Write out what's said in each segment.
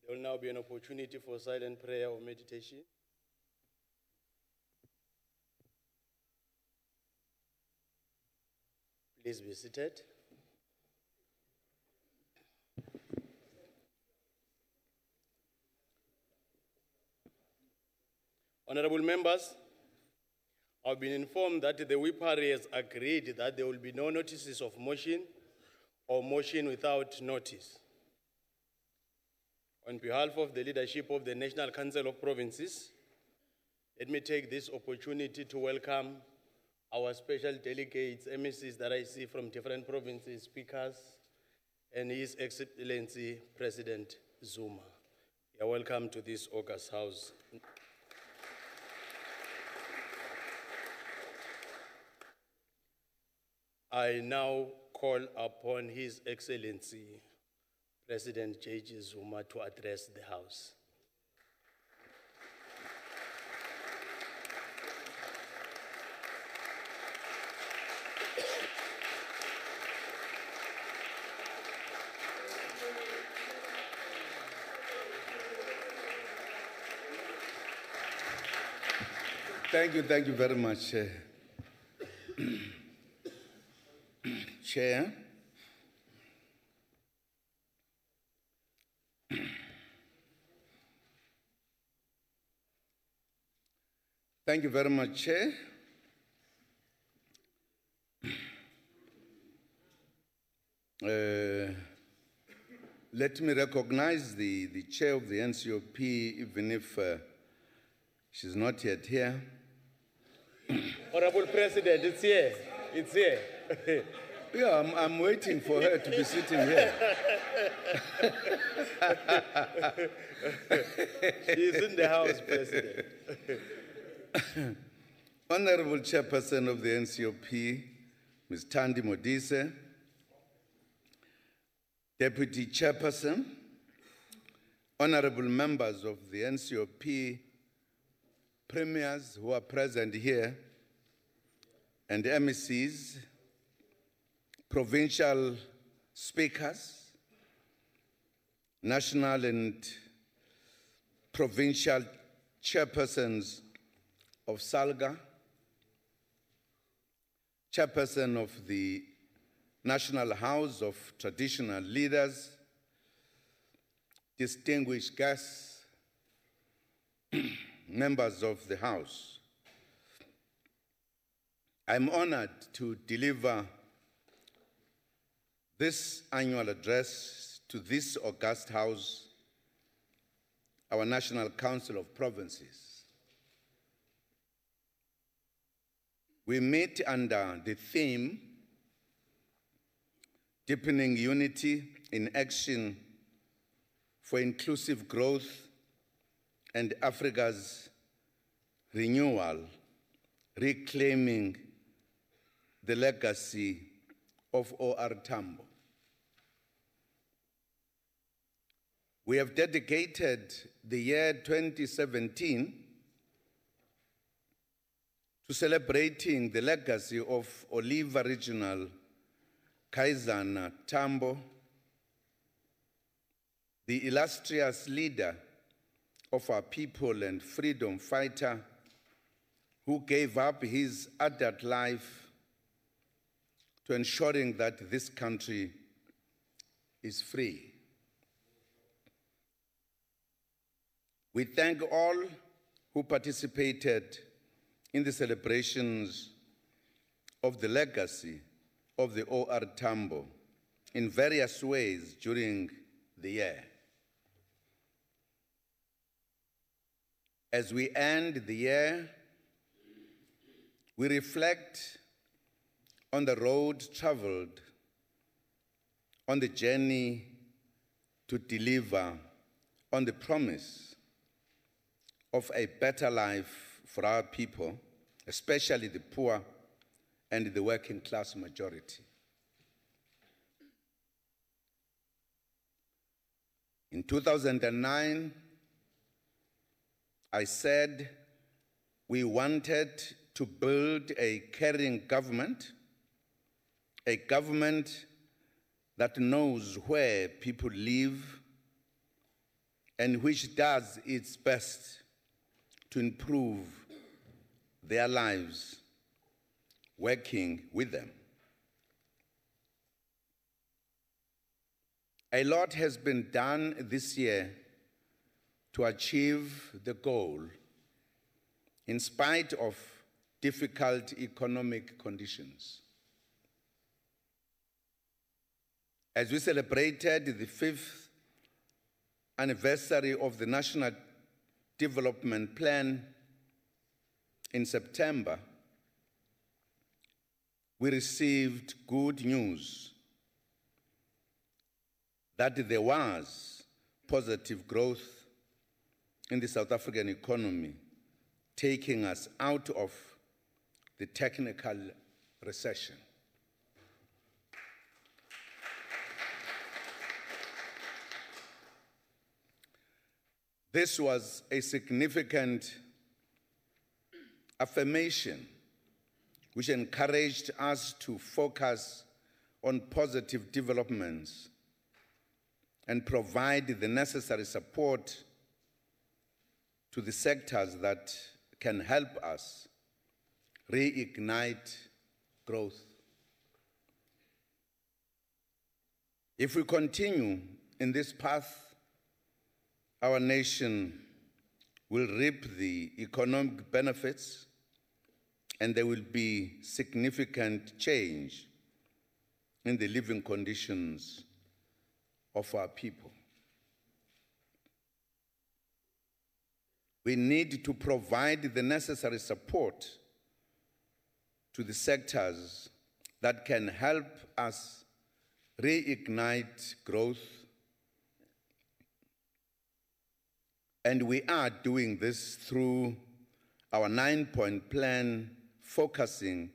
There will now be an opportunity for silent prayer or meditation. Please be seated. Honorable members, I've been informed that the whip party has agreed that there will be no notices of motion or motion without notice. On behalf of the leadership of the National Council of Provinces, let me take this opportunity to welcome our special delegates, MECs that I see from different provinces, speakers, and His Excellency President Zuma. You are welcome to this August House. I now call upon His Excellency President J.G. Zuma to address the House. Thank you very much, Chair. Thank you very much, Chair. Let me recognize the Chair of the NCOP, even if she's not yet here. Honorable President, it's here. It's here. Yeah, I'm waiting for her to be sitting here. She's in the House, President. Honorable Chairperson of the NCOP, Ms. Thandi Modise, Deputy Chairperson, honorable members of the NCOP, premiers who are present here, and MECs, provincial speakers, national and provincial chairpersons of SALGA, chairperson of the National House of Traditional Leaders, distinguished guests, members of the House. I'm honored to deliver this annual address to this august House, our National Council of Provinces. We meet under the theme, Deepening Unity in Action for Inclusive Growth and Africa's Renewal, Reclaiming the Legacy of OR Tambo. We have dedicated the year 2017 to celebrating the legacy of Oliver Regional Kaizana Tambo, the illustrious leader of our people and freedom fighter who gave up his adult life to ensuring that this country is free. We thank all who participated in the celebrations of the legacy of the OR Tambo in various ways during the year. As we end the year, we reflect on the road traveled, on the journey to deliver on the promise of a better life for our people, especially the poor and the working class majority. In 2009, I said we wanted to build a caring government, a government that knows where people live and which does its best to improve their lives working with them. A lot has been done this year to achieve the goal in spite of difficult economic conditions. As we celebrated the 5th anniversary of the National Development Plan in September, we received good news that there was positive growth in the South African economy, taking us out of the technical recession. This was a significant affirmation which encouraged us to focus on positive developments and provide the necessary support to the sectors that can help us reignite growth. If we continue in this path, our nation will reap the economic benefits, and there will be significant change in the living conditions of our people. We need to provide the necessary support to the sectors that can help us reignite growth, and we are doing this through our 9-point plan focusing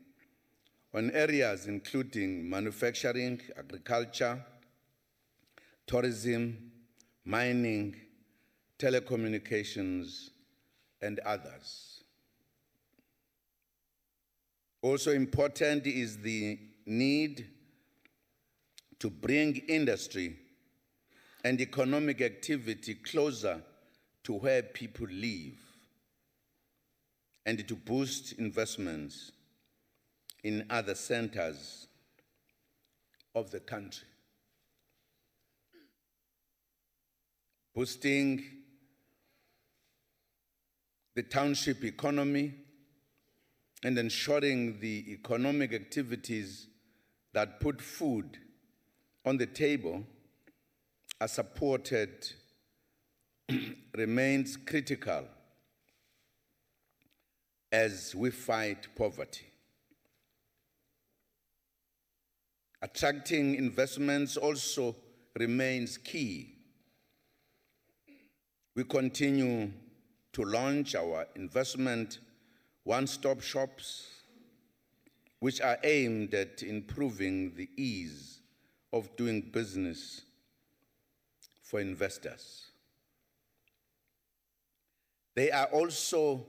on areas including manufacturing, agriculture, tourism, mining, telecommunications, and others. Also important is the need to bring industry and economic activity closer to where people live, and to boost investments in other centers of the country. Boosting the township economy and ensuring the economic activities that put food on the table are supported remains critical as we fight poverty. Attracting investments also remains key. We continue to launch our investment one-stop shops, which are aimed at improving the ease of doing business for investors. They are also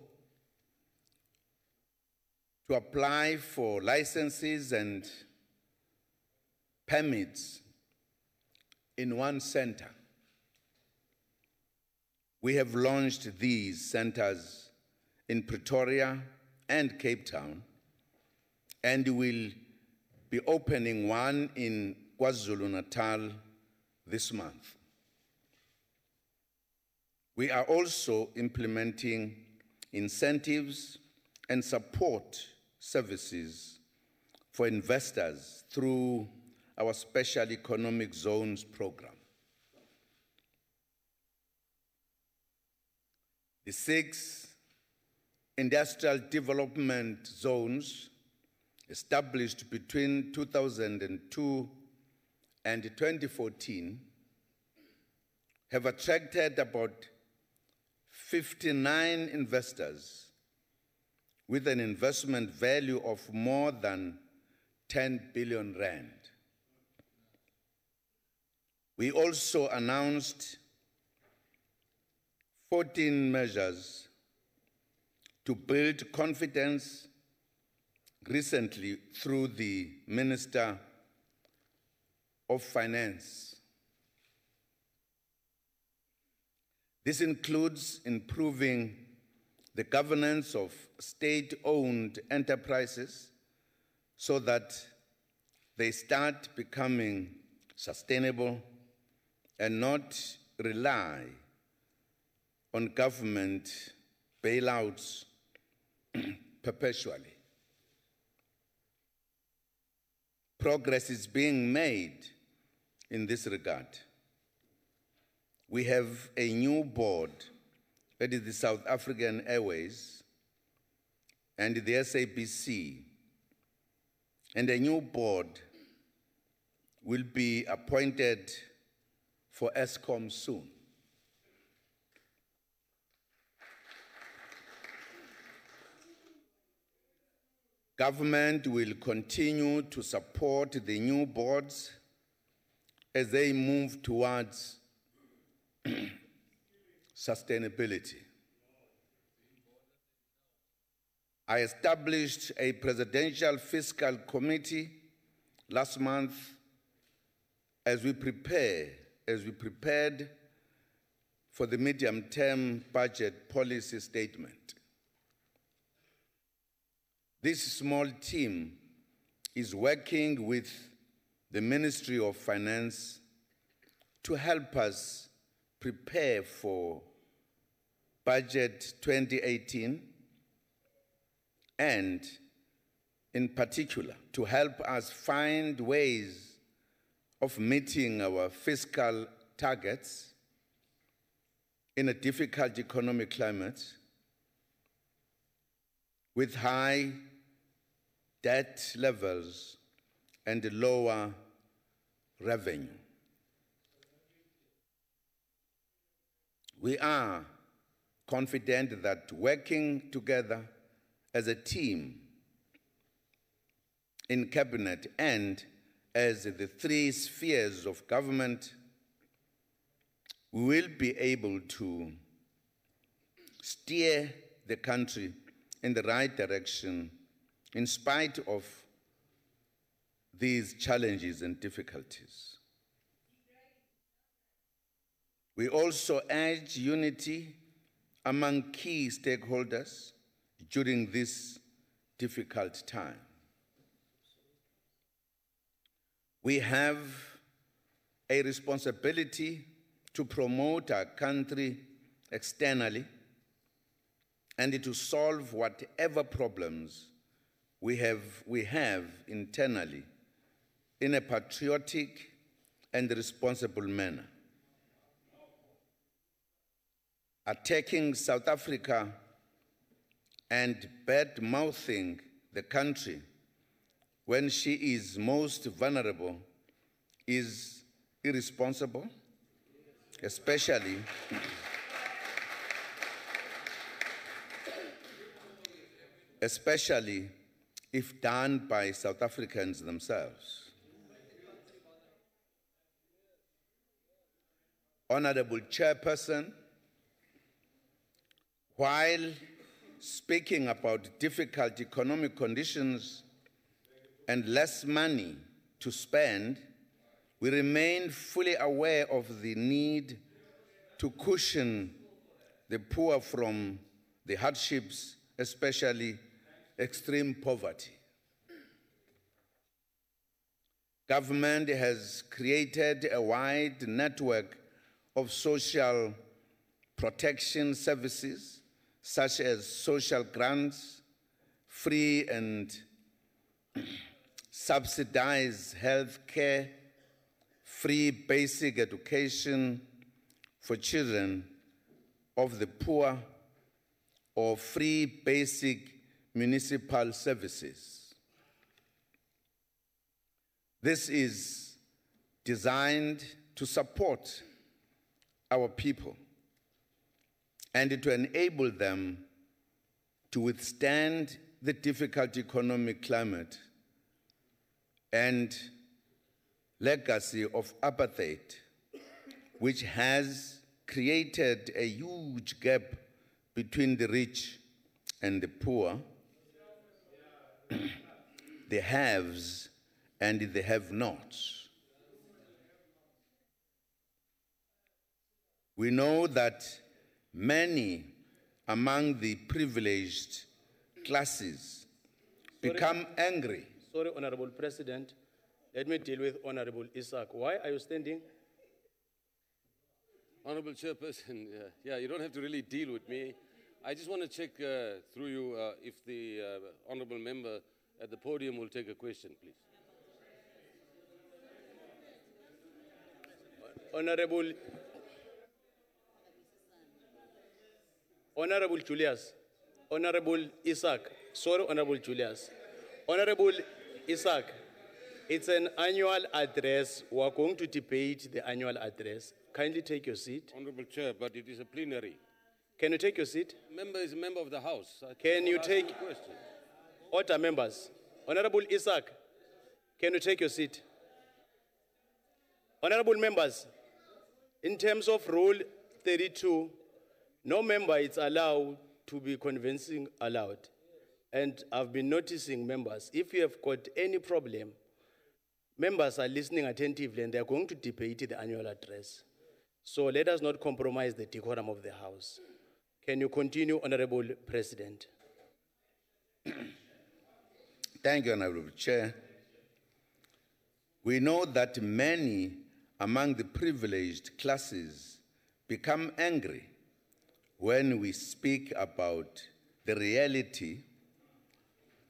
to apply for licenses and permits in one center. We have launched these centers in Pretoria and Cape Town, and will be opening one in KwaZulu-Natal this month. We are also implementing incentives and support services for investors through our Special Economic Zones program. The 6 industrial development zones established between 2002 and 2014 have attracted about 59 investors with an investment value of more than 10 billion rand. We also announced 14 measures to build confidence recently through the Minister of Finance. This includes improving the governance of state-owned enterprises so that they start becoming sustainable and not rely on government bailouts perpetually. Progress is being made in this regard. We have a new board, that is the South African Airways and the SABC, and a new board will be appointed for Eskom soon. Government will continue to support the new boards as they move towards sustainability. I established a presidential fiscal committee last month as we prepared for the medium-term budget policy statement. This small team is working with the Ministry of Finance to help us prepare for Budget 2018 and, in particular, to help us find ways of meeting our fiscal targets in a difficult economic climate with high debt levels and lower revenue. We are confident that working together as a team in Cabinet and as the three spheres of government, we will be able to steer the country in the right direction in spite of these challenges and difficulties. We also urge unity among key stakeholders during this difficult time. We have a responsibility to promote our country externally and to solve whatever problems we have internally in a patriotic and responsible manner. Attacking South Africa and bad-mouthing the country when she is most vulnerable is irresponsible, especially if done by South Africans themselves. Honorable Chairperson, while speaking about difficult economic conditions and less money to spend, we remain fully aware of the need to cushion the poor from the hardships, especially extreme poverty. Government has created a wide network of social protection services, such as social grants, free and subsidized health care, free basic education for children of the poor, or free basic municipal services. This is designed to support our people and to enable them to withstand the difficult economic climate and legacy of apartheid, which has created a huge gap between the rich and the poor, the haves and the have-nots. We know that many among the privileged classes become angry. Sorry, Honorable President. Let me deal with Honorable Isaac. Why are you standing? Honorable Chairperson, yeah, you don't have to really deal with me. I just want to check through you if the honorable member at the podium will take a question, please. Honorable Julius, Honorable Isaac, sorry, Honorable Julius. Honorable Isaac, it's an annual address. We're going to debate the annual address. Kindly take your seat. Honorable Chair, but it is a plenary. Can you take your seat? Member is a member of the House. Can you take order, members? Honorable Isaac, can you take your seat? Honorable members, in terms of Rule 32, no member is allowed to be convincing aloud. And I've been noticing members, if you have got any problem, members are listening attentively and they're going to debate the annual address. So let us not compromise the decorum of the House. Can you continue, Honorable President? Thank you, Honorable Chair. We know that many among the privileged classes become angry when we speak about the reality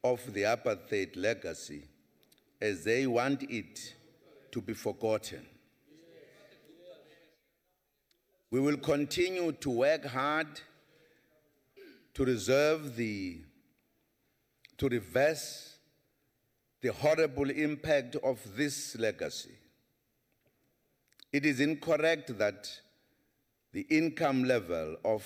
of the apartheid legacy, as they want it to be forgotten. We will continue to work hard to reverse the horrible impact of this legacy. It is incorrect that the income level of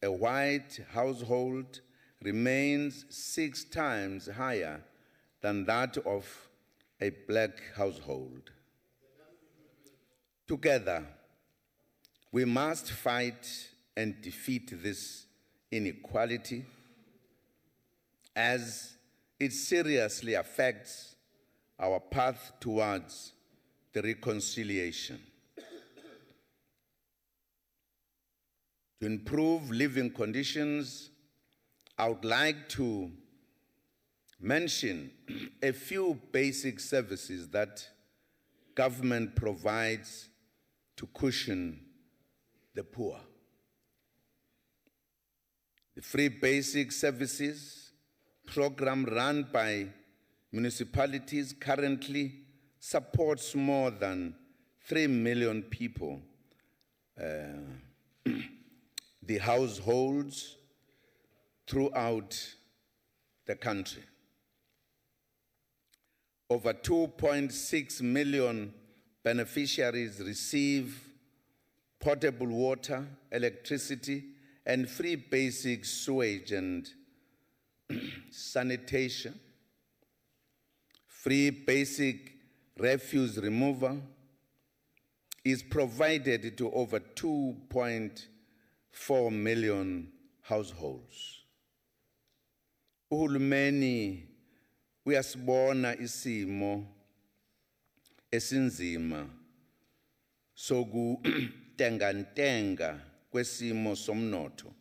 a white household remains 6 times higher than that of a black household. Together, we must fight and defeat this inequality as it seriously affects our path towards the reconciliation. To improve living conditions, I would like to mention a few basic services that government provides to cushion the poor. The Free Basic Services program run by municipalities currently supports more than 3 million people, the households throughout the country. Over 2.6 million beneficiaries receive potable water, electricity, and free basic sewage and sanitation, free basic refuse removal is provided to over 2.4 million households. Uhulumeni uyasibona isimo esinzima sokutengantenga kwesimo somnotho.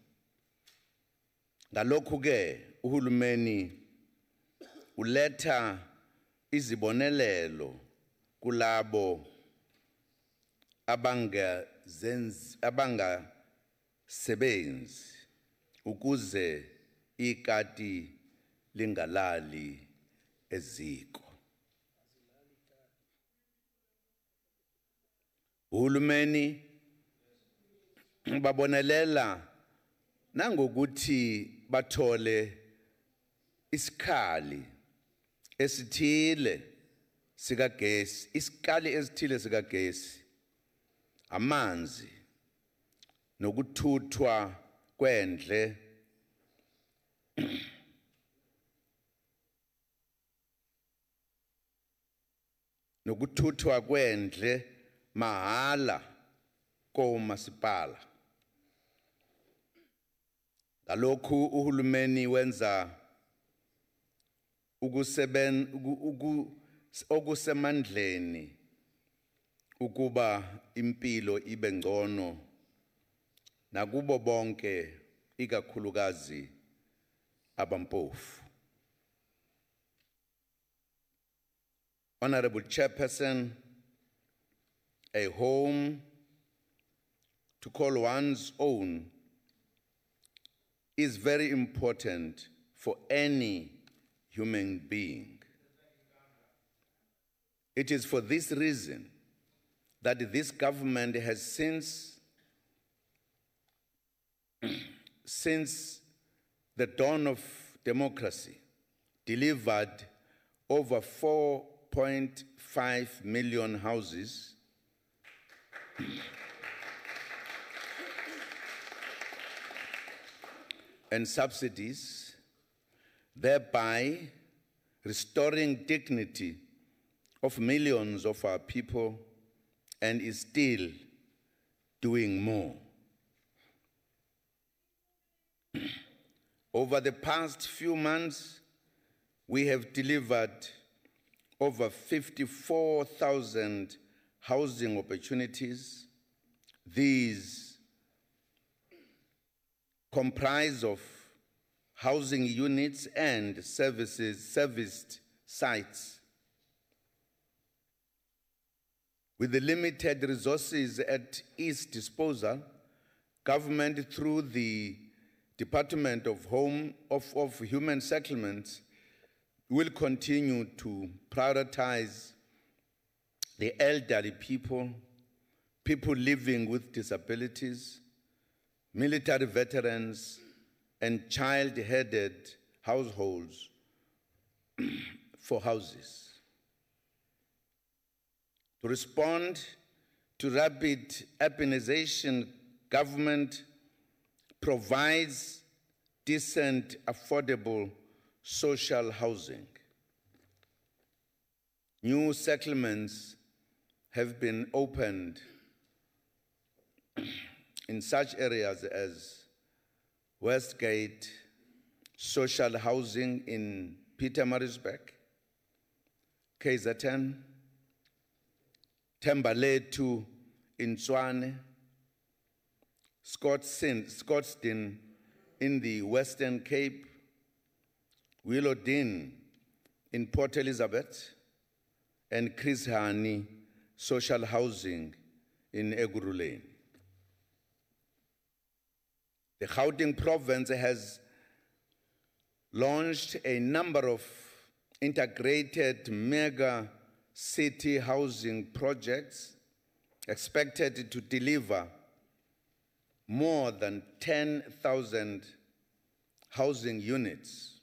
Ngalokhu-ke uhulumeni uletha izibonelelo kulabo abangasebenzi ukuze ikati lingalali eziko. Uhulumeni babonelela nangokuthi bathole isikhali esithile sikagesi, isikali esithile sikagesi, amanzi, nokuthuthwa kwendle mahala komasipala. Ngalokhu uhulumeni wenza okusemandleni ukuba impilo ibe ngcono nakubo bonke ikakhulukazi abampofu. Honorable Chairperson, a home to call one's own is very important for any human being. It is for this reason that this government has since the dawn of democracy delivered over 4.5 million houses and subsidies, thereby restoring dignity of millions of our people, and is still doing more. Over the past few months, we have delivered over 54,000 housing opportunities. These comprise of housing units and serviced sites. With the limited resources at its disposal, government through the Department of Human Settlements will continue to prioritize the elderly people, people living with disabilities, military veterans, and child-headed households for houses. To respond to rapid urbanization, government provides decent, affordable social housing. New settlements have been opened in such areas as Westgate, social housing in Pietermaritzburg, KZN, Thembalethu in Tshwane, Scottsdene in the Western Cape, Willowdene in Port Elizabeth, and Chris Hani social housing in Ekurhuleni. The Gauteng province has launched a number of integrated mega city housing projects expected to deliver more than 10,000 housing units.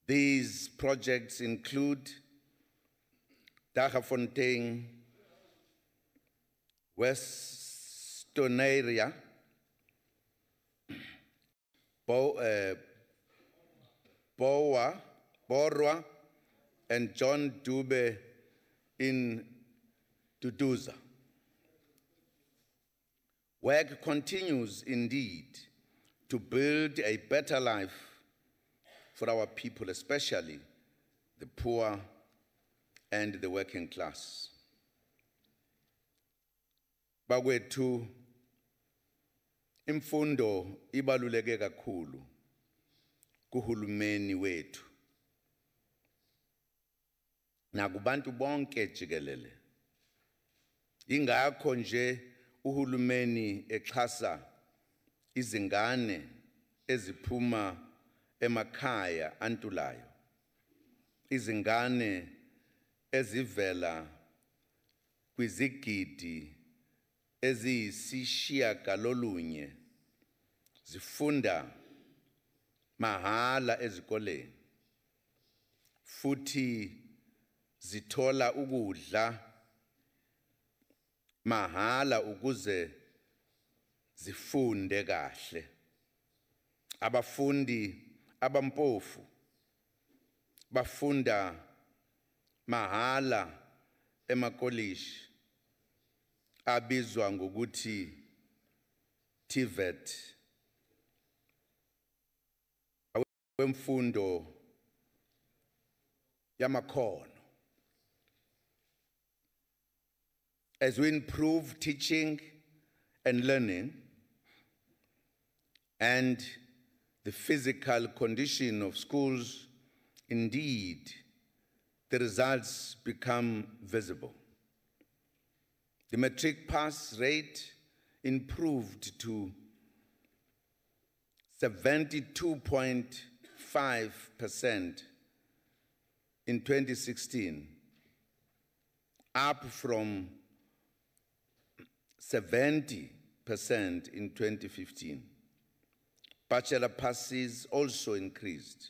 These projects include Daggafontein, Westonaria, Borwa, and John Dube in Duduza. Work continues indeed to build a better life for our people, especially the poor and the working class. Bakwethu, imfundo ibaluleke kakhulu kuhulumeni wethu nakubantu bonke jikelele. Ingakho nje uhulumeni exhasa izingane eziphuma emakhaya antulayo, izingane ezivela kwizigidi eziyisishiyagalolunye zifunda mahala ezikoleni futhi zithola ukudla mahala ukuze zifunde kahle. Abafundi abampofu bafunda mahala emakolishi abizwa ngokuthi TVET, wemfundo yamakhono. As we improve teaching and learning, and the physical condition of schools, indeed, the results become visible. The matric pass rate improved to 72.5% in 2016, up from 70% in 2015. Bachelor passes also increased.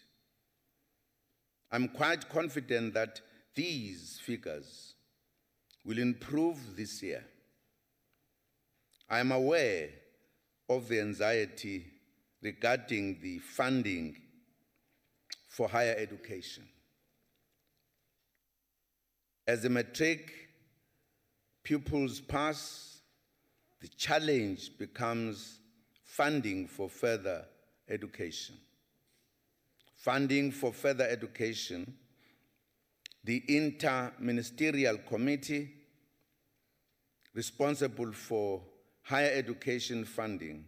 I'm quite confident that these figures will improve this year. I am aware of the anxiety regarding the funding for higher education. As the matric pupils pass, the challenge becomes funding for further education. Funding for further education, the Inter-Ministerial Committee responsible for higher education funding,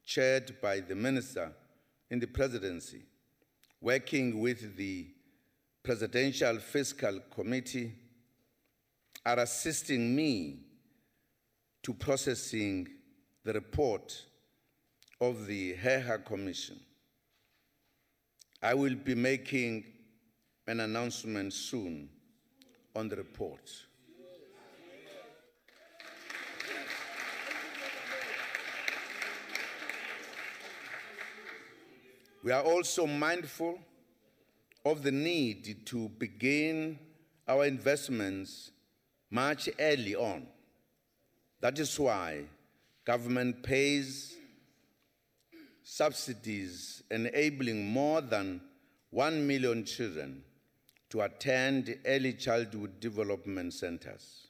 chaired by the Minister in the Presidency, working with the Presidential Fiscal Committee, are assisting me to processing the report of the HEHA Commission. I will be making an announcement soon on the report. We are also mindful of the need to begin our investments much early on. That is why government pays subsidies enabling more than 1 million children to attend early childhood development centers.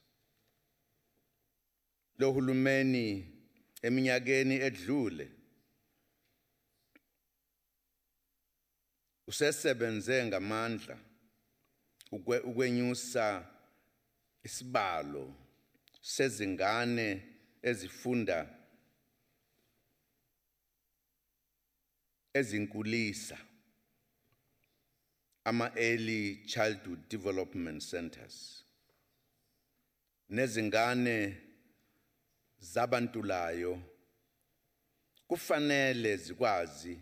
Lo hulumeni eminyakeni edlule usesebenze ngamandla ukwenyusa isibalo sezingane ezifunda ezinkulisa ama-early childhood development centers nezingane zabantulayo kufanele zikwazi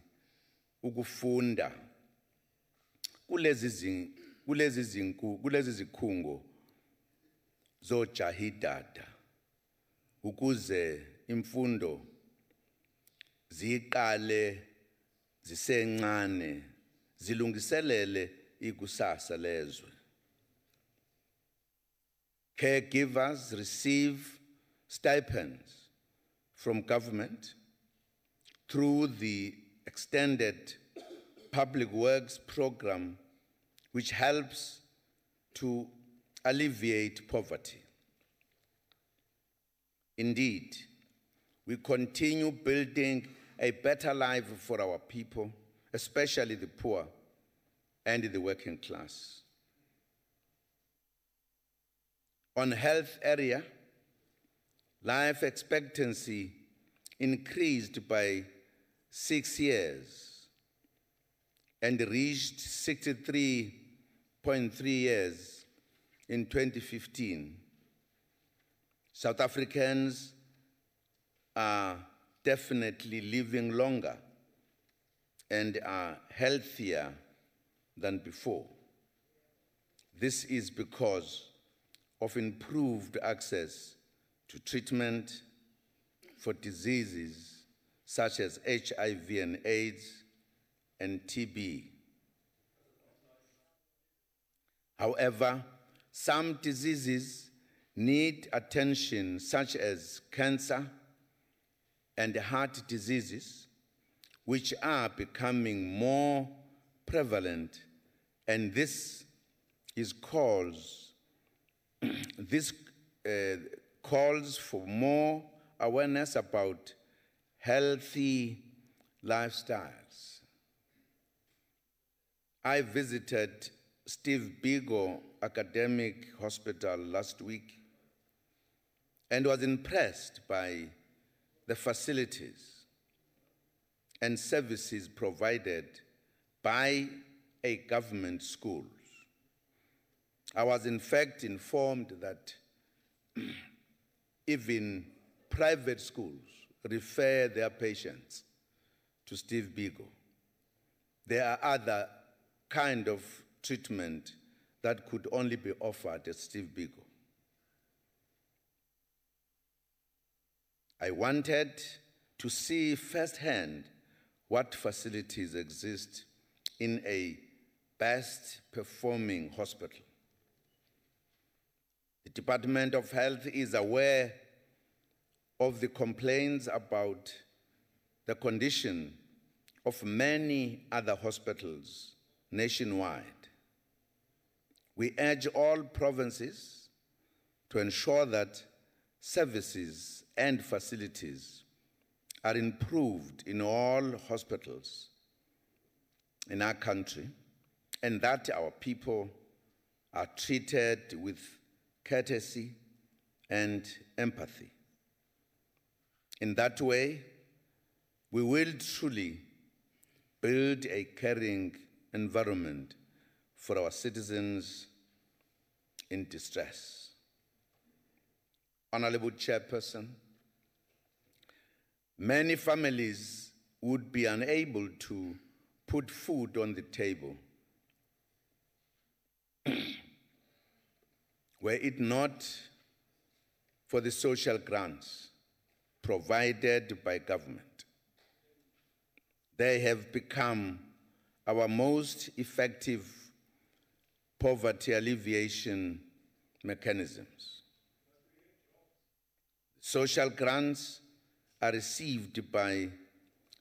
ukufunda kulezi zikhungo zojahidada ukuze imfundo ziqale zisencane zilungiselele ikusasa lezwe. Caregivers receive stipends from government through the extended public works program, which helps to alleviate poverty. Indeed, we continue building a better life for our people, especially the poor and the working class. On health area, life expectancy increased by 6 years and reached 63.3 years in 2015. South Africans are definitely living longer and are healthier than before. This is because of improved access to treatment for diseases such as HIV and AIDS and TB. However, some diseases need attention, such as cancer and heart diseases, which are becoming more prevalent, and this calls for more awareness about healthy lifestyles. I visited Steve Biko Academic Hospital last week and was impressed by the facilities and services provided by a government schools. I was in fact informed that even private schools refer their patients to Steve Biko. There are other kind of treatment that could only be offered at Steve Biko. I wanted to see firsthand what facilities exist in a best performing hospital. The Department of Health is aware of the complaints about the condition of many other hospitals nationwide. We urge all provinces to ensure that services and facilities are improved in all hospitals in our country, and that our people are treated with courtesy and empathy. In that way, we will truly build a caring environment for our citizens in distress. Honorable Chairperson, many families would be unable to put food on the table were it not for the social grants provided by government. They have become our most effective poverty alleviation mechanisms. Social grants are received by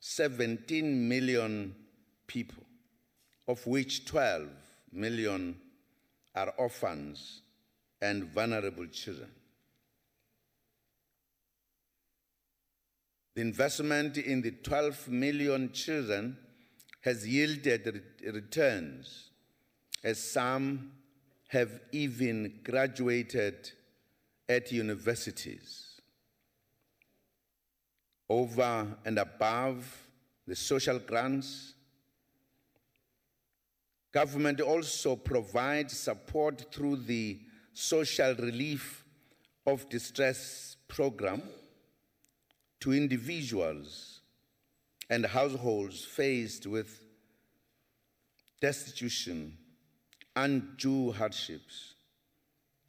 17 million people, of which 12 million are orphans and vulnerable children. The investment in the 12 million children has yielded returns, as some have even graduated at universities. Over and above the social grants, government also provides support through the Social Relief of Distress program to individuals and households faced with destitution, undue hardships,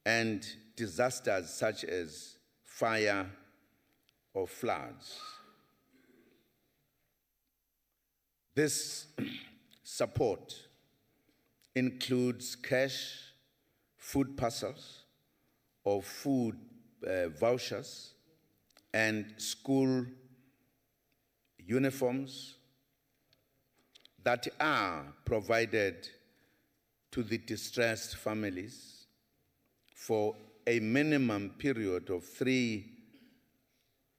and disasters such as fire or floods. This support includes cash, food parcels, or food vouchers, and school uniforms that are provided to the distressed families for a minimum period of 3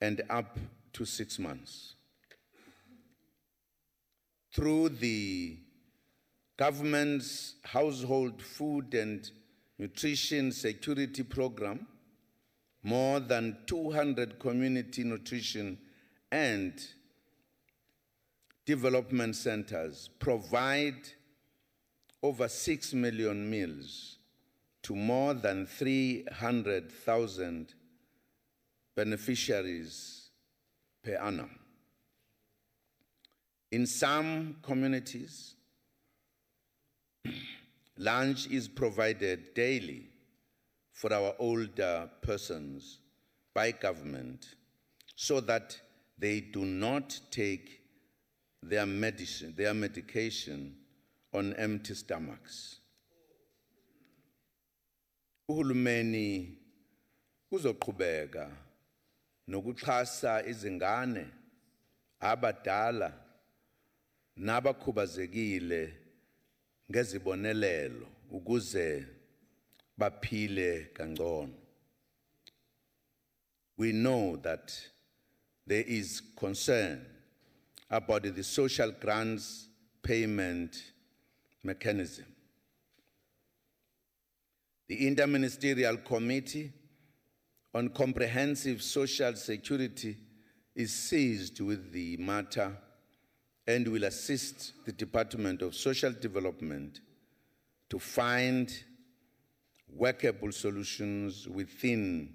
and up to 6 months. Through the government's Household Food and Nutrition Security Program, more than 200 community nutrition and development centers provide over 6 million meals to more than 300,000 beneficiaries per annum. In some communities, lunch is provided daily for our older persons by government so that they do not take their medication on empty stomachs. Uhulumeni uzoqhubeka nokuxhasa izingane, abadala, nabakhubazekile ngezibonelelo ukuze baphile kangcono. We know that there is concern about the social grants payment mechanism. The Interministerial Committee on Comprehensive Social Security is seized with the matter and will assist the Department of Social Development to find workable solutions within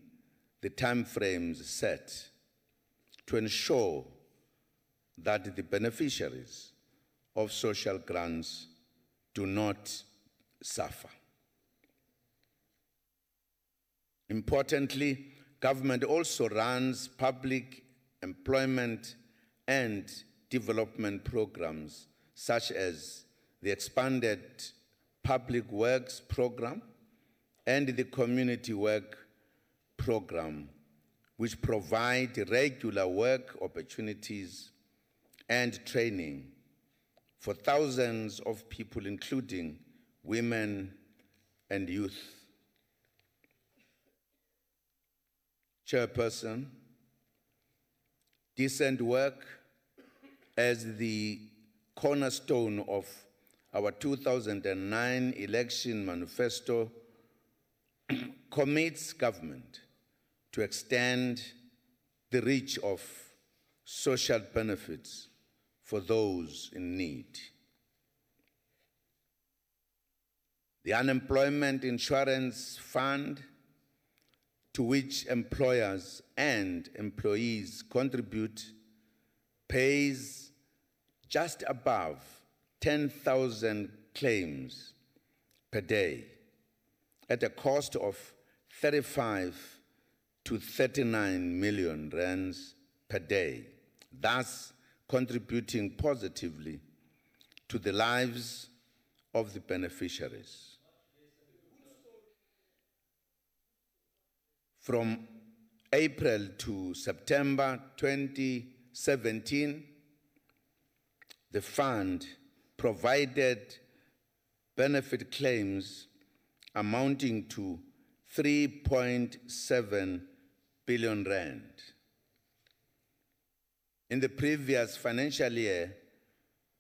the timeframes set to ensure that the beneficiaries of social grants do not suffer. Importantly, government also runs public employment and development programs such as the expanded Public Works Program and the Community Work Program, which provide regular work opportunities and training for thousands of people, including women and youth. Chairperson, decent work as the cornerstone of our 2009 election manifesto commits government to extend the reach of social benefits for those in need. The Unemployment Insurance Fund, to which employers and employees contribute, pays just above 10,000 claims per day at a cost of 35 to 39 million rands per day, thus contributing positively to the lives of the beneficiaries. From April to September 2017, the fund provided benefit claims amounting to 3.7 billion rand. In the previous financial year,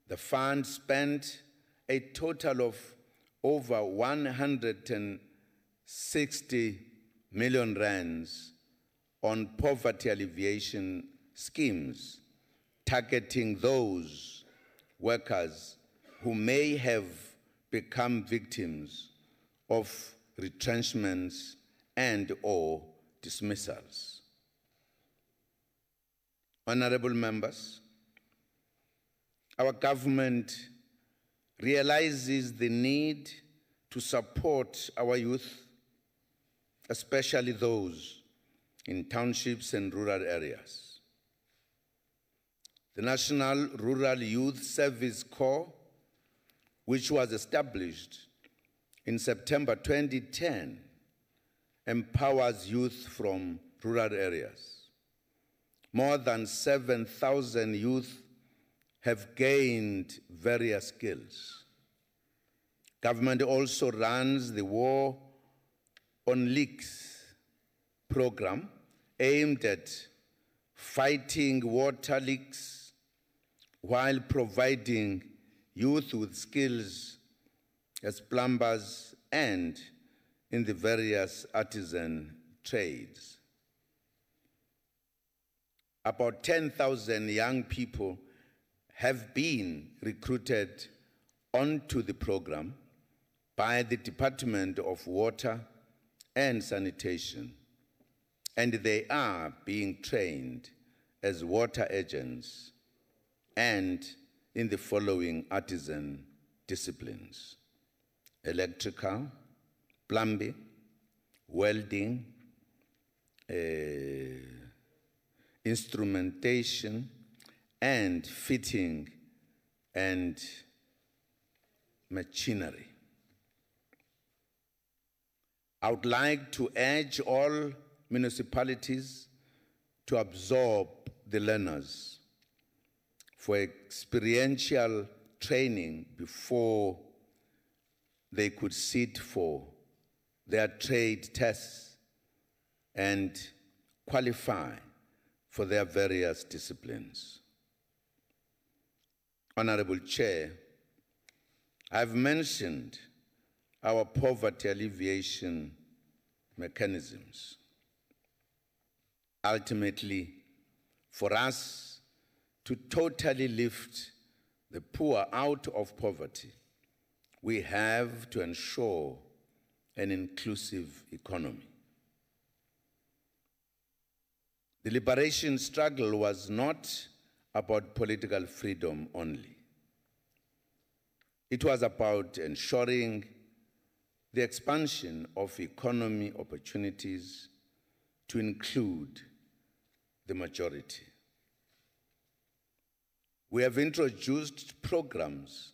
the fund spent a total of over 160 million rands on poverty alleviation schemes, targeting those workers who may have become victims of retrenchments and/or dismissals. Honorable members, our government realizes the need to support our youth, especially those in townships and rural areas. The National Rural Youth Service Corps, which was established in September 2010, empowers youth from rural areas. More than 7,000 youth have gained various skills. Government also runs the War on Leaks program aimed at fighting water leaks while providing youth with skills as plumbers and in the various artisan trades. About 10,000 young people have been recruited onto the program by the Department of Water and Sanitation, and they are being trained as water agents and in the following artisan disciplines: electrical, plumbing, welding, instrumentation, and fitting and machinery. I would like to urge all municipalities to absorb the learners for experiential training before they could sit for their trade tests and qualify for their various disciplines. Honorable Chair, I've mentioned our poverty alleviation mechanisms. Ultimately, For us to totally lift the poor out of poverty, we have to ensure an inclusive economy. The liberation struggle was not about political freedom only. It was about ensuring the expansion of economy opportunities to include the majority. We have introduced programs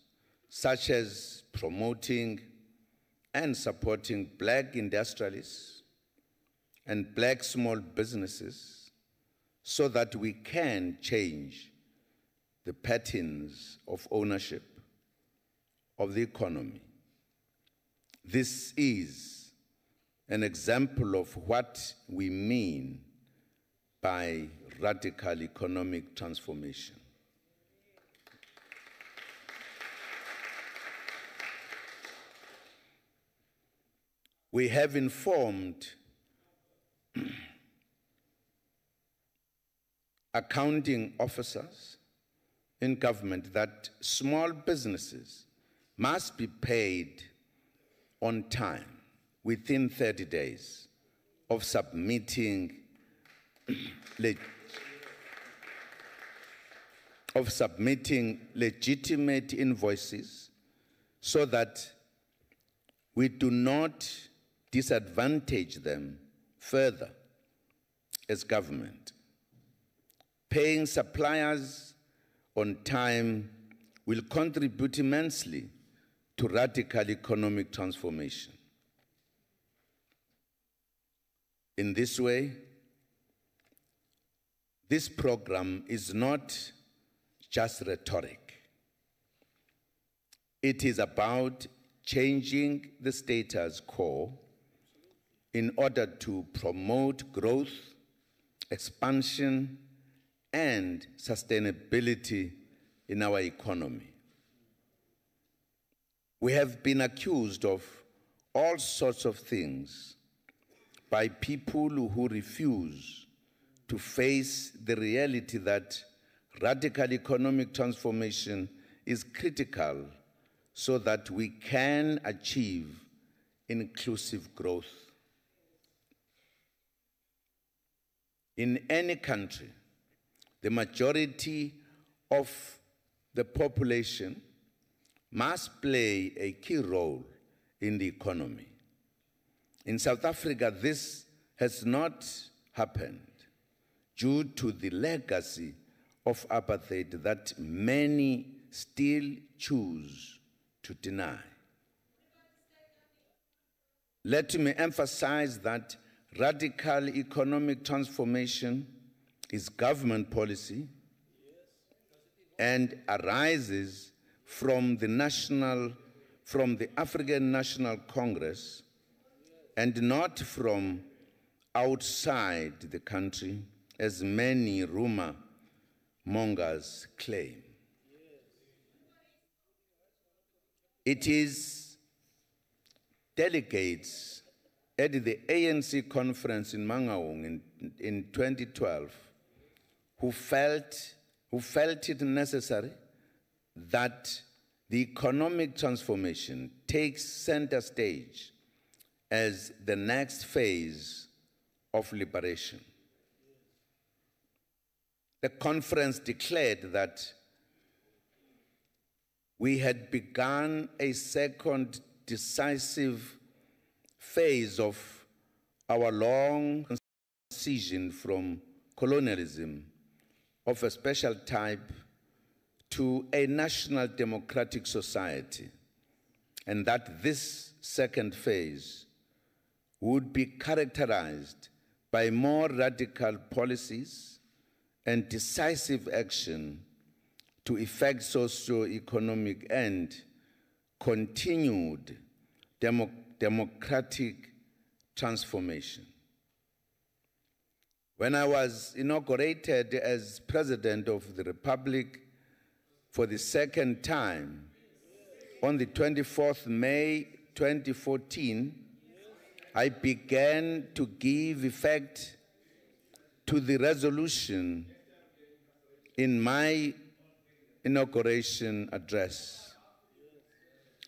such as promoting and supporting Black industrialists and Black small businesses so that we can change the patterns of ownership of the economy. This is an example of what we mean by radical economic transformation. We have informed accounting officers in government that small businesses must be paid on time within 30 days of submitting legitimate invoices so that we do not disadvantage them further as government. Paying suppliers on time will contribute immensely to radical economic transformation. In this way, this program is not just rhetoric. It is about changing the status quo in order to promote growth, expansion, and sustainability in our economy. We have been accused of all sorts of things by people who refuse to face the reality that radical economic transformation is critical so that we can achieve inclusive growth. In any country, the majority of the population must play a key role in the economy. In South Africa, this has not happened due to the legacy of apartheid that many still choose to deny. Let me emphasize that radical economic transformation is government policy and arises from the African National Congress and not from outside the country, as many rumor mongers claim. It is delegates at the ANC conference in Mangaung in 2012 who felt it necessary that the economic transformation takes center stage as the next phase of liberation. The conference declared that we had begun a second decisive phase of our long transition from colonialism of a special type to a national democratic society, and that this second phase would be characterized by more radical policies and decisive action to effect socio-economic and continued democratic transformation. When I was inaugurated as President of the Republic for the second time on the 24th May 2014, I began to give effect to the resolution in my inauguration address,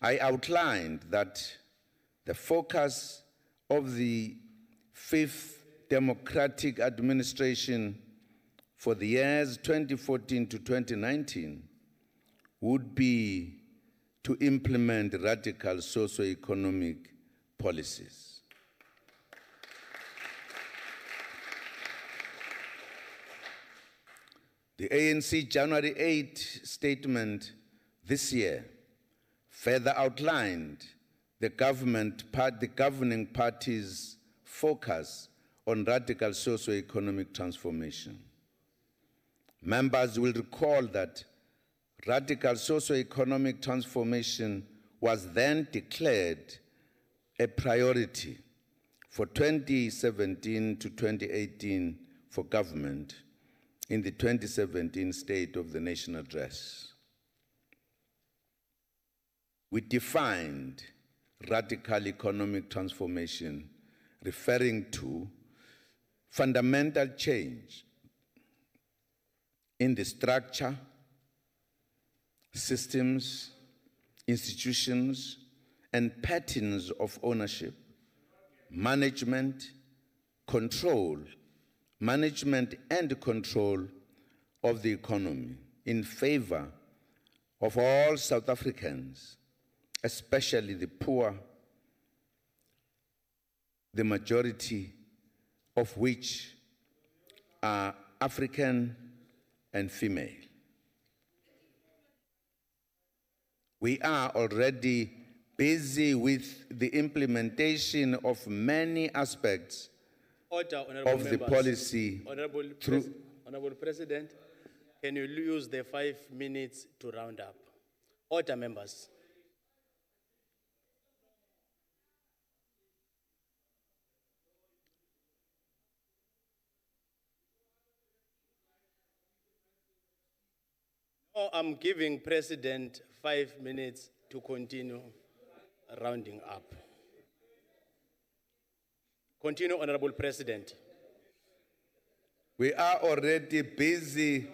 I outlined that the focus of the fifth democratic administration for the years 2014 to 2019 would be to implement radical socio-economic policies. The ANC January 8 statement this year further outlined the governing party's focus on radical socio-economic transformation. Members will recall that radical socio-economic transformation was then declared a priority for 2017 to 2018 for government in the 2017 State of the Nation Address. We defined radical economic transformation referring to fundamental change in the structure, systems, institutions, and patterns of ownership, management and control of the economy in favor of all South Africans, especially the poor, the majority of which are African and female. We are already busy with the implementation of many aspects Order, of the policy. Honorable President, can you use the 5 minutes to round up? Order, members. Oh, I'm giving President 5 minutes to continue rounding up. Continue, Honorable President. We are already busy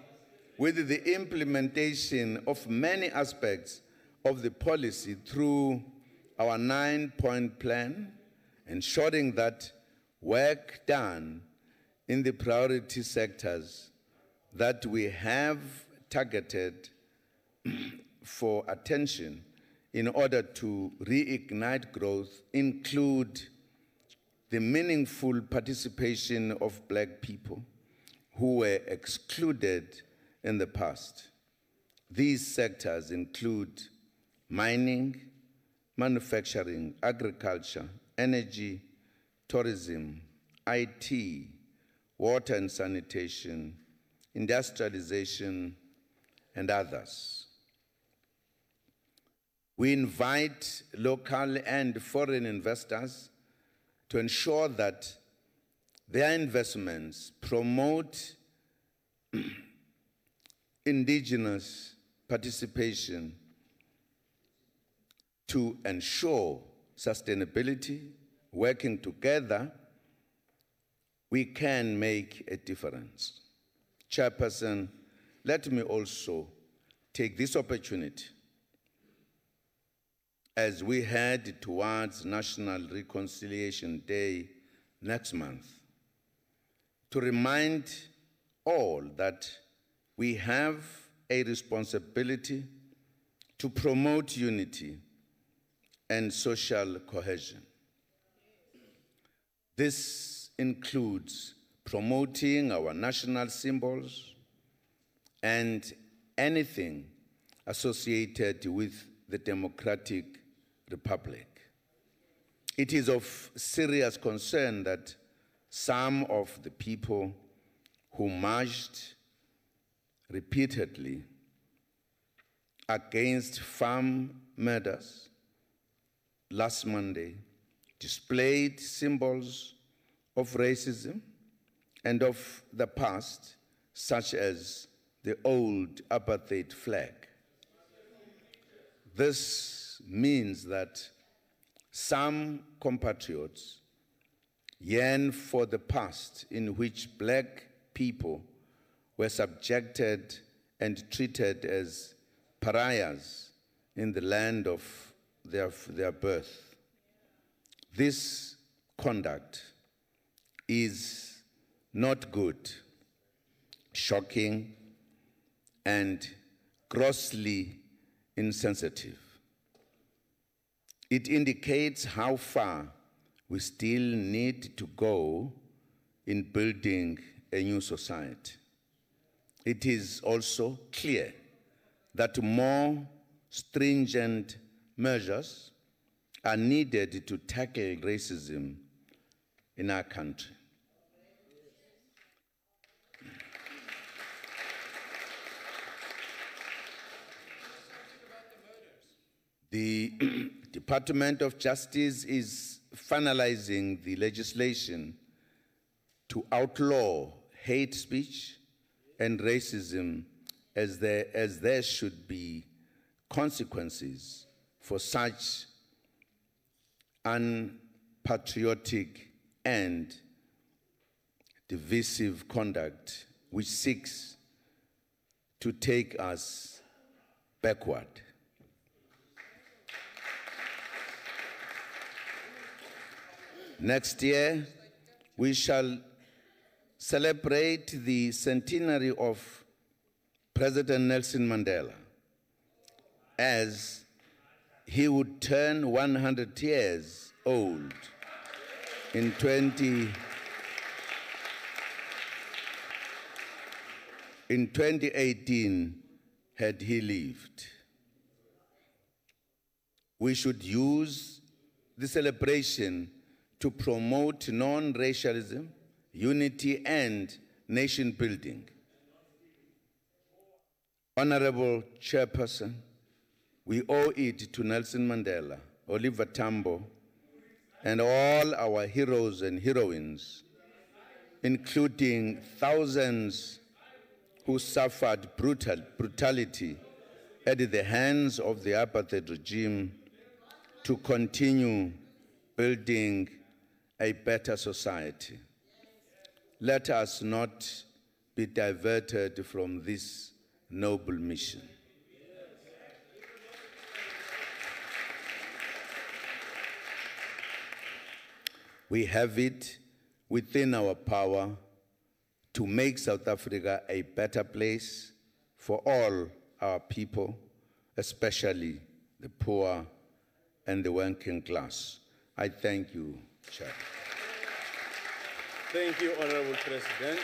with the implementation of many aspects of the policy through our 9-point plan, ensuring that work done in the priority sectors that we have targeted for attention in order to reignite growth include the meaningful participation of Black people who were excluded in the past. These sectors include mining, manufacturing, agriculture, energy, tourism, IT, water and sanitation, industrialization, and others. We invite local and foreign investors to ensure that their investments promote indigenous participation to ensure sustainability. Working together, we can make a difference. Chairperson, let me also take this opportunity as we head towards National Reconciliation Day next month to remind all that we have a responsibility to promote unity and social cohesion. This includes promoting our national symbols and anything associated with the Democratic Republic. It is of serious concern that some of the people who marched repeatedly against farm murders last Monday displayed symbols of racism and of the past, such as the old apartheid flag. This means that some compatriots yearn for the past in which Black people were subjected and treated as pariahs in the land of their birth. This conduct is not good, shocking, and grossly insensitive. It indicates how far we still need to go in building a new society. It is also clear that more stringent measures are needed to tackle racism in our country. The Department of Justice is finalizing the legislation to outlaw hate speech and racism, as there should be consequences for such unpatriotic and divisive conduct which seeks to take us backward. Next year, we shall celebrate the centenary of President Nelson Mandela, as he would turn 100 years old in 2018 had he lived. We should use the celebration to promote non-racialism, unity, and nation building. Honorable Chairperson, we owe it to Nelson Mandela, OR Tambo, and all our heroes and heroines, including thousands who suffered brutality at the hands of the apartheid regime, to continue building a better society. Let us not be diverted from this noble mission. We have it within our power to make South Africa a better place for all our people, especially the poor and the working class. I thank you, Chair. Thank you, Honorable President.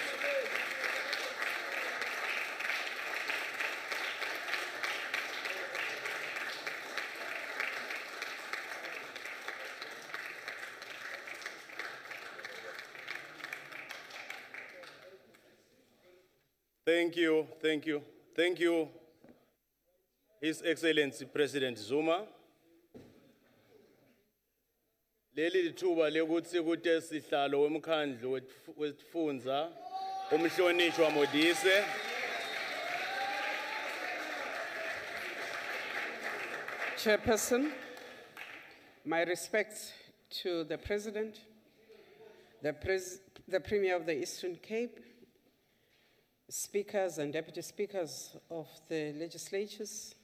Thank you, thank you, thank you, His Excellency President Zuma. Leli lithuba lekuthi kude sihlalo wemkhandlu wesifundza umhlonishwa Modise. Chairperson, my respects to the President, the Premier of the Eastern Cape, Speakers and Deputy Speakers of the legislatures,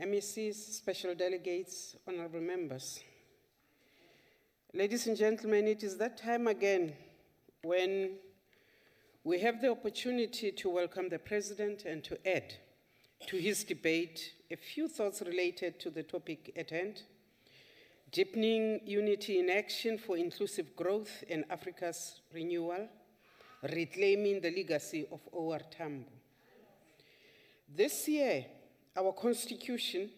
MECs, special delegates, honorable members. Ladies and gentlemen, it is that time again when we have the opportunity to welcome the President and to add to his debate a few thoughts related to the topic at hand: deepening unity in action for inclusive growth in Africa's renewal, reclaiming the legacy of OR Tambo. This year, our Constitution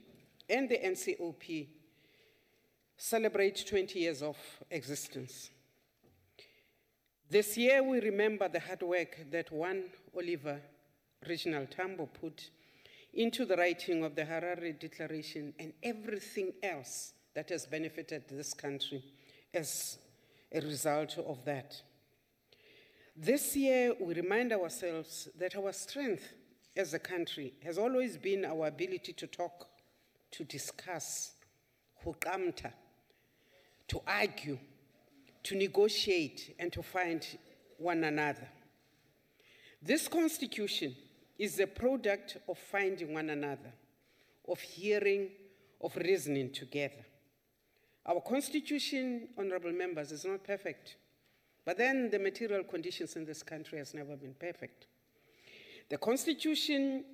and the NCOP celebrate 20 years of existence. This year, we remember the hard work that one Oliver Reginald Tambo put into the writing of the Harare Declaration and everything else that has benefited this country as a result of that. This year, we remind ourselves that our strength as a country has always been our ability to talk, to discuss, to argue, to negotiate, and to find one another. This Constitution is a product of finding one another, of hearing, of reasoning together. Our constitution, honorable members, is not perfect, but then the material conditions in this country has never been perfect. The constitution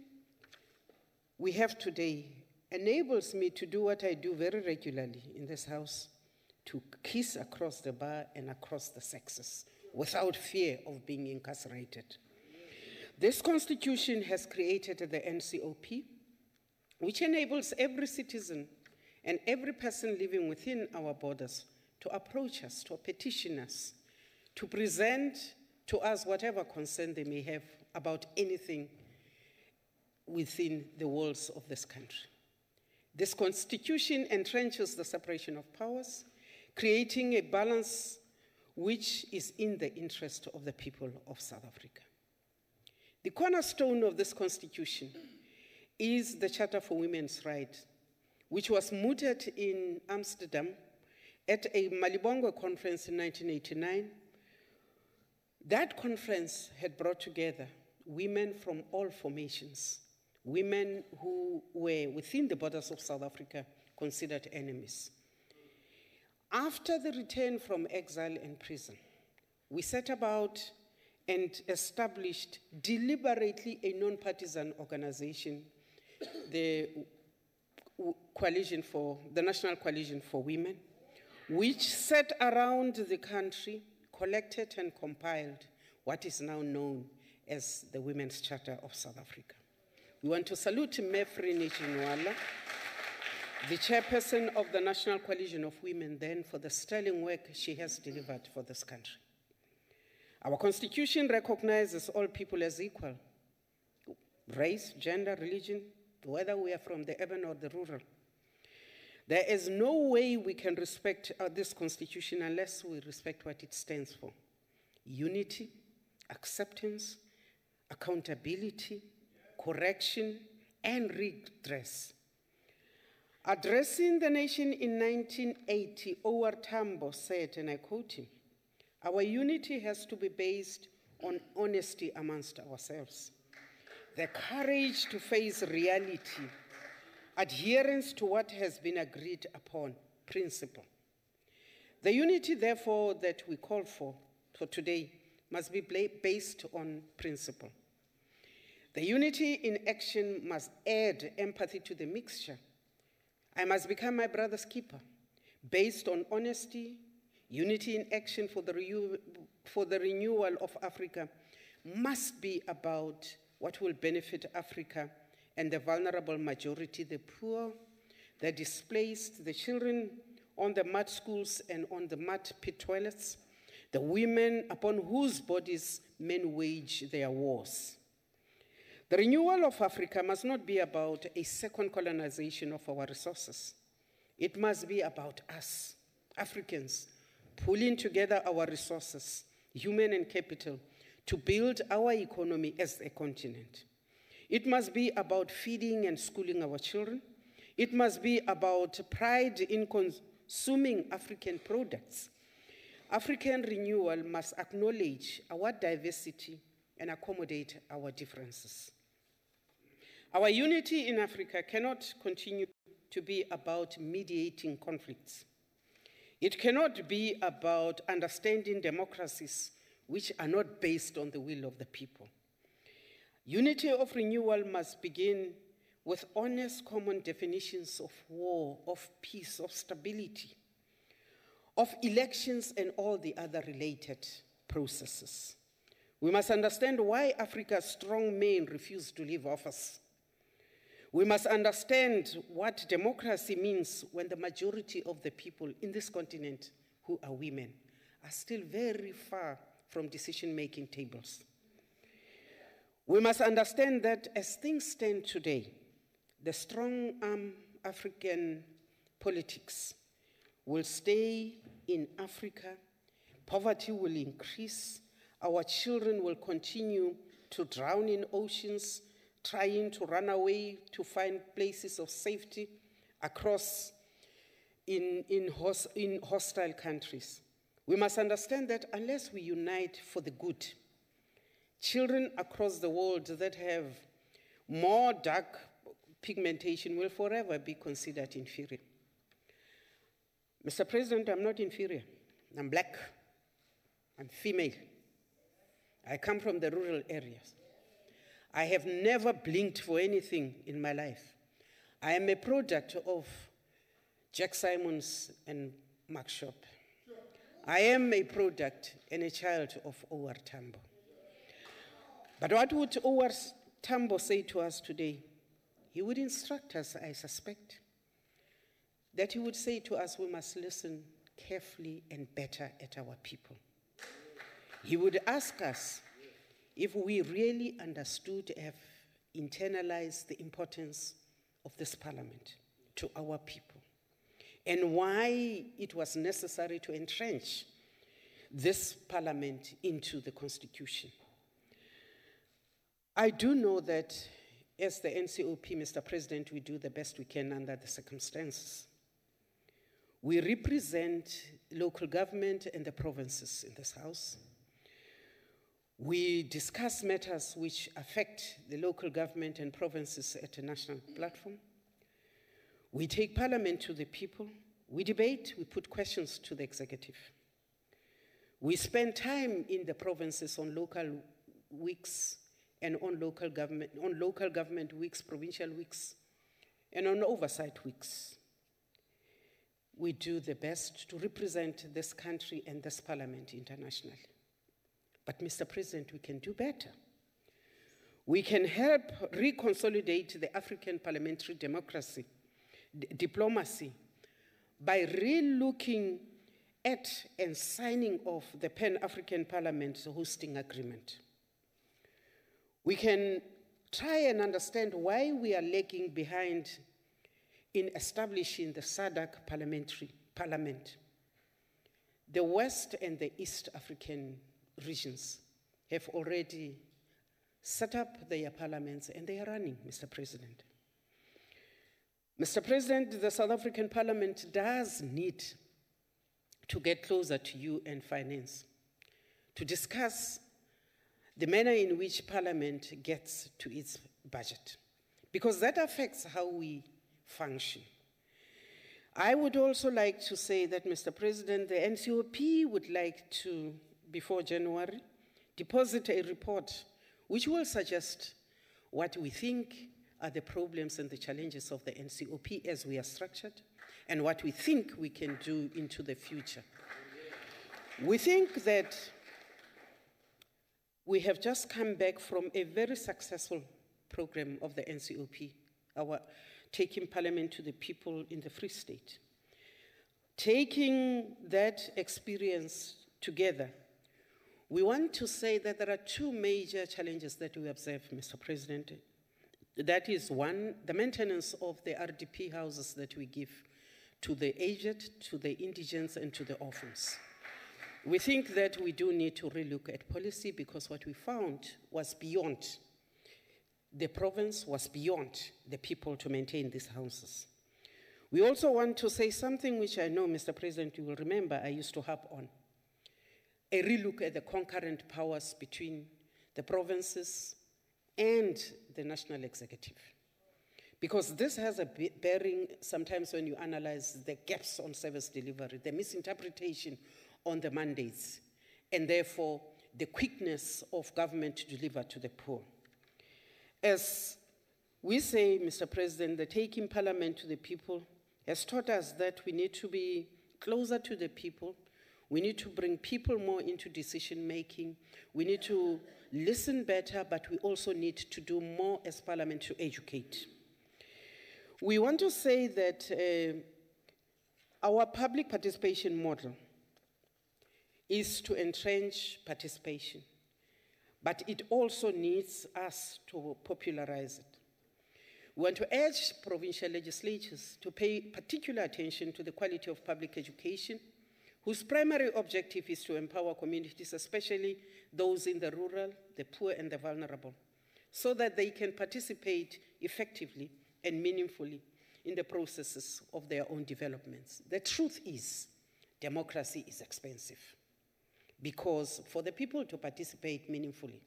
we have today enables me to do what I do very regularly in this house, to kiss across the bar and across the sexes without fear of being incarcerated. This constitution has created the NCOP, which enables every citizen and every person living within our borders to approach us, to petition us, to present to us whatever concern they may have about anything within the walls of this country. This constitution entrenches the separation of powers, creating a balance which is in the interest of the people of South Africa. The cornerstone of this constitution is the Charter for Women's Rights, which was mooted in Amsterdam at a Malibongwe conference in 1989. That conference had brought together women from all formations, women who were within the borders of South Africa considered enemies. After the return from exile and prison, we set about and established deliberately a non-partisan organization, the National Coalition for Women, which sat around the country, collected and compiled what is now known as the Women's Charter of South Africa. We want to salute Mefrini Chinwala, the chairperson of the National Coalition of Women, then, for the sterling work she has delivered for this country. Our constitution recognizes all people as equal, race, gender, religion, whether we are from the urban or the rural. There is no way we can respect this constitution unless we respect what it stands for: unity, acceptance, accountability, correction, and redress. Addressing the nation in 1980, OR Tambo said, and I quote him, "Our unity has to be based on honesty amongst ourselves, the courage to face reality, adherence to what has been agreed upon, principle. The unity, therefore, that we call for today must be based on principle. The unity in action must add empathy to the mixture. I must become my brother's keeper, based on honesty. Unity in action for the renewal of Africa must be about what will benefit Africa and the vulnerable majority, the poor, the displaced, the children on the mud schools and on the mud pit toilets, the women upon whose bodies men wage their wars. The renewal of Africa must not be about a second colonization of our resources. It must be about us, Africans, pulling together our resources, human and capital, to build our economy as a continent. It must be about feeding and schooling our children. It must be about pride in consuming African products. African renewal must acknowledge our diversity and accommodate our differences. Our unity in Africa cannot continue to be about mediating conflicts. It cannot be about understanding democracies which are not based on the will of the people. Unity of renewal must begin with honest common definitions of war, of peace, of stability, of elections and all the other related processes. We must understand why Africa's strong men refuse to leave office. We must understand what democracy means when the majority of the people in this continent, who are women, are still very far from decision-making tables. We must understand that as things stand today, the strong-arm African politics will stay in Africa, poverty will increase, our children will continue to drown in oceans, trying to run away to find places of safety across in hostile countries. We must understand that unless we unite for the good, children across the world that have more dark pigmentation will forever be considered inferior. Mr. President, I'm not inferior. I'm black. I'm female. I come from the rural areas. I have never blinked for anything in my life. I am a product of Jack Simons and Mark Shop. I am a product and a child of OR Tambo. But what would OR Tambo say to us today? He would instruct us, I suspect, that he would say to us, we must listen carefully and better at our people. He would ask us if we really understood, have internalized the importance of this parliament to our people, and why it was necessary to entrench this parliament into the constitution. I do know that as the NCOP, Mr. President, we do the best we can under the circumstances. We represent local government and the provinces in this house. We discuss matters which affect the local government and provinces at a national platform. We take parliament to the people. We debate, we put questions to the executive. We spend time in the provinces on local weeks and on local government weeks, provincial weeks, and on oversight weeks. We do the best to represent this country and this parliament internationally. But, Mr. President, we can do better. We can help reconsolidate the African parliamentary diplomacy by re-looking at and signing off the Pan-African Parliament hosting agreement. We can try and understand why we are lagging behind in establishing the SADC parliament. The West and the East African regions have already set up their parliaments and they are running, Mr. President. Mr. President, the South African Parliament does need to get closer to you and finance to discuss the manner in which Parliament gets to its budget, because that affects how we function. I would also like to say that, Mr. President, the NCOP would like to, before January, deposit a report which will suggest what we think are the problems and the challenges of the NCOP as we are structured, and what we think we can do into the future. We think that we have just come back from a very successful program of the NCOP, our taking parliament to the people in the Free State. Taking that experience together, we want to say that there are two major challenges that we observe, Mr. President. That is, one, the maintenance of the RDP houses that we give to the aged, to the indigents, and to the orphans. We think that we do need to relook at policy, because what we found was beyond the province, was beyond the people to maintain these houses. We also want to say something which I know, Mr. President, you will remember I used to harp on: a relook at the concurrent powers between the provinces and the national executive. Because this has a bearing sometimes when you analyze the gaps on service delivery, the misinterpretation on the mandates, and therefore the quickness of government to deliver to the poor. As we say, Mr. President, the taking parliament to the people has taught us that we need to be closer to the people. We need to bring people more into decision making. We need to listen better, but we also need to do more as parliament to educate. We want to say that our public participation model is to entrench participation, but it also needs us to popularize it. We want to urge provincial legislatures to pay particular attention to the quality of public education, whose primary objective is to empower communities, especially those in the rural, the poor, and the vulnerable, so that they can participate effectively and meaningfully in the processes of their own developments. The truth is, democracy is expensive, because for the people to participate meaningfully,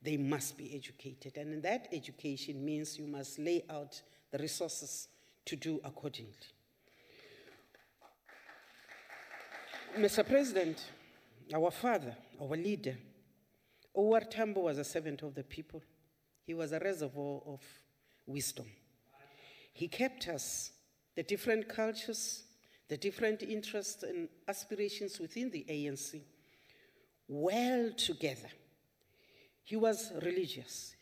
they must be educated. And that education means you must lay out the resources to do accordingly. Mr. President, our father, our leader, OR Tambo was a servant of the people. He was a reservoir of wisdom. He kept us, the different cultures, the different interests and aspirations within the ANC, well together. He was religious,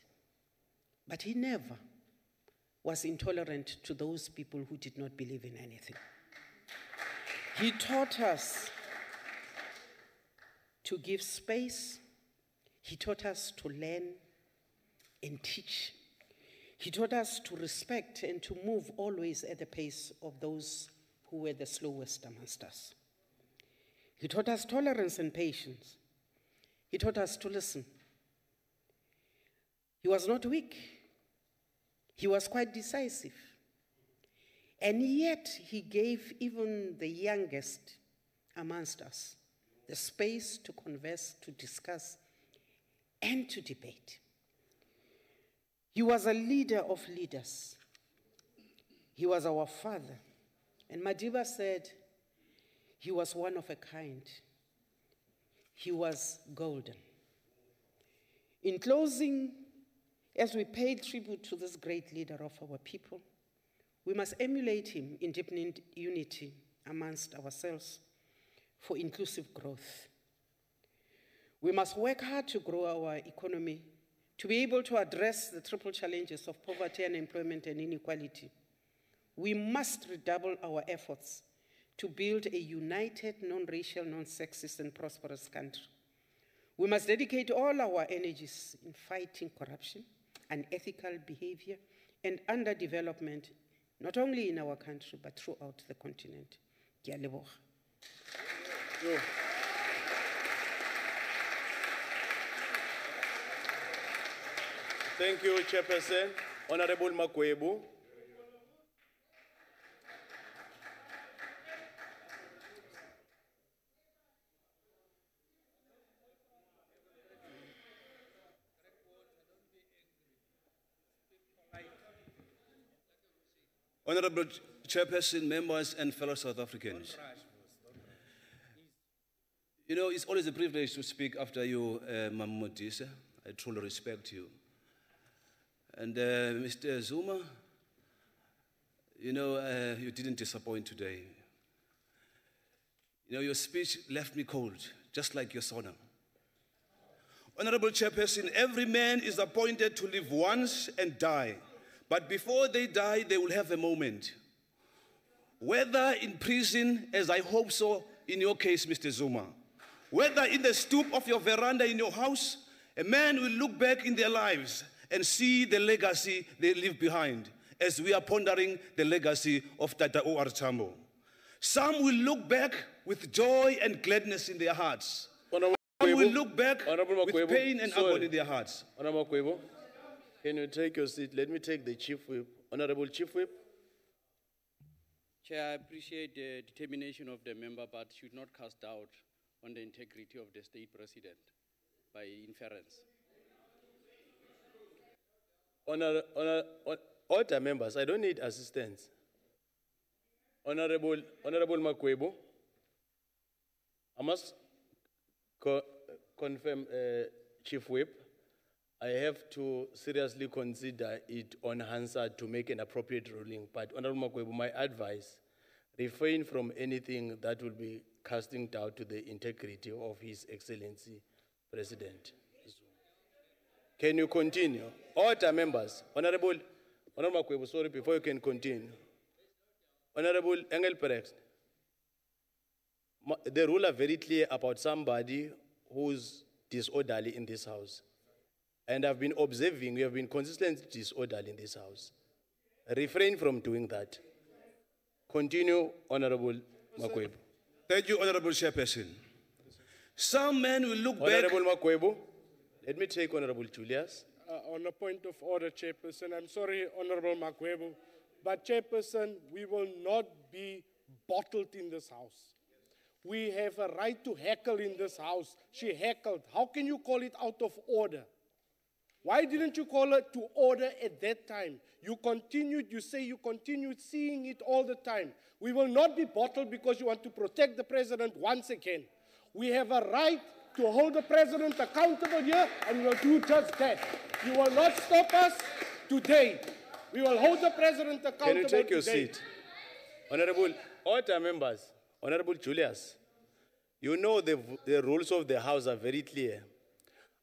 but he never was intolerant to those people who did not believe in anything. He taught us to give space. He taught us to learn and teach. He taught us to respect and to move always at the pace of those who were the slowest amongst us. He taught us tolerance and patience. He taught us to listen. He was not weak. He was quite decisive. And yet he gave even the youngest amongst us the space to converse, to discuss, and to debate. He was a leader of leaders. He was our father. And Madiba said he was one of a kind. He was golden. In closing, as we pay tribute to this great leader of our people, we must emulate him in deepening unity amongst ourselves for inclusive growth. We must work hard to grow our economy, to be able to address the triple challenges of poverty, unemployment, and inequality. We must redouble our efforts to build a united, non-racial, non-sexist, and prosperous country. We must dedicate all our energies in fighting corruption, unethical behavior, and underdevelopment, not only in our country, but throughout the continent. Ke a leboga. Thank you, Chairperson. Honorable Makwebu. Honorable Chairperson, members, and fellow South Africans. You know, it's always a privilege to speak after you, Mamudisa. I truly respect you. And Mr. Zuma, you know, you didn't disappoint today. You know, your speech left me cold, just like your sauna. Honorable Chairperson, every man is appointed to live once and die. But before they die, they will have a moment. Whether in prison, as I hope so in your case, Mr. Zuma, whether in the stoop of your veranda in your house, a man will look back in their lives and see the legacy they leave behind, as we are pondering the legacy of Tata OR Tambo. Some will look back with joy and gladness in their hearts. Some will look back with pain and agony in their hearts. Honorable Makwebu, can you take your seat? Let me take the Chief Whip. Honorable Chief Whip. Chair, I appreciate the determination of the member, but should not cast doubt on the integrity of the state president by inference. Order members, I don't need assistance. Honorable Makwebu, I must confirm, Chief Whip, I have to seriously consider it on Hansard to make an appropriate ruling. But Honorable Makwebu, my advice, refrain from anything that will be casting doubt to the integrity of His Excellency President. Can you continue? Order members. Honorable Makwebu, sorry, before you can continue. Honorable Engelbrecht, the rules are very clear about somebody who's disorderly in this house. And I've been observing, you have been consistently disorderly in this house. Refrain from doing that. Continue, Honorable Makwebu. Thank you, Honorable Chairperson. Some men will look Honorable Makwebu, let me take Honorable Julius. On a point of order, Chairperson, I'm sorry, Honorable Makwebu, but Chairperson, we will not be bottled in this house. We have a right to heckle in this house. She heckled. How can you call it out of order? Why didn't you call it to order at that time? You continued, you say you continued seeing it all the time. We will not be bottled because you want to protect the president once again. We have a right to hold the president accountable here, and we will do just that. You will not stop us today. We will hold the president accountable. Can you take your today. seat? Honorable order members, Honorable Julius, you know the rules of the House are very clear.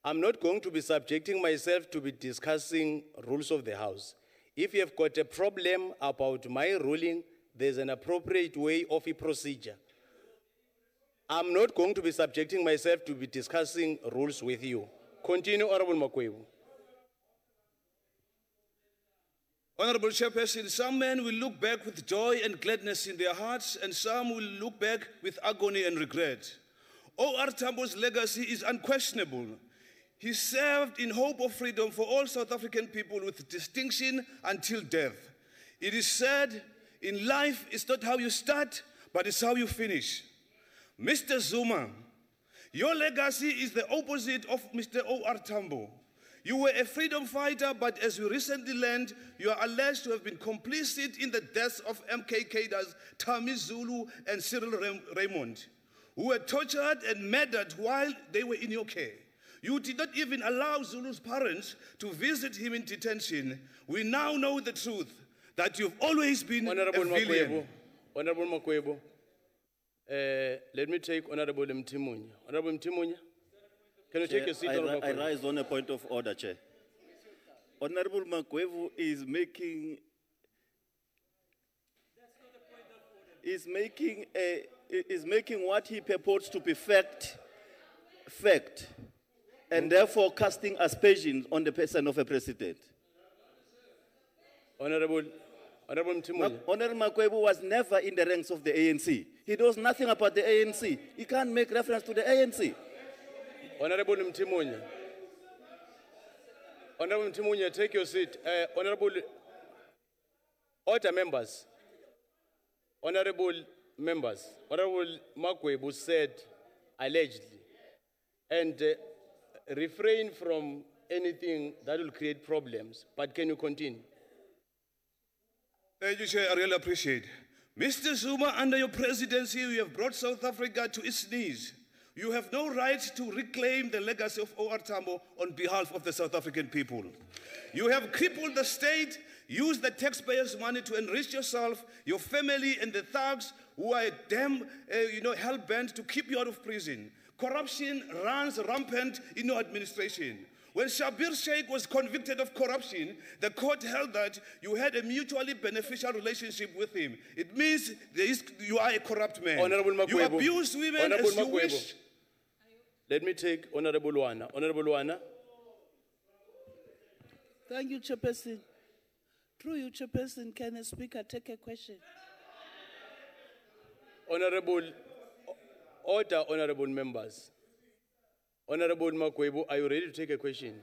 I'm not going to be subjecting myself to be discussing rules of the House. If you have got a problem about my ruling, there's an appropriate way of a procedure. I'm not going to be subjecting myself to be discussing rules with you. Continue, Honorable Makwebu. Honorable Chairperson, some men will look back with joy and gladness in their hearts, and some will look back with agony and regret. OR Tambo's legacy is unquestionable. He served in hope of freedom for all South African people with distinction until death. It is said, in life, it's not how you start, but it's how you finish. Mr. Zuma, your legacy is the opposite of Mr. OR Tambo. You were a freedom fighter, but as we recently learned, you are alleged to have been complicit in the deaths of MK cadres Tammy Zulu and Cyril Raymond, who were tortured and murdered while they were in your care. You did not even allow Zulu's parents to visit him in detention. We now know the truth, that you've always been a villain. Honorable Makwebu, let me take Honorable Mtimunya. Honorable Mtimunya, can you take your seat? I rise on a point of order, Chair. Honorable Makwebu is making what he purports to be fact, and therefore casting aspersions on the person of a president. Honorable Mtimunya. Honorable Makwebu was never in the ranks of the ANC. He knows nothing about the ANC. He can't make reference to the ANC. Honorable Mtimunya. Honorable Mtimunya, take your seat. Honorable order members. Honorable members. Honorable Makwebu said allegedly, and refrain from anything that will create problems. But can you continue? Thank you, Chair. I really appreciate. Mr. Zuma, under your presidency, you have brought South Africa to its knees. You have no right to reclaim the legacy of OR Tambo on behalf of the South African people. You have crippled the state, used the taxpayers' money to enrich yourself, your family, and the thugs who are hell-bent to keep you out of prison. Corruption runs rampant in your administration. When Shabir Sheikh was convicted of corruption, the court held that you had a mutually beneficial relationship with him. It means you are a corrupt man. Honorable Makwebu. You abuse women Honorable as you Makwebu. wish. Let me take Honorable Wana. Honorable Wana. Thank you, Chairperson. Through you, Chairperson, can a speaker take a question? Honorable members. Honorable Makwebu, are you ready to take a question?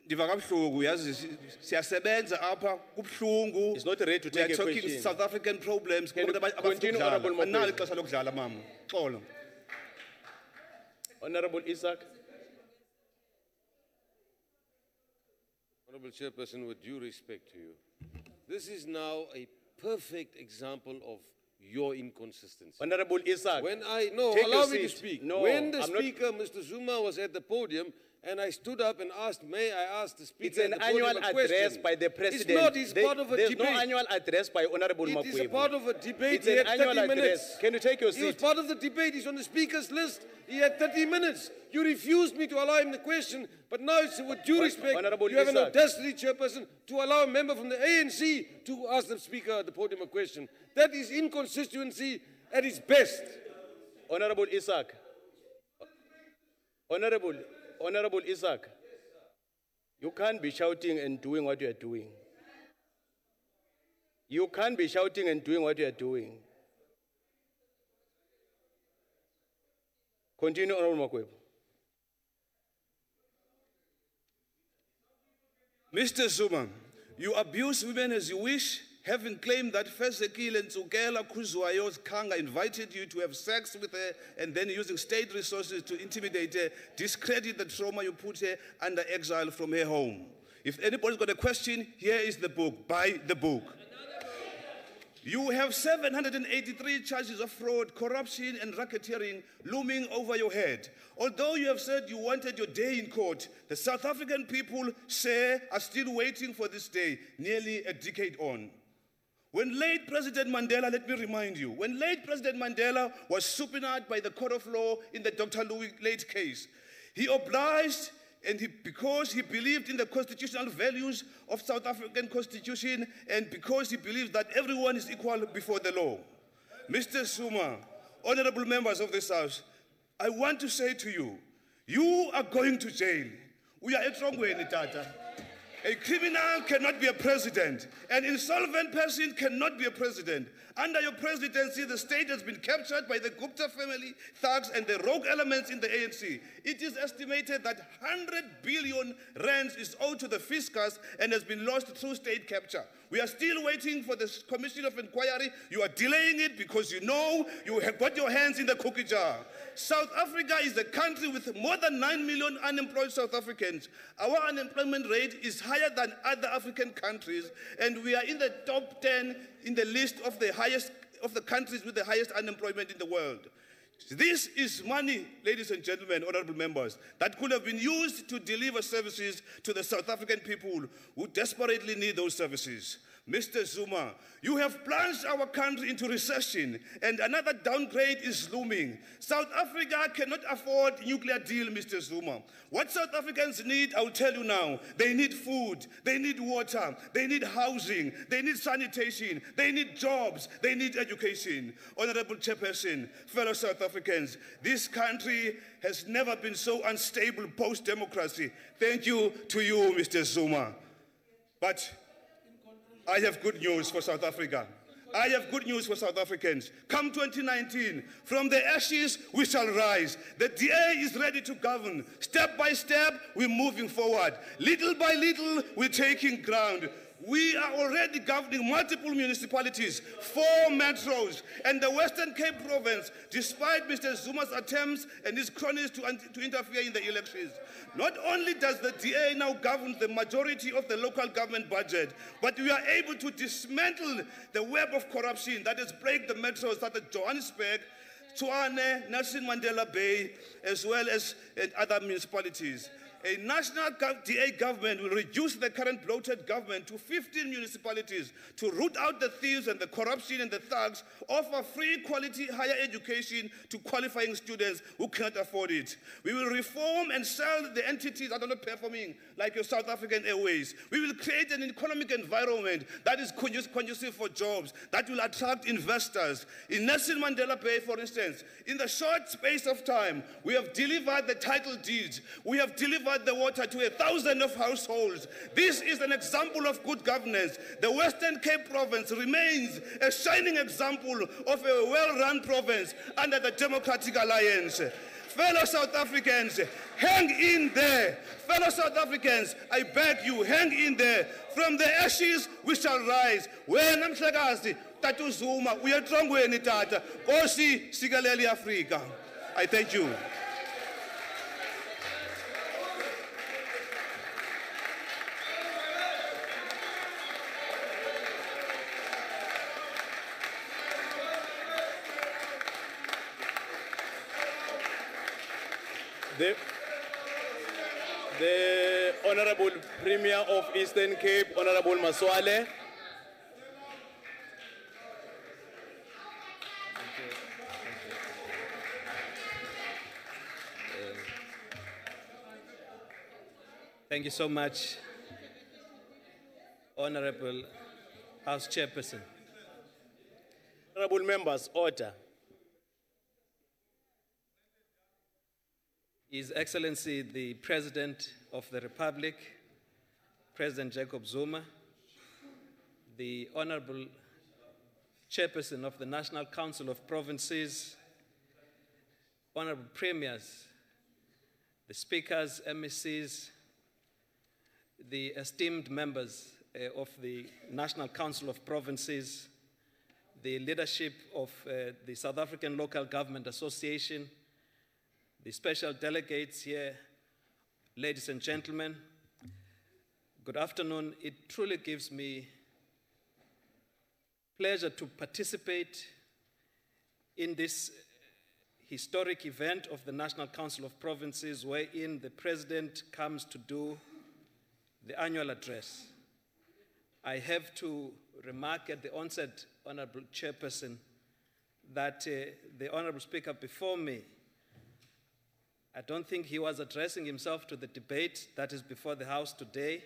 Ndiva kabuhlungu yazi siyasebenza apha kubhlungu. It's not ready to take a question. We are talking South African problems. Can you continue, Honorable Makwebu? Analo ixesha lokudlala mama. Xolo. Honorable Isaac. Honorable Chairperson, with due respect to you, this is now a perfect example of your inconsistency. Honorable Isaac. Allow me to speak. No, when the speaker, Mr. Zuma, was at the podium, and I stood up and asked, may I ask the speaker It's an annual address by the president. It's not, it's part of a there's debate. No annual address by Honorable Makwebu. It is a part of a debate. It's he an had annual 30 address. minutes. Can you take your seat? He was part of the debate. He's on the speaker's list. He had 30 minutes. You refused me to allow him the question, but now it's with due respect, Honorable you have an Isaac. audacity, Chairperson, to allow a member from the ANC to ask the speaker at the podium a question. That is inconsistency at its best. Honorable Isaac. Honorable Isaac. You can't be shouting and doing what you are doing. You can't be shouting and doing what you are doing. Continue, Honorable Makwebu. Mr. Zuma, you abuse women as you wish, having claimed that Fezekile Ntsukela Kuzwayo's Kanga invited you to have sex with her and then using state resources to intimidate her, discredit the trauma you put her under exile from her home. If anybody's got a question, here is the book. Buy the book. You have 783 charges of fraud, corruption, and racketeering looming over your head. Although you have said you wanted your day in court, the South African people are still waiting for this day, nearly a decade on. When late President Mandela, let me remind you, when late President Mandela was subpoenaed by the court of law in the Dr. Louis Late case, he obliged because he believed in the constitutional values of South African Constitution and because he believes that everyone is equal before the law. Mr. Zuma, honorable members of this House, I want to say to you, you are going to jail. We are etrongweni tata. A criminal cannot be a president. An insolvent person cannot be a president. Under your presidency, the state has been captured by the Gupta family, thugs, and the rogue elements in the ANC. It is estimated that 100 billion rands is owed to the fiscus and has been lost through state capture. We are still waiting for the Commission of Inquiry. You are delaying it because you know you have got your hands in the cookie jar. South Africa is a country with more than 9 million unemployed South Africans. Our unemployment rate is higher than other African countries, and we are in the top 10 in the list of the countries with the highest unemployment in the world. This is money, ladies and gentlemen, honorable members, that could have been used to deliver services to the South African people who desperately need those services. Mr. Zuma, you have plunged our country into recession, and another downgrade is looming. South Africa cannot afford a nuclear deal, Mr. Zuma. What South Africans need, I will tell you now. They need food, they need water, they need housing, they need sanitation, they need jobs, they need education. Honorable Chairperson, fellow South Africans, this country has never been so unstable post-democracy. Thank you to you, Mr. Zuma. But I have good news for South Africa. I have good news for South Africans. Come 2019, from the ashes we shall rise. The DA is ready to govern. Step by step, we're moving forward. Little by little, we're taking ground. We are already governing multiple municipalities, 4 metros, and the Western Cape province, despite Mr. Zuma's attempts and his cronies to interfere in the elections. Not only does the DA now govern the majority of the local government budget, but we are able to dismantle the web of corruption that has plagued the metros such as Johannesburg, Tshwane, Nelson Mandela Bay, as well as other municipalities. A national DA government will reduce the current bloated government to 15 municipalities to root out the thieves and the corruption and the thugs, offer free quality higher education to qualifying students who cannot afford it. We will reform and sell the entities that are not performing, like your South African Airways. We will create an economic environment that is conducive for jobs, that will attract investors. In Nelson Mandela Bay, for instance, in the short space of time, we have delivered the title deeds. We have delivered the water to 1,000 of households. This is an example of good governance. The Western Cape province remains a shining example of a well-run province under the Democratic Alliance. Fellow South Africans, hang in there. Fellow South Africans, I beg you, hang in there. From the ashes, we shall rise. When I'm Mhlekazi, Tatu Zuma, we are etrongweni tata. Kosi sigaleli Afrika. I thank you. The Honorable Premier of Eastern Cape, Honorable Maswale. Thank you so much, Honorable House Chairperson. Honorable members, order. His Excellency, the President of the Republic, President Jacob Zuma, the Honorable Chairperson of the National Council of Provinces, Honorable Premiers, the Speakers, MECs, the esteemed members of the National Council of Provinces, the leadership of the South African Local Government Association, the special delegates here, ladies and gentlemen, good afternoon. It truly gives me pleasure to participate in this historic event of the National Council of Provinces, wherein the President comes to do the annual address. I have to remark at the onset, Honorable Chairperson, that the Honorable Speaker before me, I don't think he was addressing himself to the debate that is before the House today.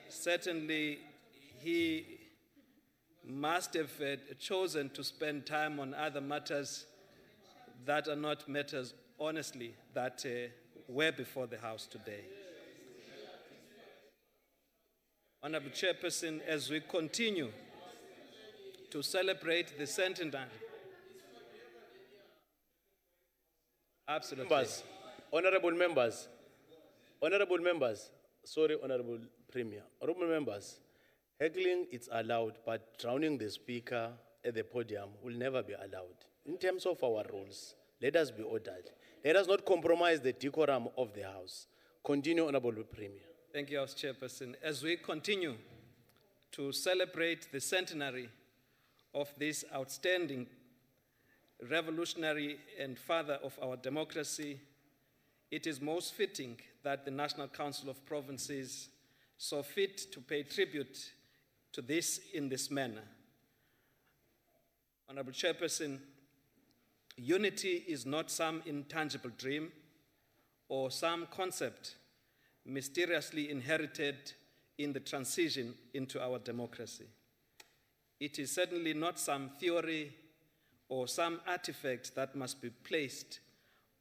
Certainly, he must have chosen to spend time on other matters that are not matters, honestly, that were before the House today. Honorable Chairperson, as we continue to celebrate the centenary, absolutely. Members, honorable members, sorry, Honorable Premier, honorable members, heckling is allowed, but drowning the speaker at the podium will never be allowed. In terms of our rules, let us be ordered. Let us not compromise the decorum of the House. Continue, Honorable Premier. Thank you, House Chairperson. As we continue to celebrate the centenary of this outstanding revolutionary and father of our democracy, it is most fitting that the National Council of Provinces saw fit to pay tribute to this in this manner. Honorable Chairperson, unity is not some intangible dream or some concept mysteriously inherited in the transition into our democracy. It is certainly not some theory or some artifact that must be placed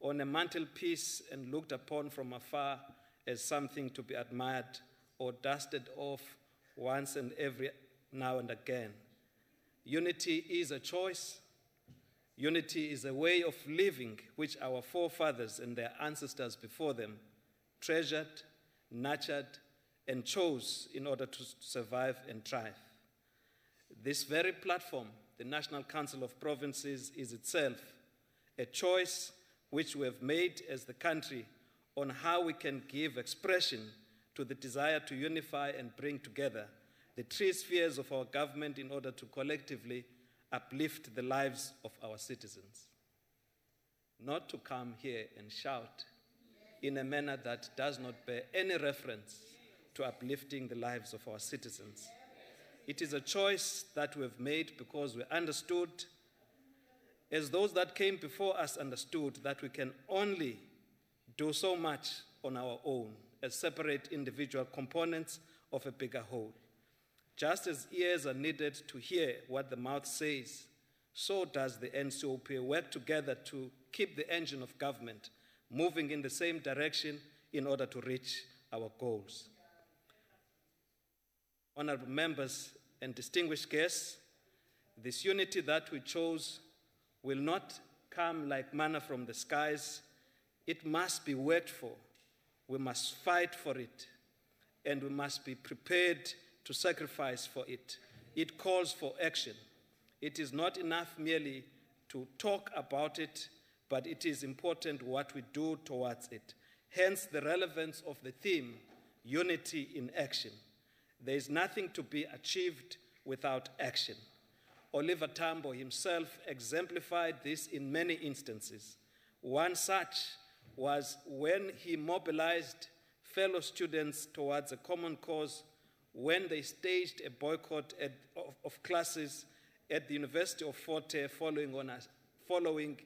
on a mantelpiece and looked upon from afar as something to be admired or dusted off once and every now and again. Unity is a choice. Unity is a way of living which our forefathers and their ancestors before them treasured, nurtured, and chose in order to survive and thrive. This very platform, the National Council of Provinces, is itself a choice which we have made as the country on how we can give expression to the desire to unify and bring together the three spheres of our government in order to collectively uplift the lives of our citizens. Not to come here and shout in a manner that does not bear any reference to uplifting the lives of our citizens. It is a choice that we have made because we understood, as those that came before us understood, that we can only do so much on our own as separate individual components of a bigger whole. Just as ears are needed to hear what the mouth says, so does the NCOP work together to keep the engine of government moving in the same direction in order to reach our goals. Honorable members and distinguished guests, this unity that we chose will not come like manna from the skies. It must be worked for. We must fight for it, and we must be prepared to sacrifice for it. It calls for action. It is not enough merely to talk about it, but it is important what we do towards it. Hence the relevance of the theme, unity in action. There is nothing to be achieved without action. OR Tambo himself exemplified this in many instances. One such was when he mobilized fellow students towards a common cause when they staged a boycott of classes at the University of Fort Hare following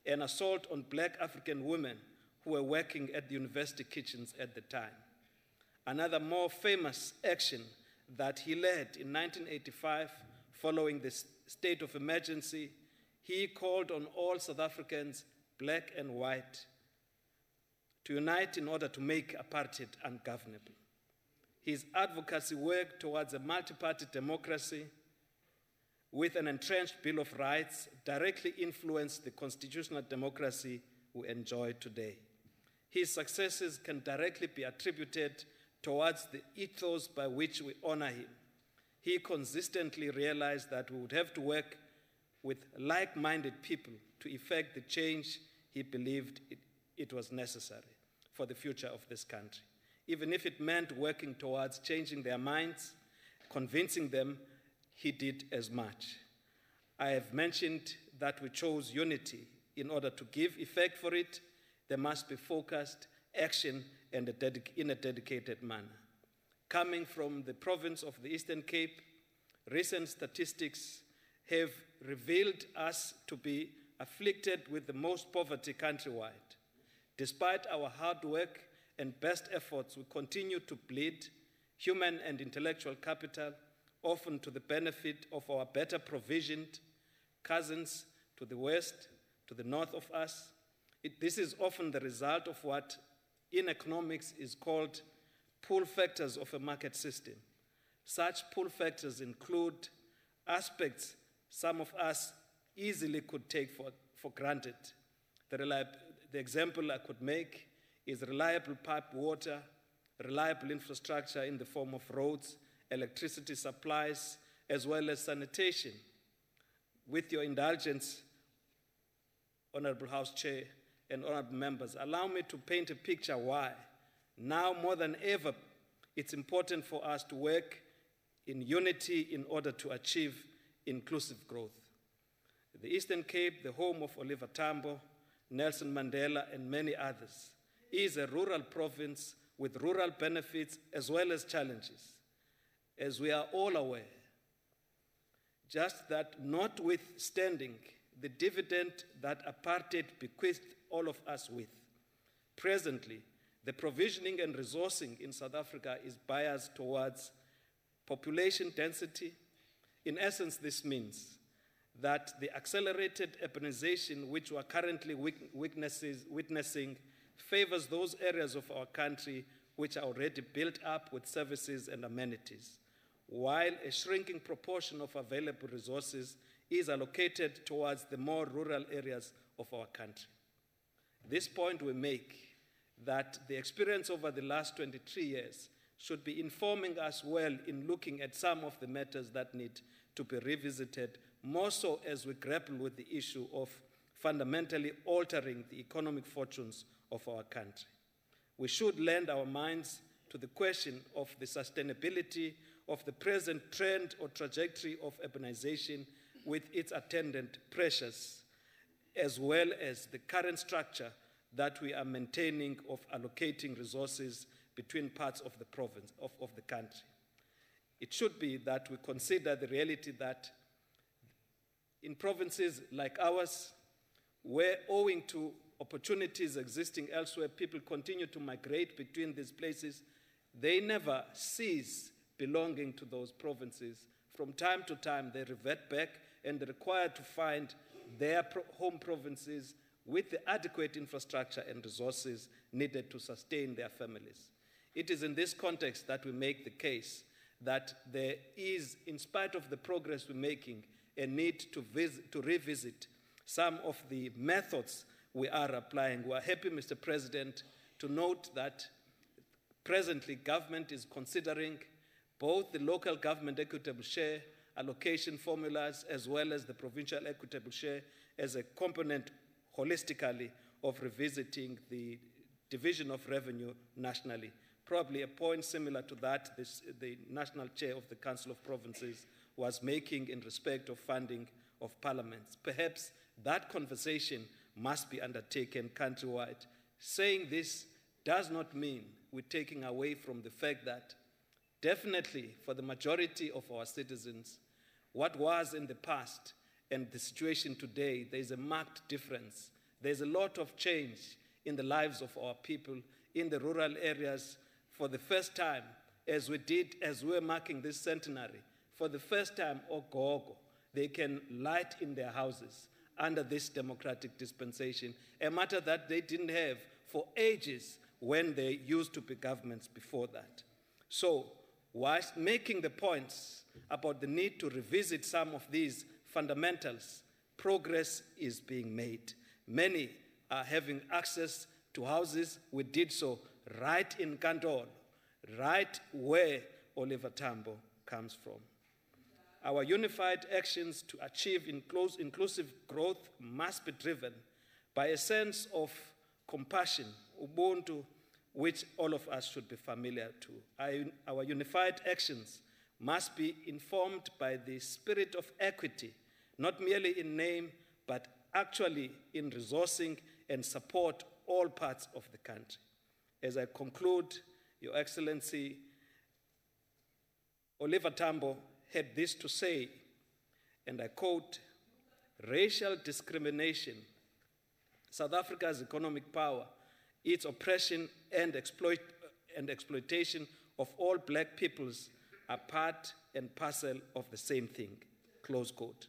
an assault on black African women who were working at the university kitchens at the time. Another more famous action that he led in 1985 following the state of emergency, he called on all South Africans, black and white, to unite in order to make apartheid ungovernable. His advocacy work towards a multi-party democracy with an entrenched Bill of Rights directly influenced the constitutional democracy we enjoy today. His successes can directly be attributed towards the ethos by which we honor him. He consistently realized that we would have to work with like-minded people to effect the change he believed it was necessary for the future of this country. Even if it meant working towards changing their minds, convincing them, he did as much. I have mentioned that we chose unity. In order to give effect for it, there must be focused action and in a dedicated manner. Coming from the province of the Eastern Cape, recent statistics have revealed us to be afflicted with the most poverty countrywide. Despite our hard work and best efforts, we continue to bleed human and intellectual capital, often to the benefit of our better provisioned cousins to the west, to the north of us. This is often the result of what in economics is called pull factors of a market system. Such pull factors include aspects some of us easily could take for granted. The example I could make is reliable piped water, reliable infrastructure in the form of roads, electricity supplies, as well as sanitation. With your indulgence, Honorable House Chair and honorable members, allow me to paint a picture why, now more than ever, it's important for us to work in unity in order to achieve inclusive growth. The Eastern Cape, the home of Oliver Tambo, Nelson Mandela, and many others, is a rural province with rural benefits as well as challenges, as we are all aware. Just that notwithstanding the dividend that apartheid bequeathed all of us with, presently, the provisioning and resourcing in South Africa is biased towards population density. In essence, this means that the accelerated urbanization which we are currently witnessing favors those areas of our country which are already built up with services and amenities, while a shrinking proportion of available resources is allocated towards the more rural areas of our country. This point we make that the experience over the last 23 years should be informing us well in looking at some of the matters that need to be revisited, more so as we grapple with the issue of fundamentally altering the economic fortunes of our country. We should lend our minds to the question of the sustainability of the present trend or trajectory of urbanization with its attendant pressures, as well as the current structure that we are maintaining of allocating resources between parts of the province, of the country. It should be that we consider the reality that in provinces like ours, where owing to opportunities existing elsewhere, people continue to migrate between these places, they never cease belonging to those provinces. From time to time, they revert back and are required to find their home provinces with the adequate infrastructure and resources needed to sustain their families. It is in this context that we make the case that there is, in spite of the progress we're making, a need to revisit some of the methods we are applying. We are happy, Mr. President, to note that presently government is considering both the local government equitable share allocation formulas as well as the provincial equitable share as a component holistically of revisiting the division of revenue nationally. Probably a point similar to that the national chair of the Council of Provinces was making in respect of funding of parliaments. Perhaps that conversation must be undertaken countrywide. Saying this does not mean we're taking away from the fact that definitely for the majority of our citizens, what was in the past and the situation today, there's a marked difference. There's a lot of change in the lives of our people in the rural areas. For the first time, as we're marking this centenary, for the first time, Ogogo, they can light in their houses under this democratic dispensation, a matter that they didn't have for ages when they used to be governments before that. So, whilst making the points about the need to revisit some of these fundamentals, progress is being made. Many are having access to houses. We did so right in Kandolo, right where Oliver Tambo comes from. Our unified actions to achieve inclusive growth must be driven by a sense of compassion, ubuntu, which all of us should be familiar to. Our unified actions must be informed by the spirit of equity, not merely in name, but actually in resourcing and support all parts of the country. As I conclude, Your Excellency, Oliver Tambo had this to say, and I quote, "Racial discrimination, South Africa's economic power, its oppression and exploitation of all black peoples are part and parcel of the same thing," close quote.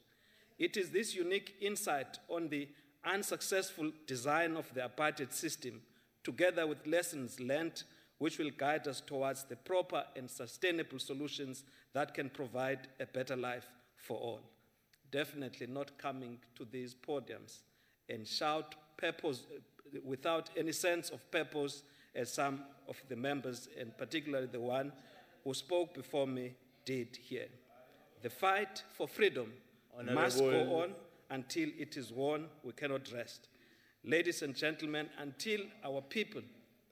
It is this unique insight on the unsuccessful design of the apartheid system, together with lessons learned, which will guide us towards the proper and sustainable solutions that can provide a better life for all. Definitely not coming to these podiums and shout purpose without any sense of purpose, as some of the members, and particularly the one who spoke before me, did here. The fight for freedom must go on until it is won. We cannot rest. Ladies and gentlemen, until our people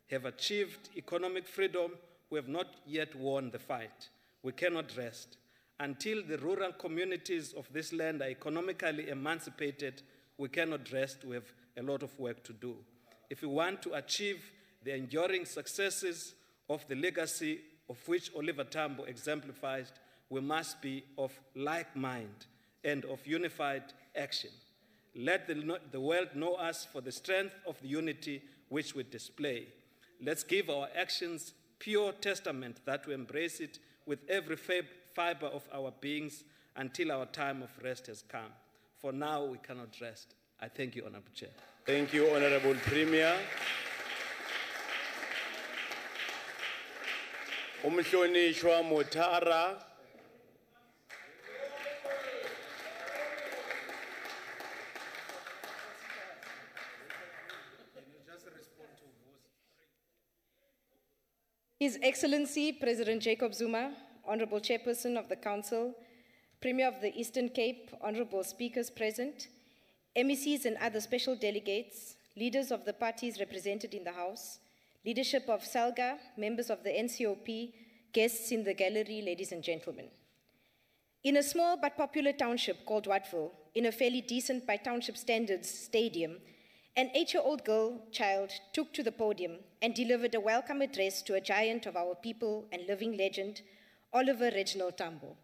have achieved economic freedom, we have not yet won the fight. We cannot rest. Until the rural communities of this land are economically emancipated, we cannot rest. We have a lot of work to do. If we want to achieve the enduring successes of the legacy of which Oliver Tambo exemplified, we must be of like mind and of unified action. Let the world know us for the strength of the unity which we display. Let's give our actions pure testament that we embrace it with every fiber of our beings until our time of rest has come. For now, we cannot rest. I thank you, Honorable Chair. Thank you, Honorable Premier. Umhlonishwa Motara. His Excellency President Jacob Zuma, Honorable Chairperson of the Council, Premier of the Eastern Cape, Honorable Speakers present, MECs and other special delegates, leaders of the parties represented in the House, leadership of SALGA, members of the NCOP, guests in the gallery, ladies and gentlemen. In a small but popular township called Wattville, in a fairly decent by township standards stadium, an 8-year-old child took to the podium and delivered a welcome address to a giant of our people and living legend, Oliver Reginald Tambo.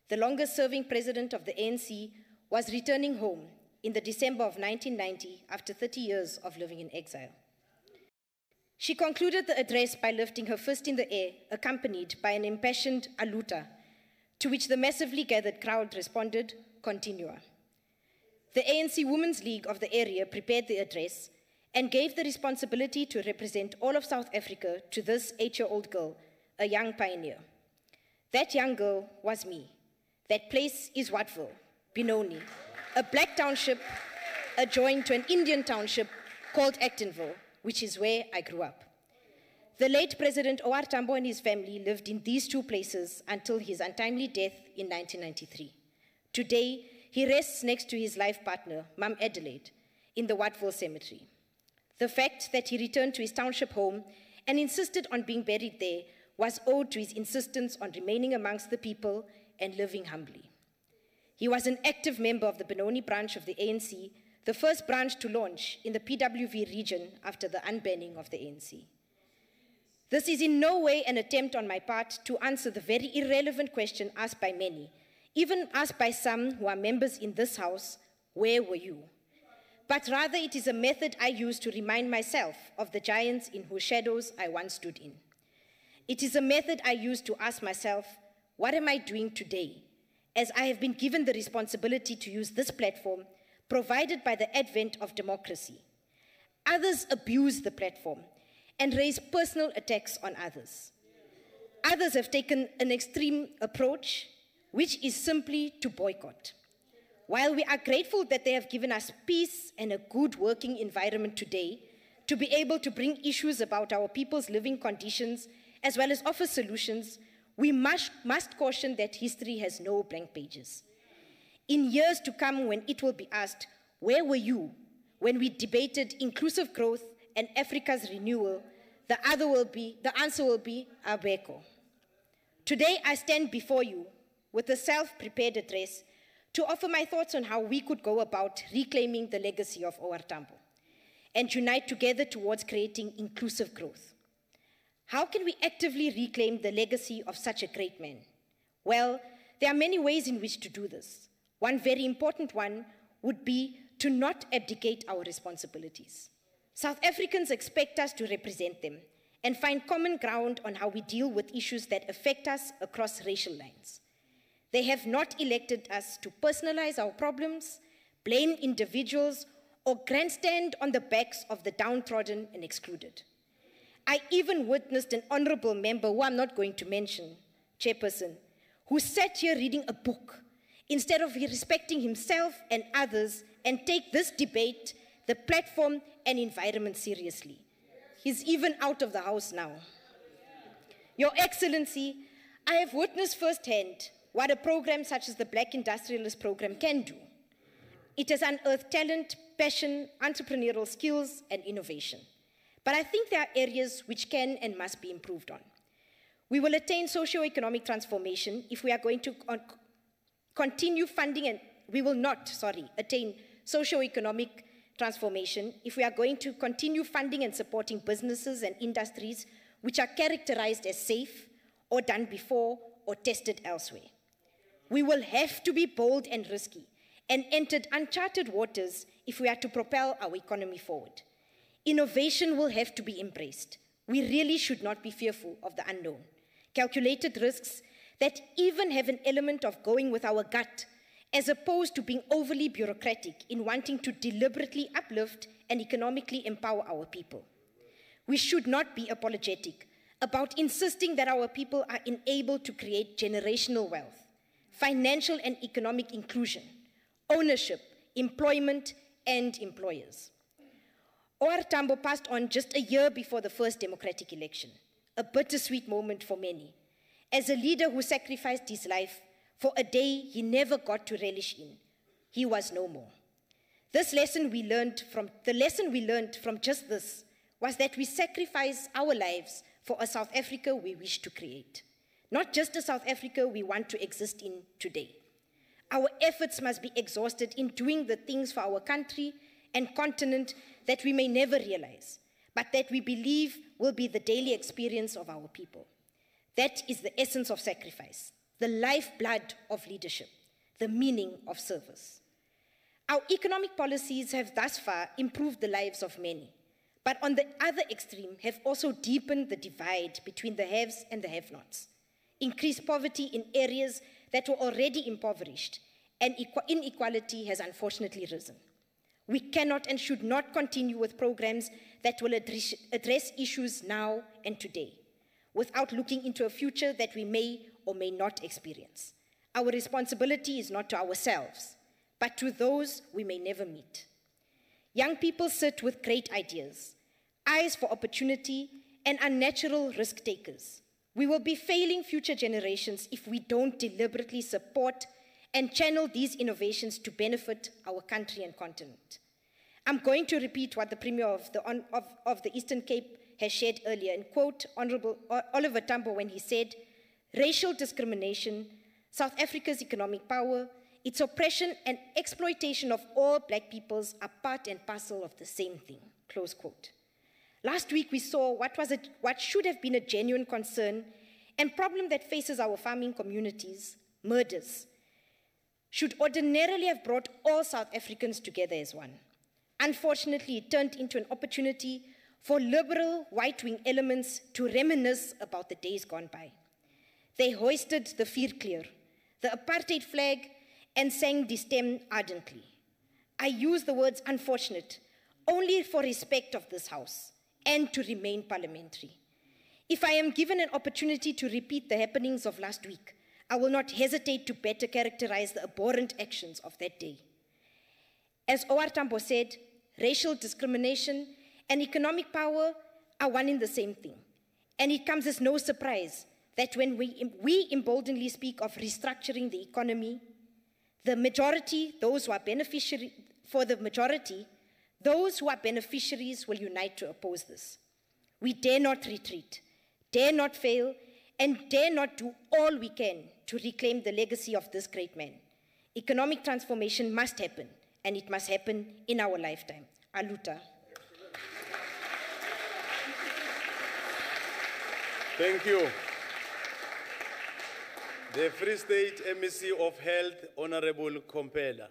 The longest-serving president of the ANC was returning home in the December of 1990 after 30 years of living in exile. She concluded the address by lifting her fist in the air, accompanied by an impassioned aluta, to which the massively gathered crowd responded, "Continua." The ANC Women's League of the area prepared the address and gave the responsibility to represent all of South Africa to this 8-year-old girl, a young pioneer. That young girl was me. That place is Wattville, Benoni, a black township adjoined to an Indian township called Actonville, which is where I grew up. The late President OR Tambo and his family lived in these two places until his untimely death in 1993. Today, he rests next to his life partner, Mam Adelaide, in the Wattville Cemetery. The fact that he returned to his township home and insisted on being buried there was owed to his insistence on remaining amongst the people and living humbly. He was an active member of the Benoni branch of the ANC, the first branch to launch in the PWV region after the unbanning of the ANC. This is in no way an attempt on my part to answer the very irrelevant question asked by many, even asked by some who are members in this House, where were you? But rather it is a method I use to remind myself of the giants in whose shadows I once stood in. It is a method I use to ask myself, what am I doing today, as I have been given the responsibility to use this platform provided by the advent of democracy. Others abuse the platform and raise personal attacks on others. Others have taken an extreme approach, which is simply to boycott. While we are grateful that they have given us peace and a good working environment today to be able to bring issues about our people's living conditions as well as offer solutions, we must caution that history has no blank pages. In years to come, when it will be asked, where were you when we debated inclusive growth and Africa's renewal, the answer will be Abeko. Today, I stand before you with a self-prepared address to offer my thoughts on how we could go about reclaiming the legacy of OR Tambo and unite together towards creating inclusive growth. How can we actively reclaim the legacy of such a great man? Well, there are many ways in which to do this. One very important one would be to not abdicate our responsibilities. South Africans expect us to represent them and find common ground on how we deal with issues that affect us across racial lines. They have not elected us to personalize our problems, blame individuals, or grandstand on the backs of the downtrodden and excluded. I even witnessed an honorable member, who I'm not going to mention, Chairperson, who sat here reading a book instead of respecting himself and others and take this debate, the platform, and environment seriously. He's even out of the house now. Your Excellency, I have witnessed firsthand what a program such as the Black Industrialist Program can do. It has unearthed talent, passion, entrepreneurial skills, and innovation. But I think there are areas which can and must be improved on. We will attain socio-economic transformation if we are going to continue funding, and we will not, attain socio-economic transformation if we are going to continue funding and supporting businesses and industries which are characterized as safe or done before or tested elsewhere. We will have to be bold and risky and enter uncharted waters if we are to propel our economy forward. Innovation will have to be embraced. We really should not be fearful of the unknown. Calculated risks that even have an element of going with our gut, as opposed to being overly bureaucratic in wanting to deliberately uplift and economically empower our people. We should not be apologetic about insisting that our people are enabled to create generational wealth, financial and economic inclusion, ownership, employment, and employers. OR Tambo passed on just a year before the first democratic election, a bittersweet moment for many. As a leader who sacrificed his life for a day he never got to relish in, he was no more. The lesson we learned from just this was that we sacrifice our lives for a South Africa we wish to create, not just a South Africa we want to exist in today. Our efforts must be exhausted in doing the things for our country and continent that we may never realize, but that we believe will be the daily experience of our people. That is the essence of sacrifice, the lifeblood of leadership, the meaning of service. Our economic policies have thus far improved the lives of many, but on the other extreme have also deepened the divide between the haves and the have-nots, increased poverty in areas that were already impoverished, and inequality has unfortunately risen. We cannot and should not continue with programs that will address issues now and today, without looking into a future that we may or may not experience. Our responsibility is not to ourselves, but to those we may never meet. Young people sit with great ideas, eyes for opportunity, and unnatural risk takers. We will be failing future generations if we don't deliberately support and channel these innovations to benefit our country and continent. I'm going to repeat what the Premier of the Eastern Cape has shared earlier and quote Honorable Oliver Tambo when he said, "Racial discrimination, South Africa's economic power, its oppression and exploitation of all black peoples are part and parcel of the same thing," close quote. Last week we saw what should have been a genuine concern and problem that faces our farming communities, murders, should ordinarily have brought all South Africans together as one. Unfortunately, it turned into an opportunity for liberal right-wing elements to reminisce about the days gone by. They hoisted the Vierkleur, the apartheid flag, and sang Die Stem ardently. I use the words unfortunate only for respect of this House and to remain parliamentary. If I am given an opportunity to repeat the happenings of last week, I will not hesitate to better characterize the abhorrent actions of that day. As OR Tambo said, racial discrimination and economic power are one and the same thing. And it comes as no surprise that when we emboldenly speak of restructuring the economy, the majority, those who are beneficiaries, for the majority, those who are beneficiaries will unite to oppose this. We dare not retreat, dare not fail, and dare not do all we can to reclaim the legacy of this great man. Economic transformation must happen, and it must happen in our lifetime. Aluta. Thank you. The Free State MEC of Health, Honorable Kompela.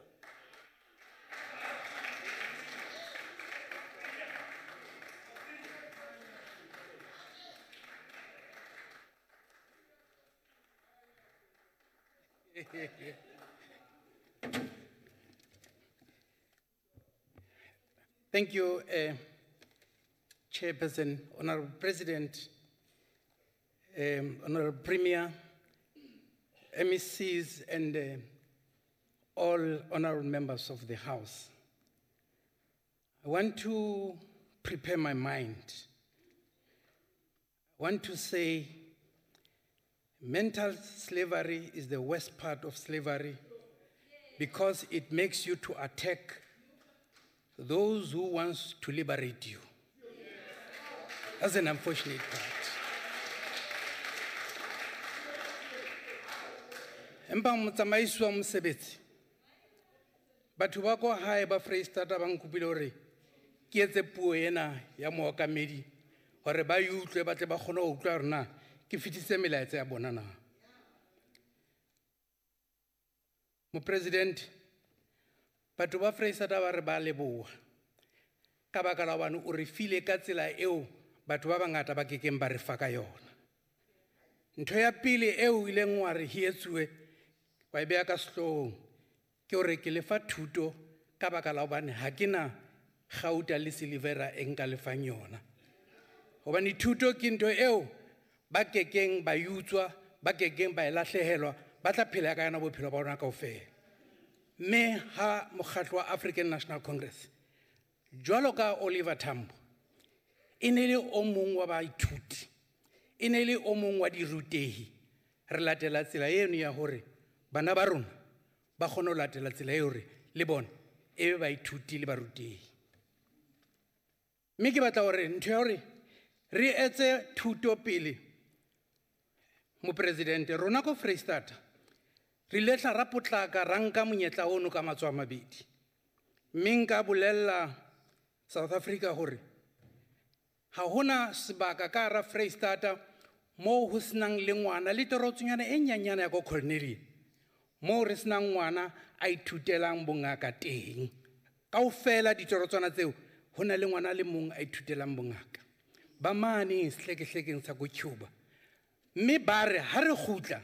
Thank you, Chairperson, Honorable President, Honorable Premier, MECs, and all honorable members of the House. I want to prepare my mind. I want to say mental slavery is the worst part of slavery because it makes you to attack those who want to liberate you. That's an unfortunate part. Empa motsamaisi wa mosebetsi batho ba ko hae ba Freistata ba nkopile hore ke etse puo ena ya mookamedi hore ba utlwe ba tle ba kgone ho utlwa rena ke fitise melaetsa ya bona na. Mo president batho ba Freistata ba re ba leboha ka baka la hobane o re file ka tsela eo batho ba bangata ba kekeng ba re fa ka yona. Ntho ya pele eo ile ngwa re hietsuwe wa e beya ka sehloohong ke hore ke lefa thuto ka baka la hobane ha ke na gauta le silivera e nka lefang yona. Hobane thuto ke ntho eo ba kekeng ba utswa, ba kekeng ba e lahlehelwa, ba tla phela ka yona bophelo ba bona kaofela. Mme ha mokgatlo wa African National Congress jwalo ka OR Tambo e ne le o mong wa baithuti, e ne le o mong wa dirutehi, re latela tsela eno ya hore bana ba rona ba kgone ho latela tsela eo re le bona e be baithuti le barutehi. Mme ke batla hore ntho ya hore re etse thuto pele mo president rona ko Freistata re letla ra potlaka ra nka monyetla ono ka matsoa mabedi. Mme nka bolella South Africa hore ha hona sebaka ka hara Freistata moo ho senang le ngwana le torotsonyana e nyanyana ya ko Plenary moo re senang ngwana a ithutelang bongaka teng. Kaofela ditorotswana tseo ho na le ngwana le mong a ithutelang bongaka ba mane sehlekehlekeng sa ko Cuba. Mme ba re ha re gutla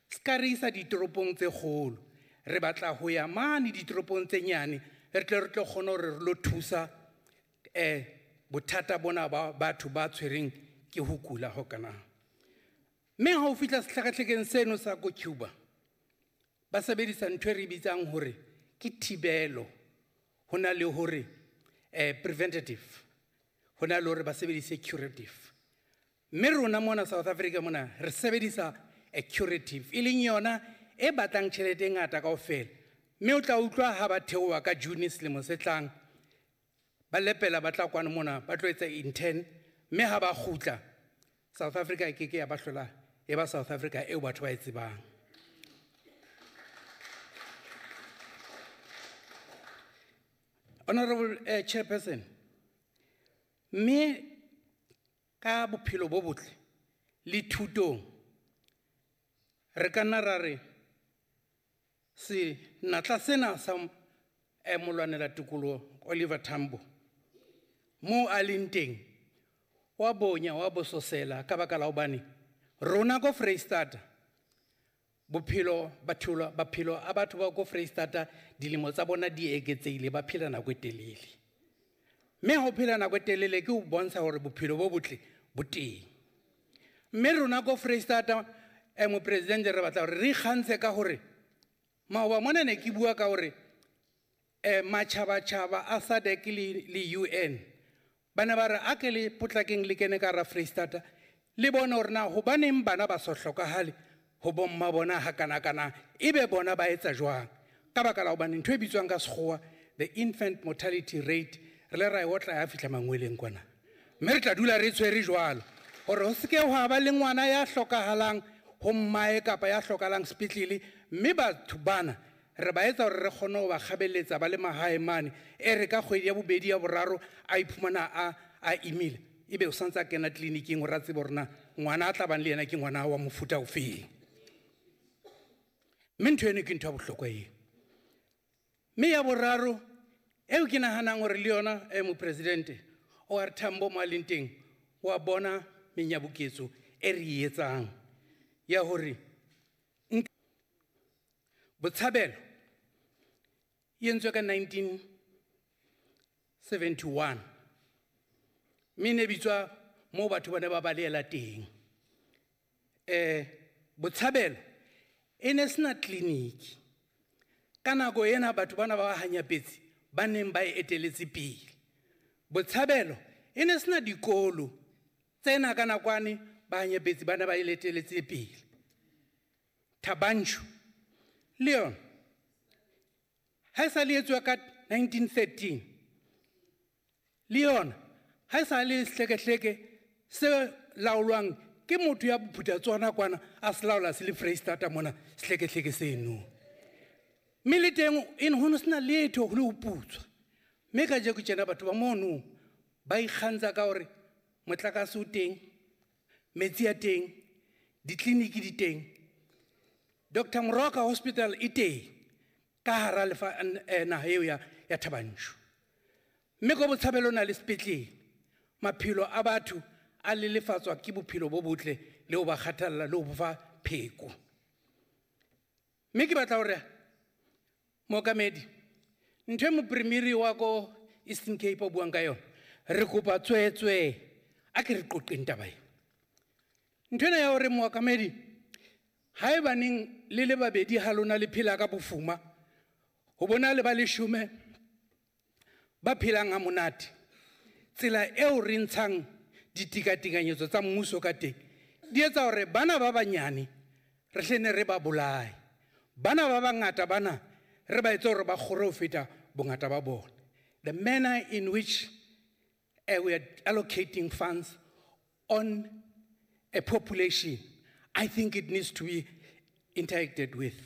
ska re isa ditoropong tse kgolo, re batla ho ya mane ditoropong tse nyane re tlo kgona hore re lo thusa bothata bona ba batho ba tshwereng ke ho kula ho kana. Mme ha o fitla sehlekehlekeng seno sa ko Cuba ba sebedisa ntho e re bitsang hore ke thibelo, ho na le hore preventative, ho na le hore ba sebedise curative. Mme rona mona South Africa mona re sebedisa a curative e leng yona e batlang tjhelete e ngata kaofela. Mme o tla utlwa ha ba theoha ka June selemo se tlang ba lepela ba tla kwana mona ba tlo etsa intern, mme ha ba gutla South Africa e keke ya ba hlola e ba South Africa eo batho ba e tsebang. Honorable Chairperson, mme ka bophelo bo botle le thutong re ka nna ra re se natla sena sa molwanela tikoloho OR Tambo mo a leng teng wa bonya wa bososela ka baka la hobane rona ko Freistata bophelo a batho ba ko Freistata dilemo tsa bona di eketseile ba phela nako e telele. Mme ha o phela nako e telele ke o bontsha hore bophelo bo botle bo teng. Mme rona ko Freistata mo president re batla hore re kgantse ka hore maoba mona ne ke bua ka hore matjhaba a SADC le UN bana ba re a ke le potlakeng le kene ka ra Freistata le bona hore na hobaneng bana ba so hlokahale ho bomma bona hakana ebe bona ba etsa jwang ka baka la hobane ntho e bitswang ka sekgowa the infant mortality rate re le ra e otla ya fihla mangweleng kwana mme re tla dula re tshwere jwalo hore ho seke ho ba le ngwana ya hlokahalang ho mmae kapa ya hlokahalang sepetlele mme batho bana re ba etsa hore re kgone ho ba kgabeletsa ba le mahae mane e re ka kgwedi ya bobedi ya boraro a iphumana a imile ebe o santse a kena tleliniking o ra tsebe hore na ngwana a tla bang le yena ke ngwana wa mofuta o feng mme ntho eno ke ntho ya bohlokwa eo mme ya boraro eo ke nahanang hore le yona mopresidente OR Tambo mo a leng teng wa bona menyabuketso e re e etsang ya hore botshabelo e entswe ka 1971 mme ne bitswa moo batho ba ne ba baleela teng botshabelo e ne sena tleliniki ka nako ena batho bana ba hanyapetse ba neng ba eteletse pele botshabelo e ne sena dikolo tsena ka nakwane ba hanyapetse bana ba eteletse pele Thabanchu Leon ha sa le etswa ka 1913 Leon ha sa le hlekehleke se laolwang ke motho ya bophuta tswana kwana a se laola se le Freistata mona hlekehleke seno mme teng in ho sena letho ho le ho putswa mme ka je go tsena batho ba mono ba ikgantsa ka hore motlakase o teng metsi a teng ditleliniki di teng Dr. Moroka Hospital e teng ka hara naha eo ya Thabanchu mme go botshabelo na le sepetlele maphelo a batho a lelefatswa ke bophelo bo botle le ho ba kgathalla le ho bofa pheko mme ke batla hore mookamedi ntho e mopremiri wa ko Eastern Cape o buang ka yona re kopa tswetswe a ke re qoqeng taba e ntho ena ya hore mookamedi haebaneng le babedi ha lona le phela ka bofuma ho bona le ba leshume ba phelang ha monate tsela eo re ntshang ditikatikanyetso tsa mmuso ka teng di etsa hore bana ba banyane re hlene re ba bolae bana ba bangata bana re ba etsa hore ba kgore ho feta bongata ba bona the manner in which we are allocating funds on a population I think it needs to be interacted with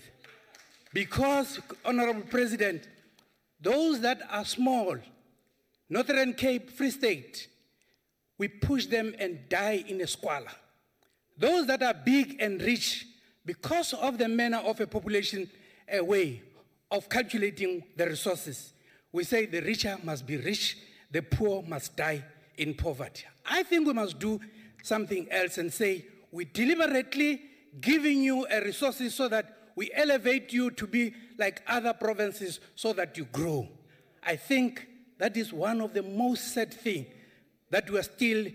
because Honorable President those that are small Northern Cape Free State we push them and die in a squalor. Those that are big and rich, because of the manner of a population way of calculating the resources, we say the richer must be rich, the poor must die in poverty. I think we must do something else and say, we're deliberately giving you a resources so that we elevate you to be like other provinces so that you grow. I think that is one of the most sad things that we are still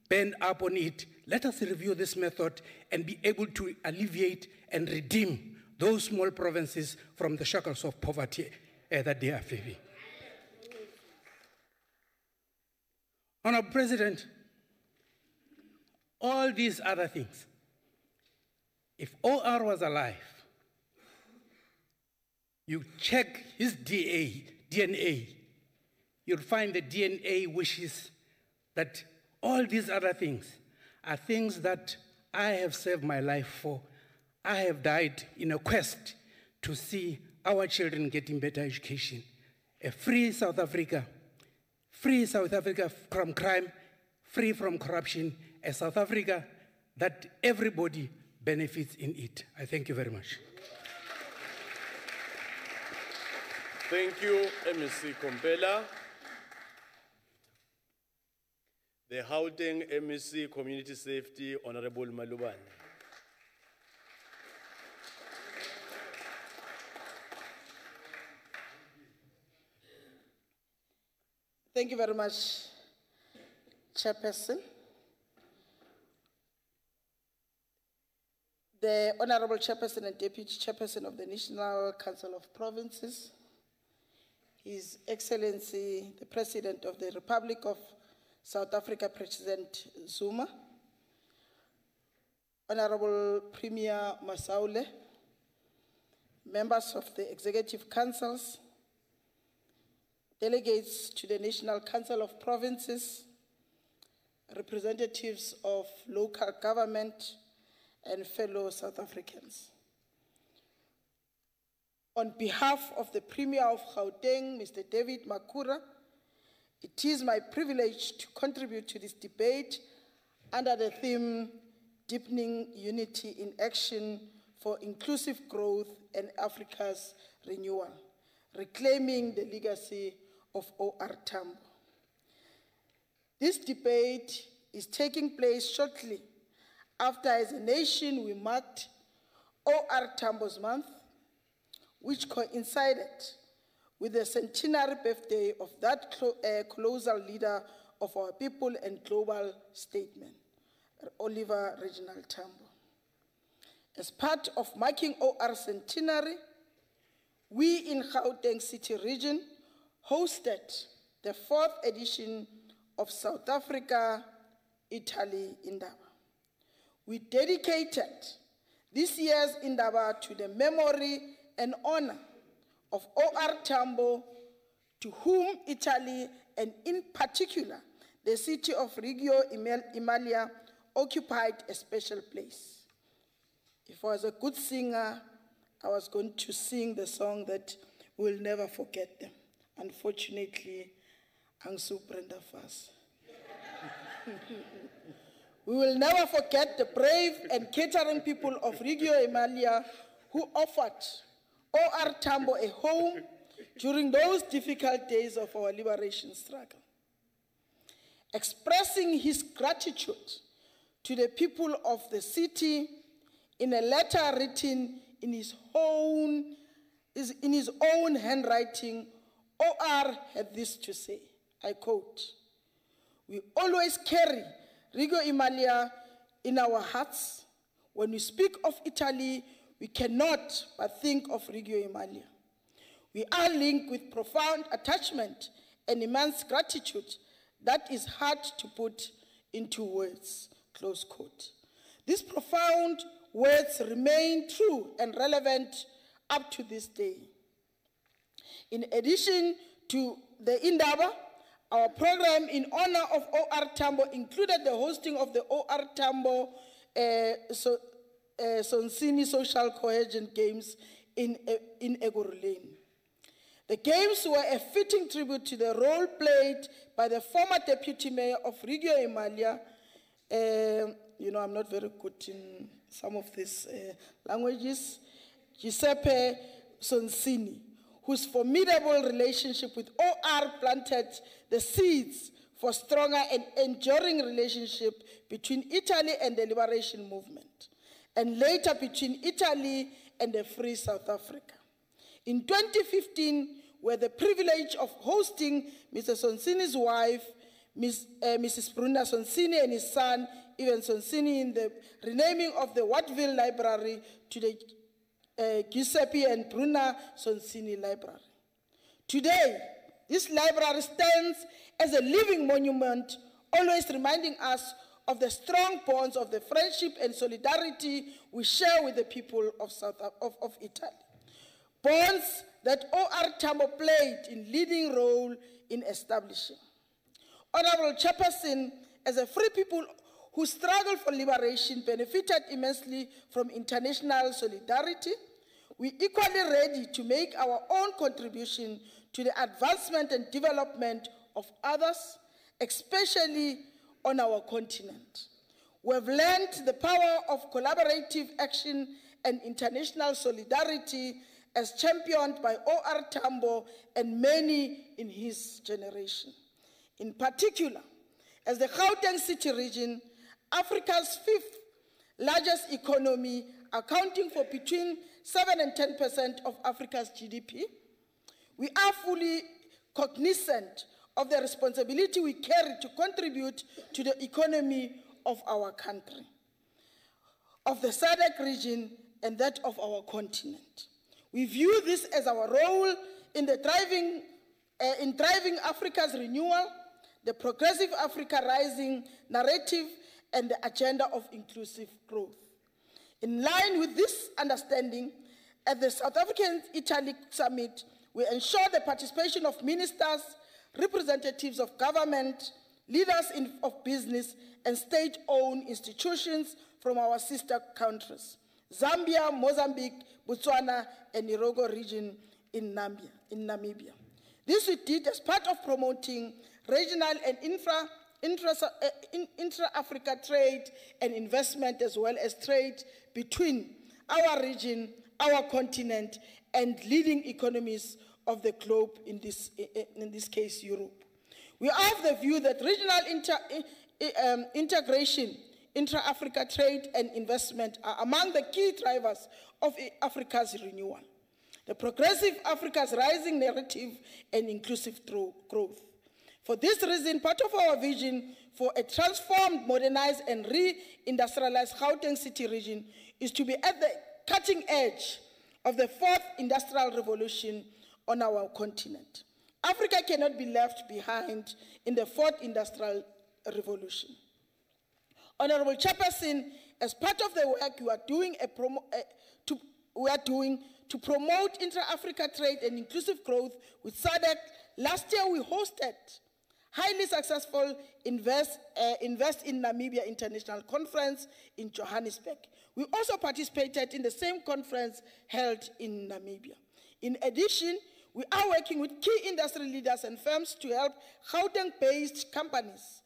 bent up on it. Let us review this method and be able to alleviate and redeem those small provinces from the shackles of poverty that they are facing. Honorable President, all these other things, if OR was alive, you check his DNA, you'll find the DNA wishes that all these other things are things that I have saved my life for. I have died in a quest to see our children getting better education. A free South Africa from crime, free from corruption, a South Africa that everybody benefits in it. I thank you very much. Thank you, MEC Kompela. The Gauteng MEC Community Safety, Honorable Malubane. Thank you very much, Chairperson. The Honorable Chairperson and Deputy Chairperson of the National Council of Provinces, His Excellency, the President of the Republic of South Africa, President Zuma, Honorable Premier Masaule, members of the Executive Councils, delegates to the National Council of Provinces, representatives of local government, and fellow South Africans. On behalf of the Premier of Gauteng, Mr. David Makura, it is my privilege to contribute to this debate under the theme, Deepening Unity in Action for Inclusive Growth and Africa's Renewal, reclaiming the legacy of OR Tambo. This debate is taking place shortly after, as a nation, we marked OR Tambo's month, which coincided with the centenary birthday of that colossal leader of our people and global statesman, Oliver Reginald Tambo. As part of marking OR centenary, we in Gauteng City Region hosted the 4th edition of South Africa, Italy Indaba. We dedicated this year's Indaba to the memory and honor of OR Tambo, to whom Italy, and in particular the city of Reggio Emilia, occupied a special place. If I was a good singer, I was going to sing the song that we'll never forget them. Unfortunately, I'm so Brenda Fass. We will never forget the brave and caring people of Reggio Emilia who offered OR Tambo a home during those difficult days of our liberation struggle. Expressing his gratitude to the people of the city in a letter written in his own handwriting, OR had this to say, I quote, "We always carry Reggio Emilia in our hearts. When we speak of Italy, we cannot but think of Reggio Emilia. We are linked with profound attachment and immense gratitude that is hard to put into words," close quote. These profound words remain true and relevant up to this day. In addition to the Indaba, our program in honor of OR Tambo included the hosting of the OR Tambo Sonsini Social Cohesion Games in Ekurhuleni. The games were a fitting tribute to the role played by the former deputy mayor of Reggio Emilia. I'm not very good in some of these languages. Giuseppe Sonsini, whose formidable relationship with OR planted the seeds for stronger and enduring relationship between Italy and the liberation movement, and later between Italy and the free South Africa. In 2015, we had the privilege of hosting Mr. Sonsini's wife, Mrs. Bruna Sonsini, and his son, Ivan Sonsini, in the renaming of the Wattville Library to the Giuseppe and Bruna Sonsini Library. Today, this library stands as a living monument, always reminding us of the strong bonds of the friendship and solidarity we share with the people of Italy. Bonds that OR Tambo played in leading role in establishing. Honorable Chairperson, as a free people who struggled for liberation, benefited immensely from international solidarity, we equally ready to make our own contribution to the advancement and development of others, especially on our continent. We have learned the power of collaborative action and international solidarity as championed by OR Tambo and many in his generation. In particular, as the Gauteng City region, Africa's 5th largest economy, accounting for between 7 and 10% of Africa's GDP, we are fully cognizant of the responsibility we carry to contribute to the economy of our country, of the SADC region, and that of our continent. We view this as our role in driving Africa's renewal, the progressive Africa rising narrative, and the agenda of inclusive growth. In line with this understanding, at the South African-Italy Summit, we ensure the participation of ministers, representatives of government, leaders of business, and state-owned institutions from our sister countries, Zambia, Mozambique, Botswana, and Irogo region in Namibia. This we did as part of promoting regional and intra-Africa trade and investment, as well as trade between our region, our continent, and leading economies of the globe, in this case, Europe. We are of the view that regional integration, intra-Africa trade and investment are among the key drivers of Africa's renewal, the progressive Africa's rising narrative and inclusive growth. For this reason, part of our vision for a transformed, modernized, and re-industrialized Gauteng city region is to be at the cutting edge of the fourth industrial revolution on our continent. Africa cannot be left behind in the fourth industrial revolution. Honorable Chairperson, as part of the work we are doing to promote intra-Africa trade and inclusive growth with SADC, last year we hosted highly successful Invest in Namibia International Conference in Johannesburg. We also participated in the same conference held in Namibia. In addition, we are working with key industry leaders and firms to help Gauteng-based companies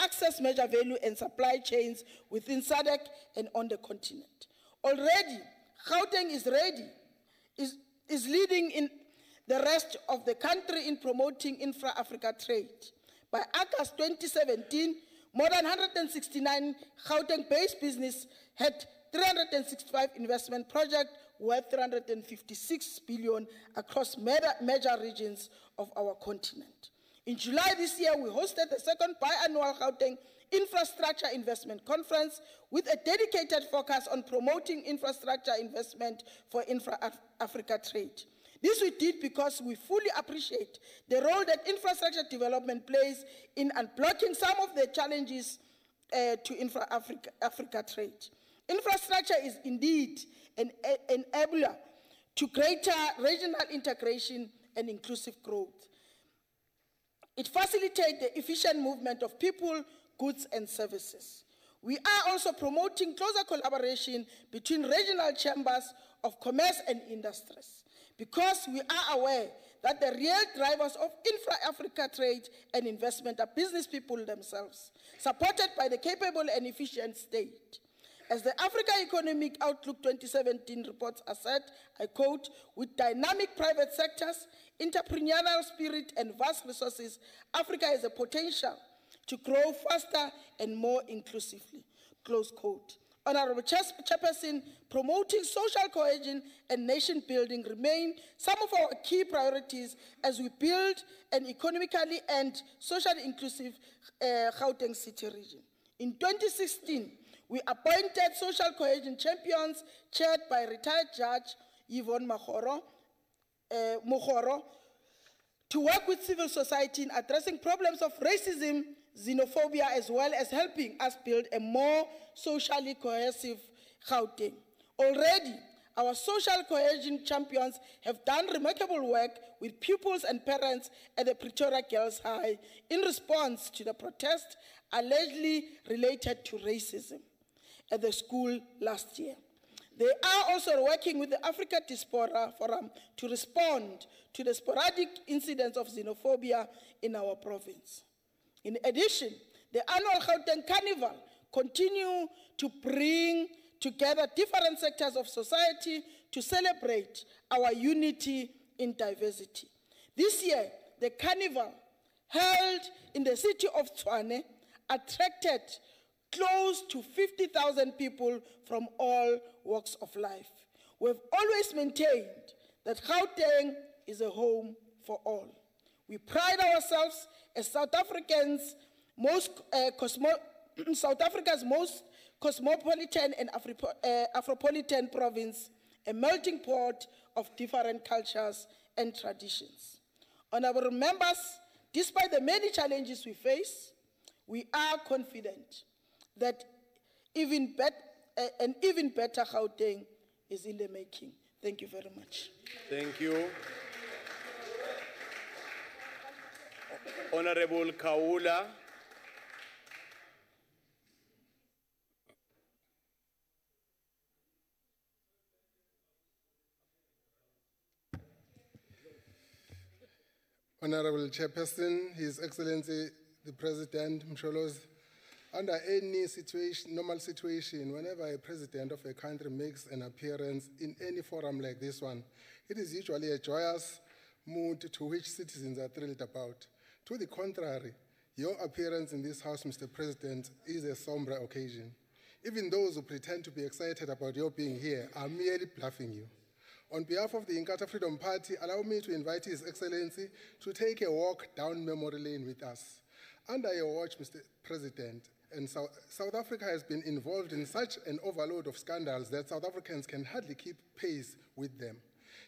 access major value and supply chains within SADC and on the continent. Already, Gauteng is leading in the rest of the country in promoting infra-Africa trade. By August 2017, more than 169 Gauteng-based business had 365 investment projects worth 356 billion across major regions of our continent. In July this year, we hosted the second biannual Gauteng Infrastructure Investment Conference with a dedicated focus on promoting infrastructure investment for infra-Africa trade. This we did because we fully appreciate the role that infrastructure development plays in unblocking some of the challenges to infra-Africa trade. Infrastructure is indeed an enabler to greater regional integration and inclusive growth. It facilitates the efficient movement of people, goods, and services. We are also promoting closer collaboration between regional chambers of commerce and industries, because we are aware that the real drivers of infra-Africa trade and investment are business people themselves, supported by the capable and efficient state. As the Africa Economic Outlook 2017 reports are said, I quote, "With dynamic private sectors, entrepreneurial spirit, and vast resources, Africa has a potential to grow faster and more inclusively," close quote. Honorable Chairperson, promoting social cohesion and nation building remain some of our key priorities as we build an economically and socially inclusive Gauteng city region. In 2016, we appointed social cohesion champions chaired by retired Judge Yvonne Mogoro to work with civil society in addressing problems of racism, xenophobia, as well as helping us build a more socially cohesive Gauteng. Already, our social cohesion champions have done remarkable work with pupils and parents at the Pretoria Girls High in response to the protest allegedly related to racism at the school last year. They are also working with the Africa Diaspora Forum to respond to the sporadic incidents of xenophobia in our province. In addition, the annual Gauteng Carnival continue to bring together different sectors of society to celebrate our unity in diversity. This year, the carnival held in the city of Tshwane attracted close to 50,000 people from all walks of life. We've always maintained that Gauteng is a home for all. We pride ourselves as South Africa's most cosmopolitan and Afropolitan province, a melting pot of different cultures and traditions. Honorable members, despite the many challenges we face, we are confident that even an even better Gauteng is in the making. Thank you very much. Thank you. Honorable Kaula. Honorable Chairperson, His Excellency the President Msholos, under any situation, normal situation, whenever a president of a country makes an appearance in any forum like this one, it is usually a joyous mood to which citizens are thrilled about. To the contrary, your appearance in this House, Mr. President, is a somber occasion. Even those who pretend to be excited about your being here are merely bluffing you. On behalf of the Inkatha Freedom Party, allow me to invite His Excellency to take a walk down memory lane with us. Under your watch, Mr. President, and South Africa has been involved in such an overload of scandals that South Africans can hardly keep pace with them.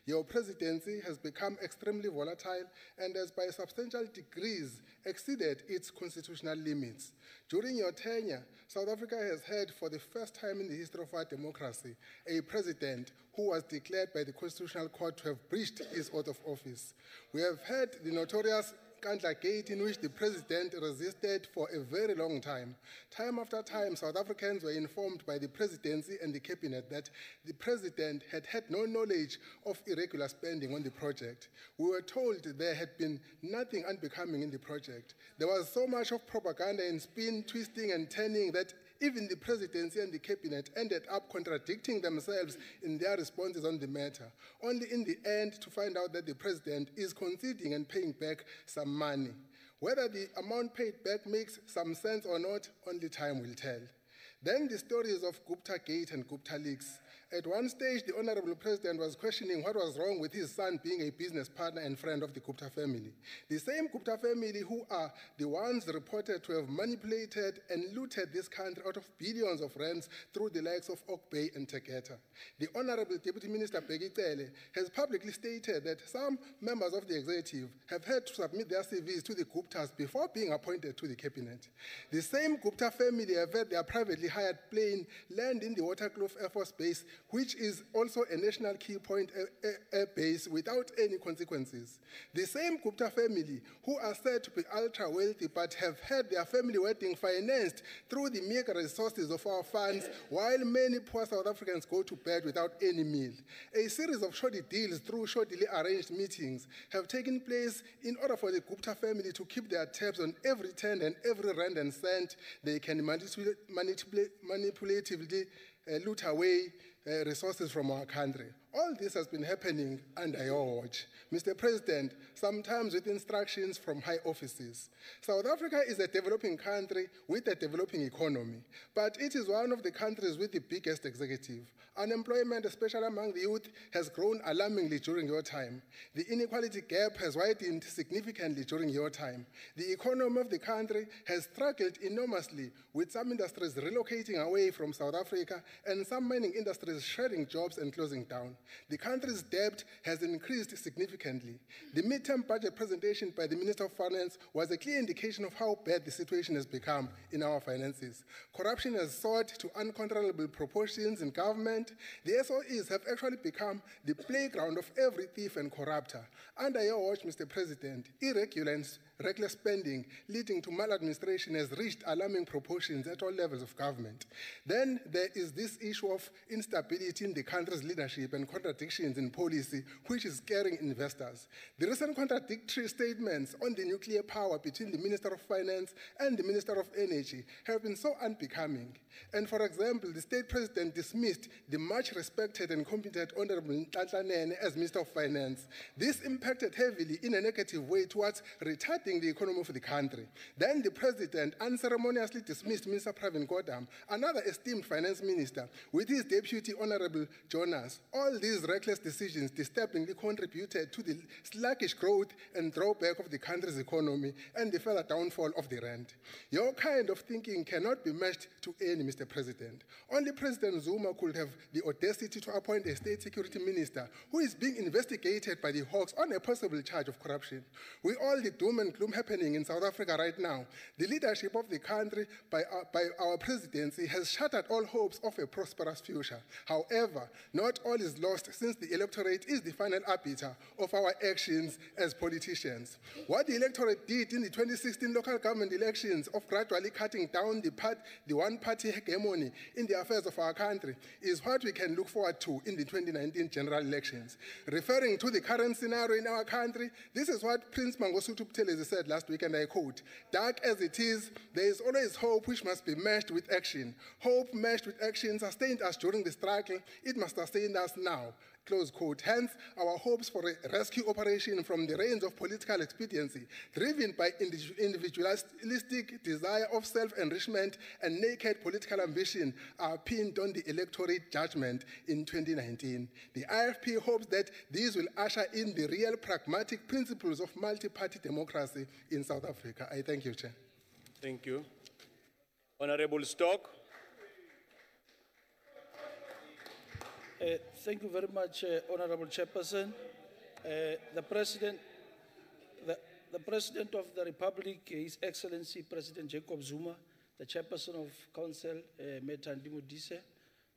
Your presidency has become extremely volatile and has by substantial degrees exceeded its constitutional limits. During your tenure, South Africa has had, for the first time in the history of our democracy, a president who was declared by the Constitutional Court to have breached his oath of office. We have had the notorious Kandla Gate, in which the president resisted for a very long time. Time after time, South Africans were informed by the presidency and the cabinet that the president had had no knowledge of irregular spending on the project. We were told there had been nothing unbecoming in the project. There was so much of propaganda and spin, twisting and turning that even the presidency and the cabinet ended up contradicting themselves in their responses on the matter, only in the end to find out that the president is conceding and paying back some money. Whether the amount paid back makes some sense or not, only time will tell. Then the stories of Gupta Gate and Gupta Leaks. At one stage, the Honorable President was questioning what was wrong with his son being a business partner and friend of the Gupta family. The same Gupta family who are the ones reported to have manipulated and looted this country out of billions of rands through the likes of Oak Bay and Tegeta. The Honorable Deputy Minister Bheki Cele has publicly stated that some members of the executive have had to submit their CVs to the Guptas before being appointed to the cabinet. The same Gupta family have had their privately hired plane land in the Waterkloof Air Force Base, which is also a national key point air base without any consequences. The same Gupta family, who are said to be ultra-wealthy but have had their family wedding financed through the meager resources of our funds, while many poor South Africans go to bed without any meal. A series of shoddy deals through shoddily arranged meetings have taken place in order for the Gupta family to keep their tabs on every cent and every rand and cent they can manipulatively loot away resources from our country. All this has been happening under your watch. Mr. President, sometimes with instructions from high offices. South Africa is a developing country with a developing economy, but it is one of the countries with the biggest executive. Unemployment, especially among the youth, has grown alarmingly during your time. The inequality gap has widened significantly during your time. The economy of the country has struggled enormously, with some industries relocating away from South Africa and some mining industries shedding jobs and closing down. The country's debt has increased significantly. The midterm budget presentation by the Minister of Finance was a clear indication of how bad the situation has become in our finances. Corruption has soared to uncontrollable proportions in government. The SOEs have actually become the playground of every thief and corrupter. Under your watch, Mr. President, irregular and reckless spending leading to maladministration has reached alarming proportions at all levels of government. Then there is this issue of instability in the country's leadership and contradictions in policy, which is scaring investors. The recent contradictory statements on the nuclear power between the Minister of Finance and the Minister of Energy have been so unbecoming. And for example, the state president dismissed the much respected and competent Honorable Nhlanhla Nene as Minister of Finance. This impacted heavily in a negative way towards retarding the economy of the country. Then the president unceremoniously dismissed Minister Pravin Gordhan, another esteemed finance minister, with his deputy Honorable Jonas. All these reckless decisions disturbingly contributed to the sluggish growth and drawback of the country's economy and the further downfall of the rand. Your kind of thinking cannot be matched to any, Mr. President. Only President Zuma could have the audacity to appoint a state security minister who is being investigated by the Hawks on a possible charge of corruption. With all the doom and gloom happening in South Africa right now, the leadership of the country by our presidency has shattered all hopes of a prosperous future. However, not all is lost since the electorate is the final arbiter of our actions as politicians. What the electorate did in the 2016 local government elections of gradually cutting down the one-party hegemony in the affairs of our country is what we can look forward to in the 2019 general elections. Referring to the current scenario in our country, this is what Prince Mangosuthu Buthelezi said last week, and I quote, "Dark as it is, there is always hope which must be matched with action. Hope matched with action sustained us during the struggle. It must sustain us now." Close quote. Hence, our hopes for a rescue operation from the reins of political expediency, driven by individualistic desire of self-enrichment and naked political ambition, are pinned on the electorate judgment in 2019. The IFP hopes that these will usher in the real pragmatic principles of multi-party democracy in South Africa. I thank you, Chair. Thank you. Honorable Stock. Thank you very much, Honorable Chairperson. The President of the Republic, His Excellency President Jacob Zuma, the Chairperson of Council, Methandi Modise,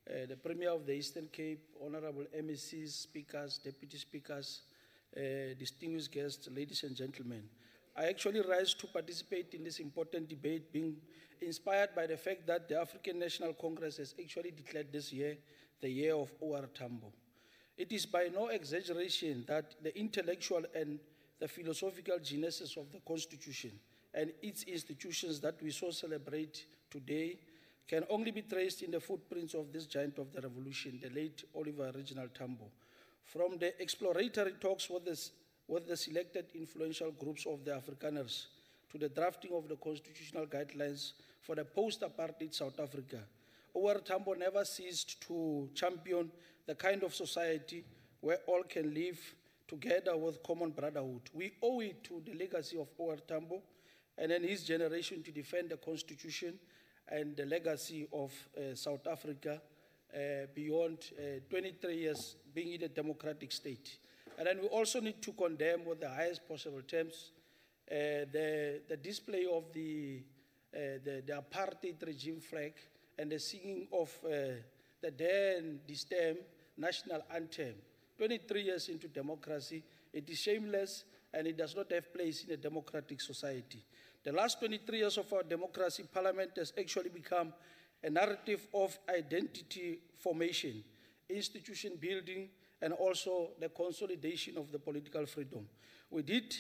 the Premier of the Eastern Cape, Honorable MECs, Speakers, Deputy Speakers, distinguished guests, ladies and gentlemen. I actually rise to participate in this important debate, being inspired by the fact that the African National Congress has actually declared this year the year of OR Tambo. It is by no exaggeration that the intellectual and the philosophical genesis of the Constitution and its institutions that we so celebrate today can only be traced in the footprints of this giant of the revolution, the late Oliver Reginald Tambo. From the exploratory talks with the selected influential groups of the Afrikaners to the drafting of the constitutional guidelines for the post-apartheid South Africa, OR Tambo never ceased to champion the kind of society where all can live together with common brotherhood. We owe it to the legacy of OR Tambo and then his generation to defend the Constitution and the legacy of South Africa beyond 23 years being in a democratic state. And then we also need to condemn with the highest possible terms the display of the apartheid regime flag and the singing of the then distem national anthem. 23 years into democracy, it is shameless and it does not have place in a democratic society. The last 23 years of our democracy, Parliament has actually become a narrative of identity formation, institution building, and also the consolidation of the political freedom. We did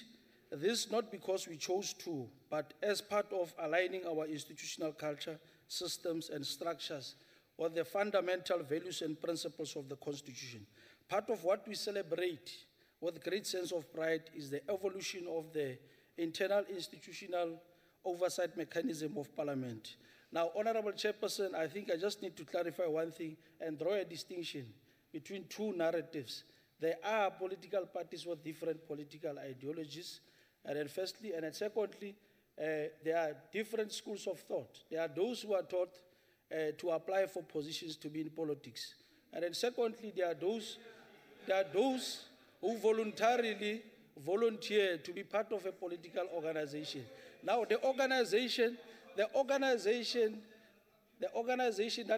this not because we chose to, but as part of aligning our institutional culture, systems, and structures with the fundamental values and principles of the Constitution. Part of what we celebrate with great sense of pride is the evolution of the internal institutional oversight mechanism of Parliament. Now, Honorable Chairperson, I think I just need to clarify one thing and draw a distinction between two narratives. There are political parties with different political ideologies, and then firstly, and then secondly, there are different schools of thought. There are those who are taught to apply for positions to be in politics. And then secondly, there are those who voluntarily volunteer to be part of a political organization. Now, the organization that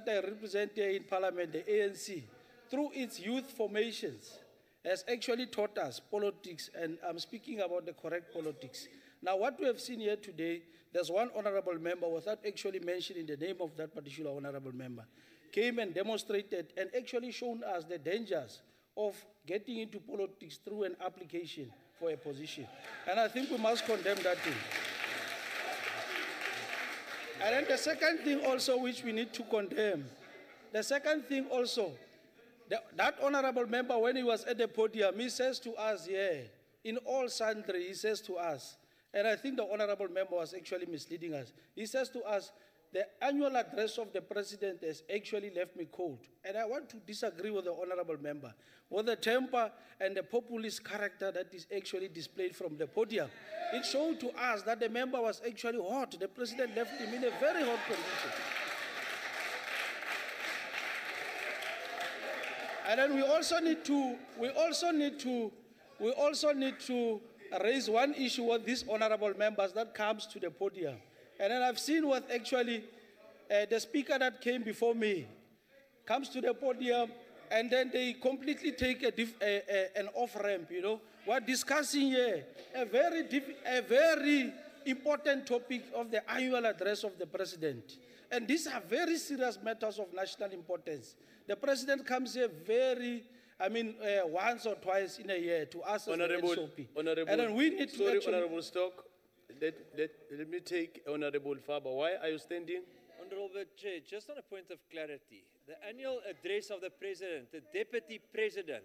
I represent here in Parliament, the ANC, through its youth formations, has actually taught us politics, and I'm speaking about the correct politics. Now, what we have seen here today, there's one honorable member, without actually mentioning the name of that particular honorable member, came and demonstrated and actually shown us the dangers of getting into politics through an application for a position. And I think we must condemn that thing. And then the second thing also which we need to condemn, the second thing also, that honorable member, when he was at the podium, he says to us here, in all sundry, he says to us, and I think the honorable member was actually misleading us. He says to us, the annual address of the president has actually left me cold. And I want to disagree with the honorable member, with the temper and the populist character that is actually displayed from the podium. It showed to us that the member was actually hot. The president left him in a very hot condition. And then we also need to raise one issue with these honorable members that comes to the podium. And then I've seen what actually the speaker that came before me comes to the podium, and then they completely take an off-ramp, you know. We're discussing here a very important topic of the annual address of the president. And these are very serious matters of national importance. The president comes here once or twice in a year to us as the NCOP. And then we need to actually... Honorable Stock, let me take Honorable Faber. Why are you standing? Honorable Chair, just on a point of clarity, the annual address of the President, the Deputy President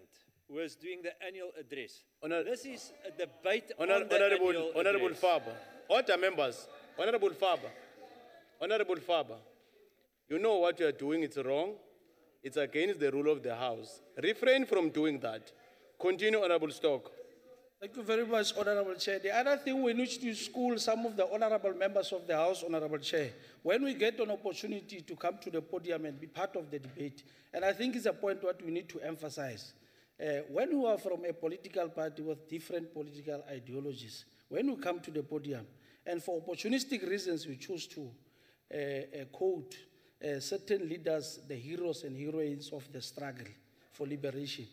was doing the annual address. This is a debate on the annual Honorable address. Faber, order members, Honorable Faber, you know what you are doing, it's wrong. It's against the rule of the House. Refrain from doing that. Continue, Honorable Stock. Thank you very much, Honorable Chair. The other thing we need to school some of the honorable members of the House, Honorable Chair, when we get an opportunity to come to the podium and be part of the debate, and I think it's a point what we need to emphasize. When you are from a political party with different political ideologies, when you come to the podium, and for opportunistic reasons we choose to quote certain leaders, the heroes and heroines of the struggle for liberation.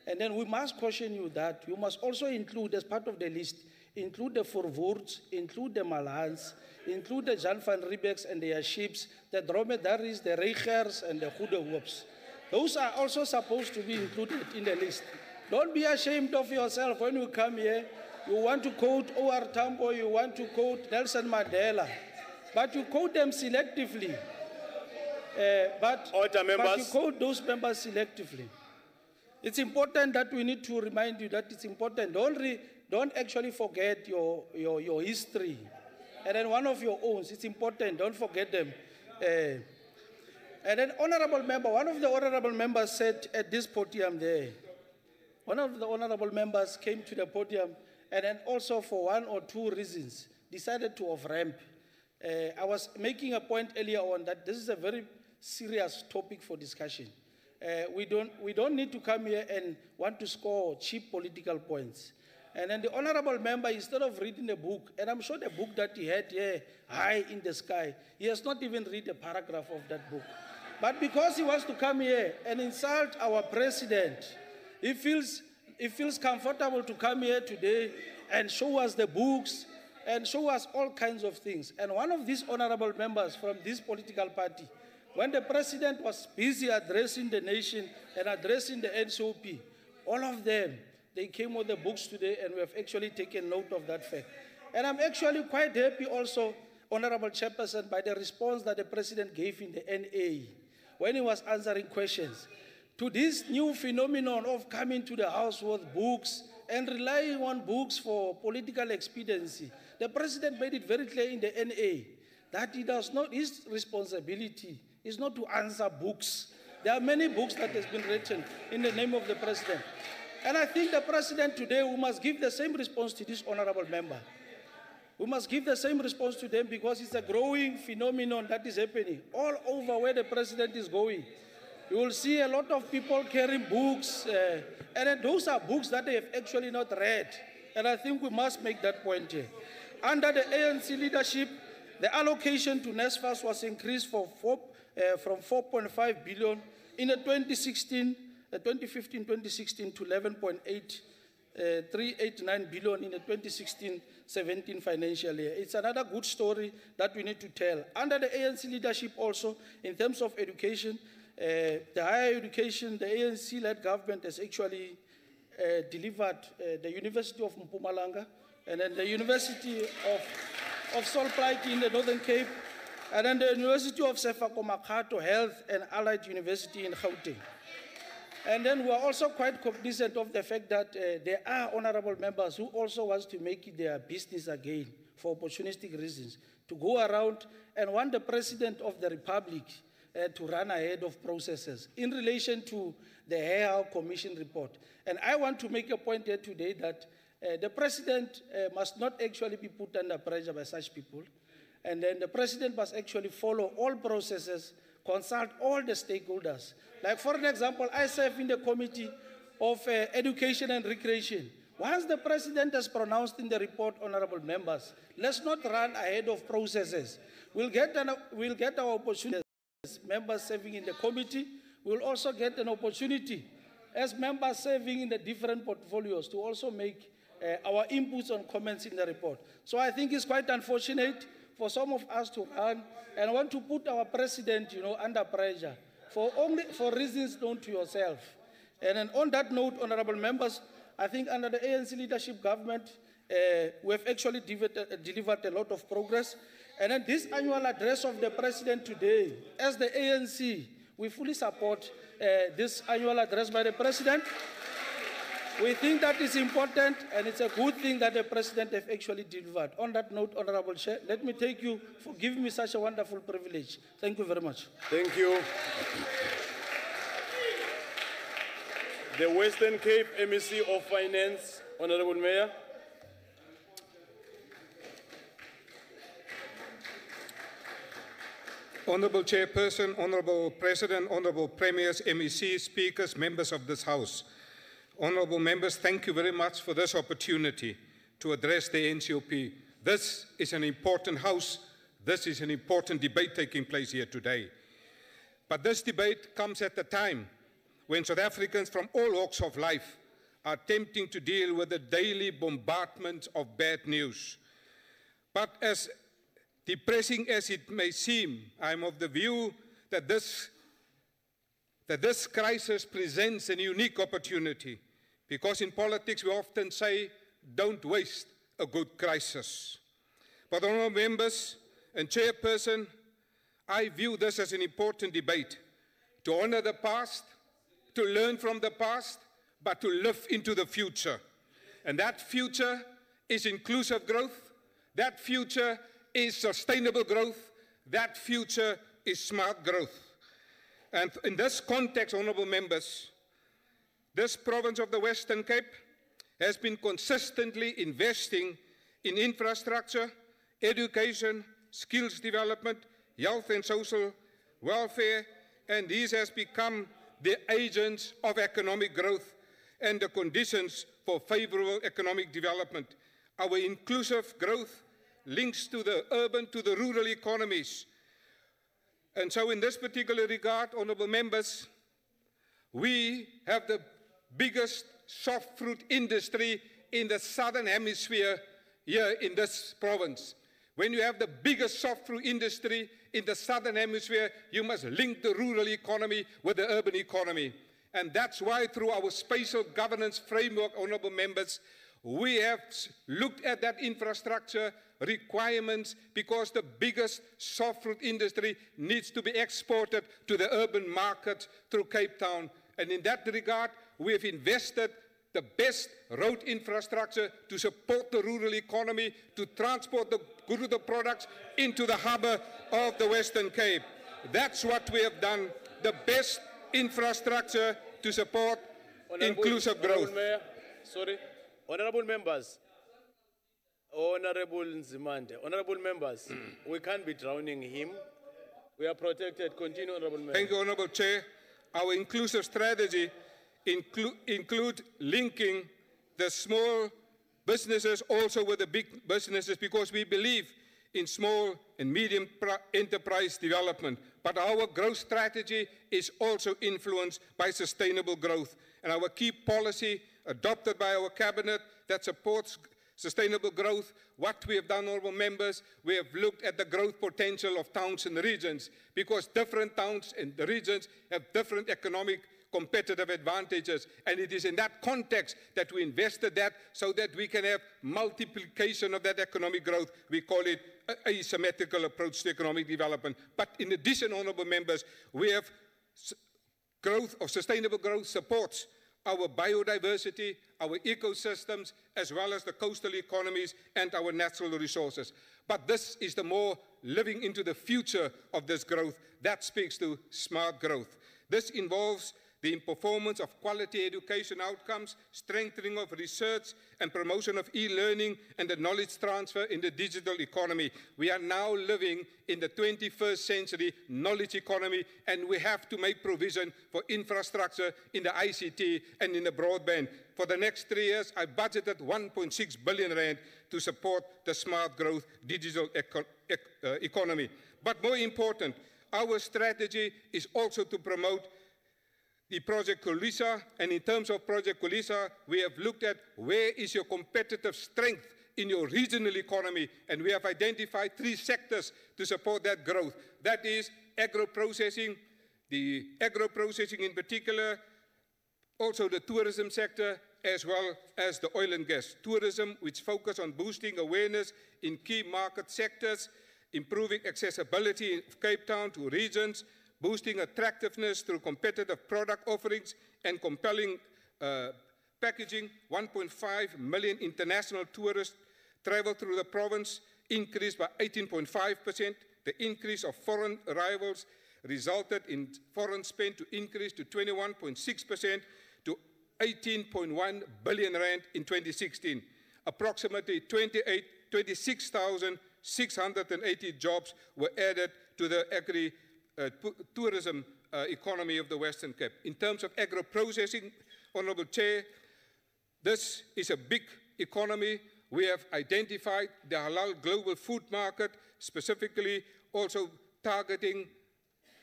And then we must caution you that you must also include, as part of the list, include the Verwoerds, include the Malans, include the Jan van Riebeeks and their ships, the dromedaries, the Reigers, and the Goedehoops. Those are also supposed to be included in the list. Don't be ashamed of yourself when you come here. You want to quote OR Tambo, you want to quote Nelson Mandela, but you quote them selectively. But you quote those members selectively. It's important that we need to remind you that it's important. Don't actually forget your history. And then one of your own, it's important, don't forget them. And then honorable member, one of the honorable members said at this podium there, one of the honorable members came to the podium and then also for one or two reasons decided to off-ramp. I was making a point earlier on that this is a very serious topic for discussion. We don't need to come here and want to score cheap political points. And then the honorable member, instead of reading the book, and I'm sure the book that he had here, high in the sky, he has not even read a paragraph of that book. But because he wants to come here and insult our president, he feels comfortable to come here today and show us the books and show us all kinds of things. And one of these honorable members from this political party, when the president was busy addressing the nation and addressing the NCOP, all of them, they came with the books today and we have actually taken note of that fact. And I'm actually quite happy also, Honorable Chairperson, by the response that the president gave in the NA when he was answering questions to this new phenomenon of coming to the House with books and relying on books for political expediency. The president made it very clear in the NA that his responsibility is not to answer books. There are many books that has been written in the name of the president. And I think the president today, we must give the same response to this honorable member. We must give the same response to them because it's a growing phenomenon that is happening all over where the president is going. You will see a lot of people carrying books, and then those are books that they have actually not read. And I think we must make that point here. Under the ANC leadership, the allocation to NSFAS was increased from 4.5 billion in the 2015-2016 to 11.389 billion in the 2016-17 financial year. It's another good story that we need to tell. Under the ANC leadership also, in terms of education, the higher education, the ANC-led government has actually delivered the University of Mpumalanga and then the University of Solplaatje in the Northern Cape, and then the University of Sefako Makgato Health and Allied University in Gauteng. And then we are also quite cognizant of the fact that there are honorable members who also want to make it their business again for opportunistic reasons, to go around and want the President of the Republic to run ahead of processes in relation to the Hare Commission report. And I want to make a point here today that the President must not actually be put under pressure by such people. And then the President must actually follow all processes, consult all the stakeholders. Like for an example, I serve in the Committee of Education and Recreation. Once the president has pronounced in the report, honorable members, let's not run ahead of processes. We'll get our opportunity as members serving in the committee. We'll also get an opportunity as members serving in the different portfolios to also make our inputs and comments in the report. So I think it's quite unfortunate for some of us to run and want to put our president, under pressure for reasons known to yourself. And then on that note, honorable members, I think under the ANC leadership government, we have actually delivered a lot of progress. And then this annual address of the president today, as the ANC, we fully support this annual address by the president. We think that is important, and it's a good thing that the president has actually delivered. On that note, Honorable Chair, let me thank you for giving me such a wonderful privilege. Thank you very much. Thank you. The Western Cape MEC of Finance, Honorable Mayor. Honorable Chairperson, Honorable President, Honorable Premiers, MECs, Speakers, members of this House. Honorable members, thank you very much for this opportunity to address the NCOP. This is an important House. This is an important debate taking place here today. But this debate comes at a time when South Africans from all walks of life are attempting to deal with the daily bombardment of bad news. But as depressing as it may seem, I'm of the view that this crisis presents a unique opportunity, because in politics we often say, don't waste a good crisis. But honorable members and Chairperson, I view this as an important debate to honor the past, to learn from the past, but to live into the future. And that future is inclusive growth. That future is sustainable growth. That future is smart growth. And in this context, honorable members, this province of the Western Cape has been consistently investing in infrastructure, education, skills development, health and social welfare, and these has become the agents of economic growth and the conditions for favorable economic development. Our inclusive growth links to the urban, to the rural economies. And so in this particular regard, honorable members, we have the biggest soft fruit industry in the southern hemisphere here in this province. When you have the biggest soft fruit industry in the southern hemisphere, you must link the rural economy with the urban economy. And that's why through our spatial governance framework, honorable members, we have looked at that infrastructure requirements, because the biggest soft fruit industry needs to be exported to the urban market through Cape Town. And in that regard, we have invested the best road infrastructure to support the rural economy, to transport the good of the products into the harbor of the Western Cape. That's what we have done, the best infrastructure to support inclusive growth. Honorable members, Honorable Nzimande, honorable members, we can't be drowning him. We are protected. Continue, honorable member. Thank you, Honorable Chair. Our inclusive strategy include linking the small businesses also with the big businesses, because we believe in small and medium enterprise development. But our growth strategy is also influenced by sustainable growth. And our key policy adopted by our cabinet that supports sustainable growth, what we have done, honorable members, we have looked at the growth potential of towns and regions, because different towns and the regions have different economic competitive advantages. And it is in that context that we invested that, so that we can have multiplication of that economic growth. We call it an asymmetrical approach to economic development. But in addition, honorable members, we have growth of sustainable growth supports our biodiversity, our ecosystems, as well as the coastal economies and our natural resources. But this is the more living into the future of this growth that speaks to smart growth. This involves the performance of quality education outcomes, strengthening of research and promotion of e-learning and the knowledge transfer in the digital economy. We are now living in the 21st century knowledge economy, and we have to make provision for infrastructure in the ICT and in the broadband. For the next 3 years, I budgeted 1.6 billion rand to support the smart growth digital economy. But more important, our strategy is also to promote the Project Kulisa, and in terms of Project Kulisa, we have looked at where is your competitive strength in your regional economy, and we have identified 3 sectors to support that growth. That is agro-processing, the agro-processing in particular, also the tourism sector, as well as the oil and gas. Tourism, which focus on boosting awareness in key market sectors, improving accessibility in Cape Town to regions, boosting attractiveness through competitive product offerings and compelling packaging. 1.5 million international tourists travel through the province, increased by 18.5%. The increase of foreign arrivals resulted in foreign spend to increase to 21.6% to 18.1 billion rand in 2016. Approximately 26,680 jobs were added to the tourism economy of the Western Cape. In terms of agro-processing, Honourable Chair, this is a big economy. We have identified the halal global food market, specifically also targeting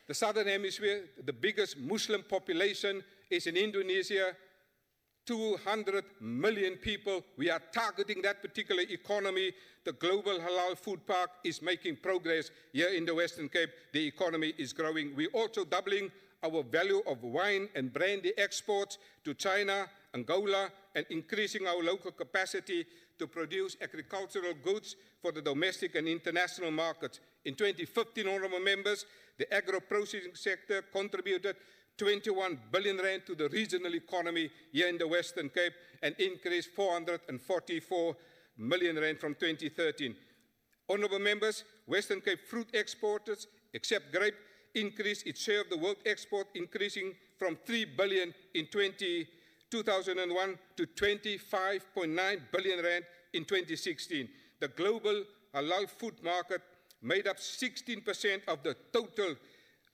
the Southern Hemisphere. The biggest Muslim population is in Indonesia, 200 million people. We are targeting that particular economy. The global halal food park is making progress here in the Western Cape. The economy is growing. We're also doubling our value of wine and brandy exports to China, Angola, and increasing our local capacity to produce agricultural goods for the domestic and international markets. In 2015, honourable members, the agro-processing sector contributed 21 billion rand to the regional economy here in the Western Cape and increased 444 million rand from 2013. Honourable members, Western Cape fruit exporters, except grape, increased its share of the world export, increasing from 3 billion in 2001 to 25.9 billion rand in 2016. The global halal food market made up 16% of the total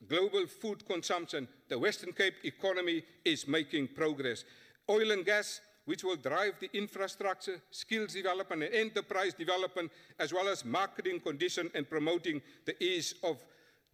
global food consumption. The Western Cape economy is making progress. Oil and gas, which will drive the infrastructure, skills development, and enterprise development, as well as marketing condition and promoting the ease of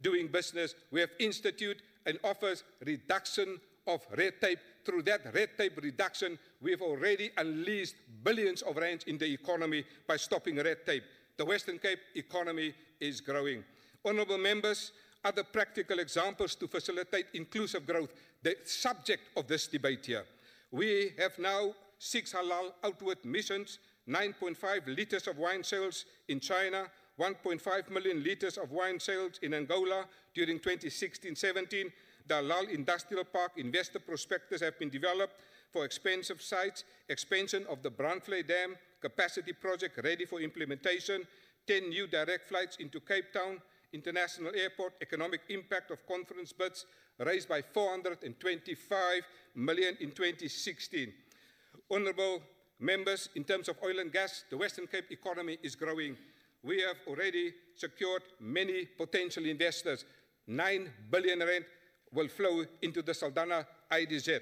doing business. We have instituted and offers reduction of red tape. Through that red tape reduction, we have already unleashed billions of rands in the economy by stopping red tape. The Western Cape economy is growing. Honourable members, other practical examples to facilitate inclusive growth, the subject of this debate here. We have now 6 halal outward missions, 9.5 litres of wine sales in China, 1.5 million litres of wine sales in Angola during 2016-17. The halal industrial park investor prospectus have been developed for expensive sites, expansion of the Brandvlei Dam capacity project ready for implementation, 10 new direct flights into Cape Town International Airport, economic impact of conference bids raised by 425 million in 2016. Honourable members, in terms of oil and gas, the Western Cape economy is growing. We have already secured many potential investors. 9 billion rand will flow into the Saldanha IDZ.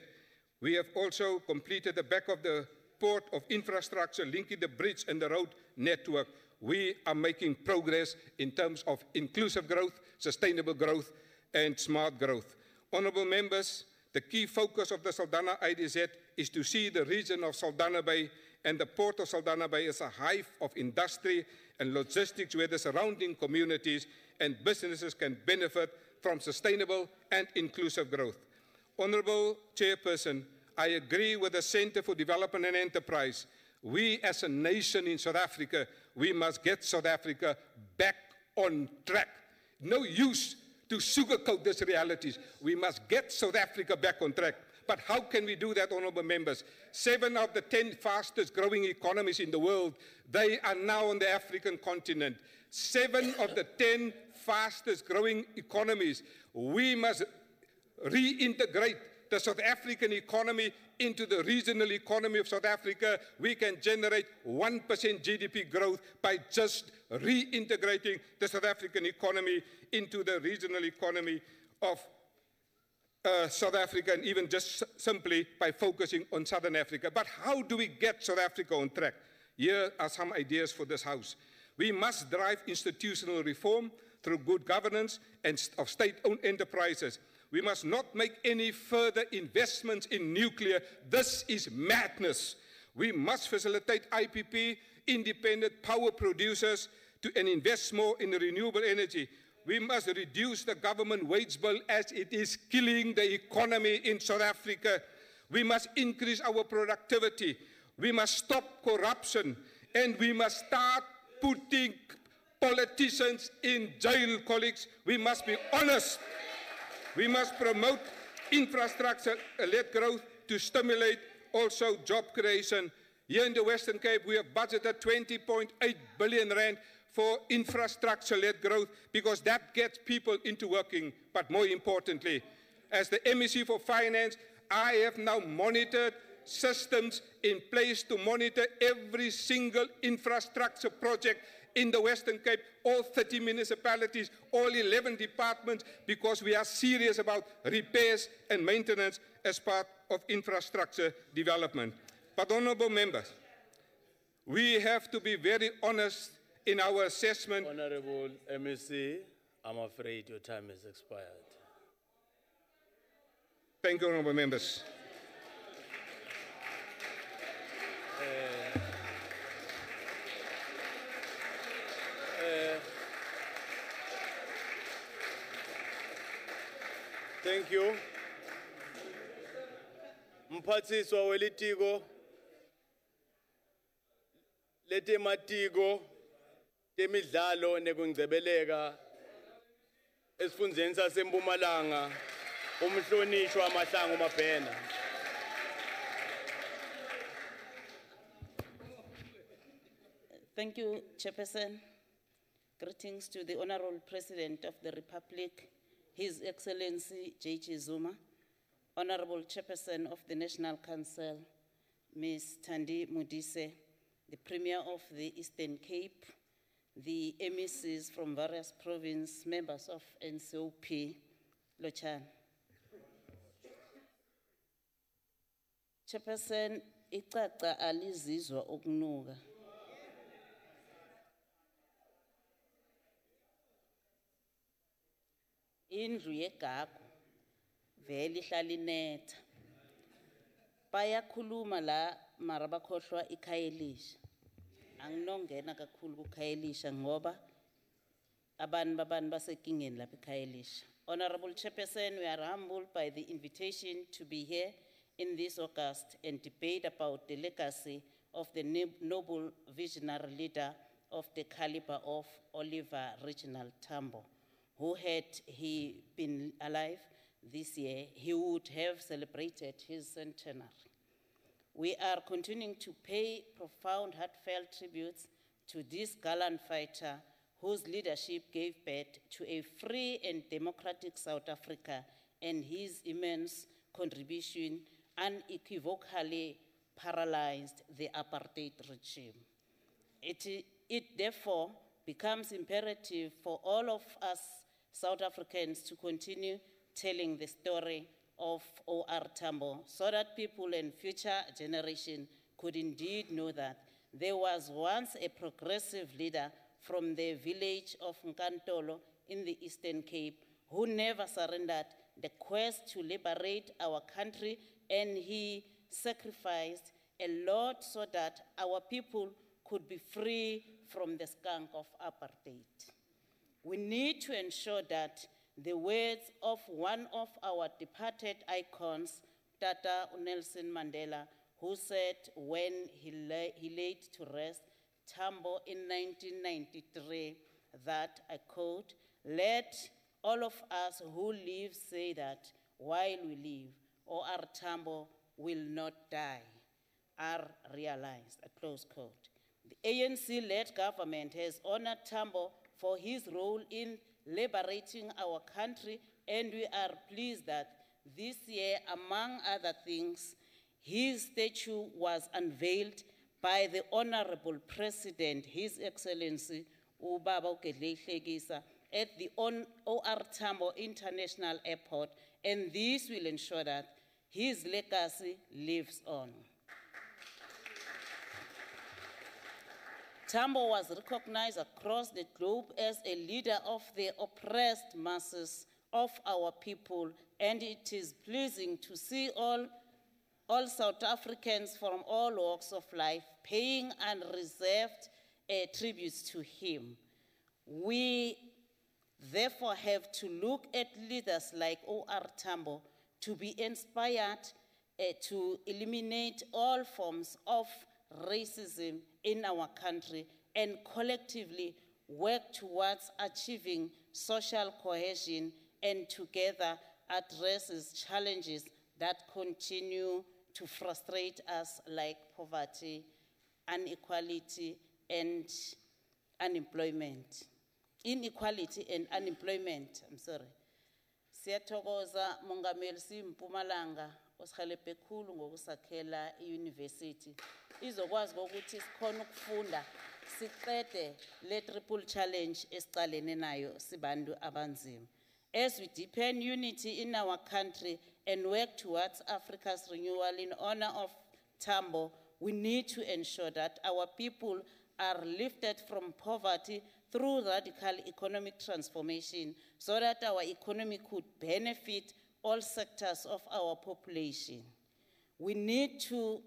We have also completed the back of the port of infrastructure linking the bridge and the road network. We are making progress in terms of inclusive growth, sustainable growth, and smart growth. Honourable members, the key focus of the Saldanha IDZ is to see the region of Saldanha Bay and the port of Saldanha Bay as a hive of industry and logistics where the surrounding communities and businesses can benefit from sustainable and inclusive growth. Honourable Chairperson, I agree with the Centre for Development and Enterprise. We as a nation in South Africa, we must get South Africa back on track. No use to sugarcoat these realities. We must get South Africa back on track. But how can we do that, honourable members? 7 of the 10 fastest growing economies in the world, they are now on the African continent. 7 of the 10 fastest growing economies. We must reintegrate the South African economy into the regional economy of South Africa, we can generate 1% GDP growth by just reintegrating the South African economy into the regional economy of South Africa, and even just simply by focusing on Southern Africa. But how do we get South Africa on track? Here are some ideas for this House. We must drive institutional reform through good governance and of state-owned enterprises. We must not make any further investments in nuclear. This is madness. We must facilitate IPP, independent power producers, and invest more in renewable energy. We must reduce the government wage bill as it is killing the economy in South Africa. We must increase our productivity. We must stop corruption. And we must start putting politicians in jail, colleagues. We must be honest. We must promote infrastructure-led growth to stimulate also job creation. Here in the Western Cape, we have budgeted 20.8 billion rand for infrastructure-led growth because that gets people into working. But more importantly, as the MEC for Finance, I have now monitored systems in place to monitor every single infrastructure project in the Western Cape, all 30 municipalities, all 11 departments, because we are serious about repairs and maintenance as part of infrastructure development. But honorable members, we have to be very honest in our assessment. Honorable MEC, I'm afraid your time has expired. Thank you, honorable members. Thank you. Mphathiswa welitiko letematiko temidlalo nekungcebeleka esifundeni saseMpumalanga umhlonishwa Mahlangu Mabhena. Thank you, Chairperson. Greetings to the Honorable President of the Republic, His Excellency J.G. Zuma, Honorable Chairperson of the National Council, Ms. Thandi Modise, the Premier of the Eastern Cape, the MECs from various provinces, members of NCOP, Lochan. Chairperson, icaca alizizwa ukunuka. Indlu yegagu vele ihlala inetha. Bayakhuluma la mara bakhohlwa iKhayelisha. Anginongena kakhulu kuKhayelisha ngoba abantu basekingeni lapha eKhayelisha. Honorable Chairperson, we are humbled by the invitation to be here in this August and debate about the legacy of the noble visionary leader of the caliber of Oliver Reginald Tambo, who had he been alive this year, he would have celebrated his centenary. We are continuing to pay profound, heartfelt tributes to this gallant fighter whose leadership gave birth to a free and democratic South Africa, and his immense contribution unequivocally paralyzed the apartheid regime. It therefore becomes imperative for all of us South Africans to continue telling the story of OR Tambo so that people and future generations could indeed know that there was once a progressive leader from the village of Nkantolo in the Eastern Cape who never surrendered the quest to liberate our country, and he sacrificed a lot so that our people could be free from the skunk of apartheid. We need to ensure that the words of one of our departed icons, Tata Nelson Mandela, who said when he laid to rest Tambo in 1993, that, I quote, "Let all of us who live say that while we live, OR Tambo will not die, are realized," a close quote. The ANC-led government has honored Tambo for his role in liberating our country, and we are pleased that This year, among other things, his statue was unveiled by the Honorable President, His Excellency Ubaba Ukedle Hlekisa, at the OR Tambo International Airport, and this will ensure that his legacy lives on. Tambo was recognized across the globe as a leader of the oppressed masses of our people, and it is pleasing to see all South Africans from all walks of life paying unreserved tributes to him. We therefore have to look at leaders like OR Tambo to be inspired to eliminate all forms of racism in our country and collectively work towards achieving social cohesion and together addresses challenges that continue to frustrate us, like poverty, inequality, and unemployment. Inequality and unemployment, I'm sorry. Siyathokoza Mongameli Mpumalanga osihelebhe khulu ngokusakhela iuniversity. Izokwazi ukuthi sikhona ukufunda siqede le triple challenge esicalene nayo sibantu abanzima. As we deepen unity in our country and work towards Africa's renewal in honor of Tambo, we need to ensure that our people are lifted from poverty through radical economic transformation so that our economy could benefit all sectors of our population. We need to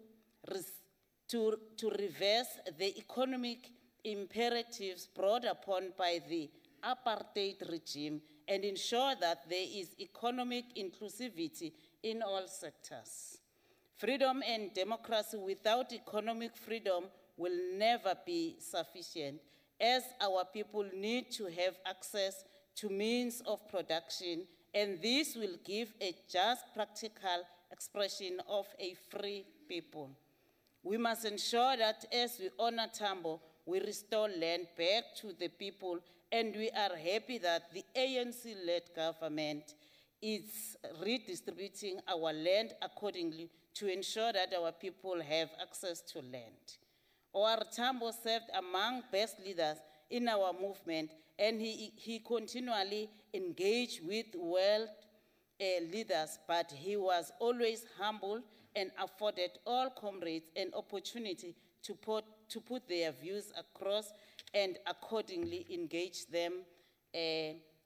reverse the economic imperatives brought upon by the apartheid regime and ensure that there is economic inclusivity in all sectors. Freedom and democracy without economic freedom will never be sufficient, as our people need to have access to means of production, and this will give a just practical expression of a free people. We must ensure that as we honor Tambo, we restore land back to the people, and we are happy that the ANC-led government is redistributing our land accordingly to ensure that our people have access to land. OR Tambo served among best leaders in our movement, and he continually engaged with world leaders, but he was always humble and afforded all comrades an opportunity to put their views across and accordingly engage them.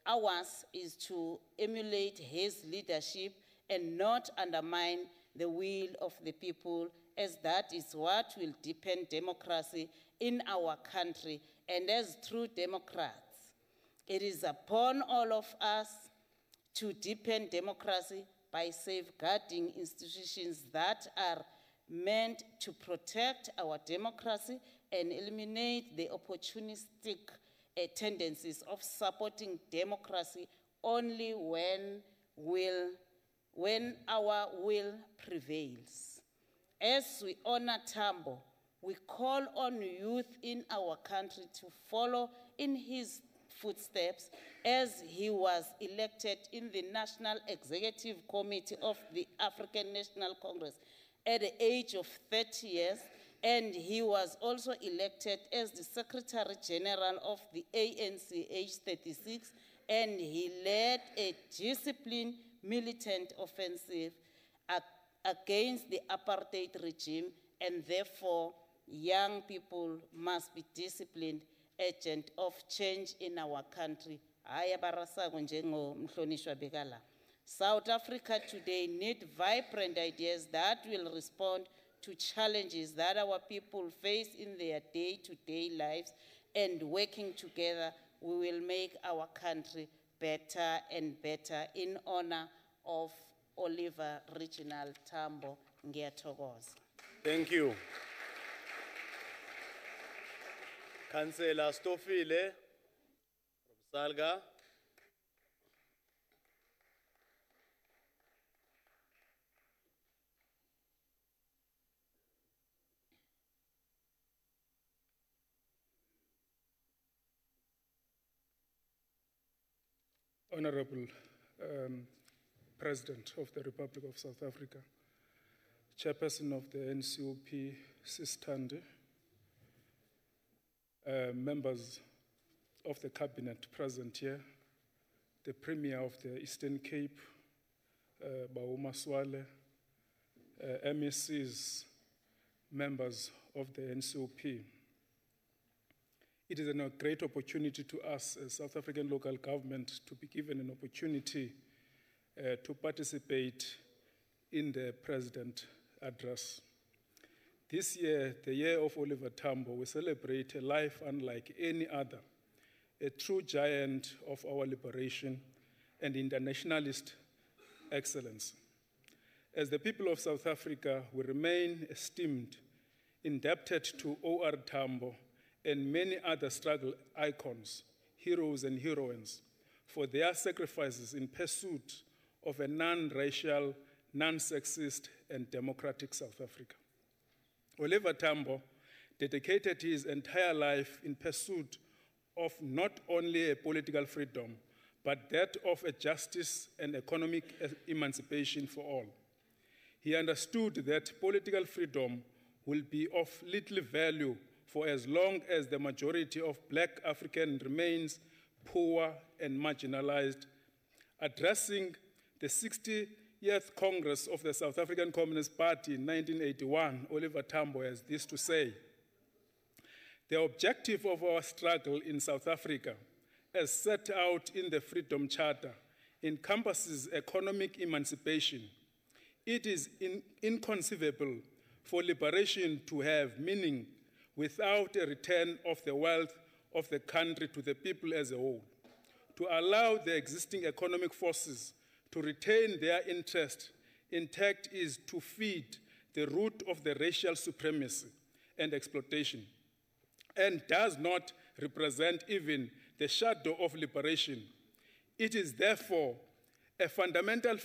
Ours is to emulate his leadership and not undermine the will of the people, as that is what will deepen democracy in our country. And as true Democrats, it is upon all of us to deepen democracy by safeguarding institutions that are meant to protect our democracy and eliminate the opportunistic tendencies of supporting democracy only when our will prevails. As we honor Tambo, we call on youth in our country to follow in his footsteps, as he was elected in the National Executive Committee of the African National Congress at the age of 30 years, and he was also elected as the Secretary General of the ANC, age 36, and he led a disciplined militant offensive against the apartheid regime, and therefore young people must be disciplined agent of change in our country. South Africa today needs vibrant ideas that will respond to challenges that our people face in their day-to-day lives, and working together, we will make our country better and better in honor of Oliver Reginald Tambo. Ngiyathokoza. Thank you. Councillor Stofile, Salga. Honorable President of the Republic of South Africa, Chairperson of the NCOP, Sistande, members of the Cabinet present here, the Premier of the Eastern Cape, Bauma Swale, MECs, members of the NCOP. It is a great opportunity to us as South African local government to be given an opportunity to participate in the President's address. This year, the year of Oliver Tambo, we celebrate a life unlike any other, a true giant of our liberation and internationalist excellence. As the people of South Africa, we remain esteemed, indebted to OR Tambo and many other struggle icons, heroes and heroines, for their sacrifices in pursuit of a non-racial, non-sexist, and democratic South Africa. Oliver Tambo dedicated his entire life in pursuit of not only a political freedom, but that of a justice and economic emancipation for all. He understood that political freedom will be of little value for as long as the majority of Black Africans remains poor and marginalized. Addressing the 60th Congress of the South African Communist Party in 1981, Oliver Tambo has this to say: "The objective of our struggle in South Africa, as set out in the Freedom Charter, encompasses economic emancipation. It is inconceivable for liberation to have meaning without a return of the wealth of the country to the people as a whole. To allow the existing economic forces to retain their interest intact is to feed the root of the racial supremacy and exploitation, and does not represent even the shadow of liberation. It is therefore a fundamental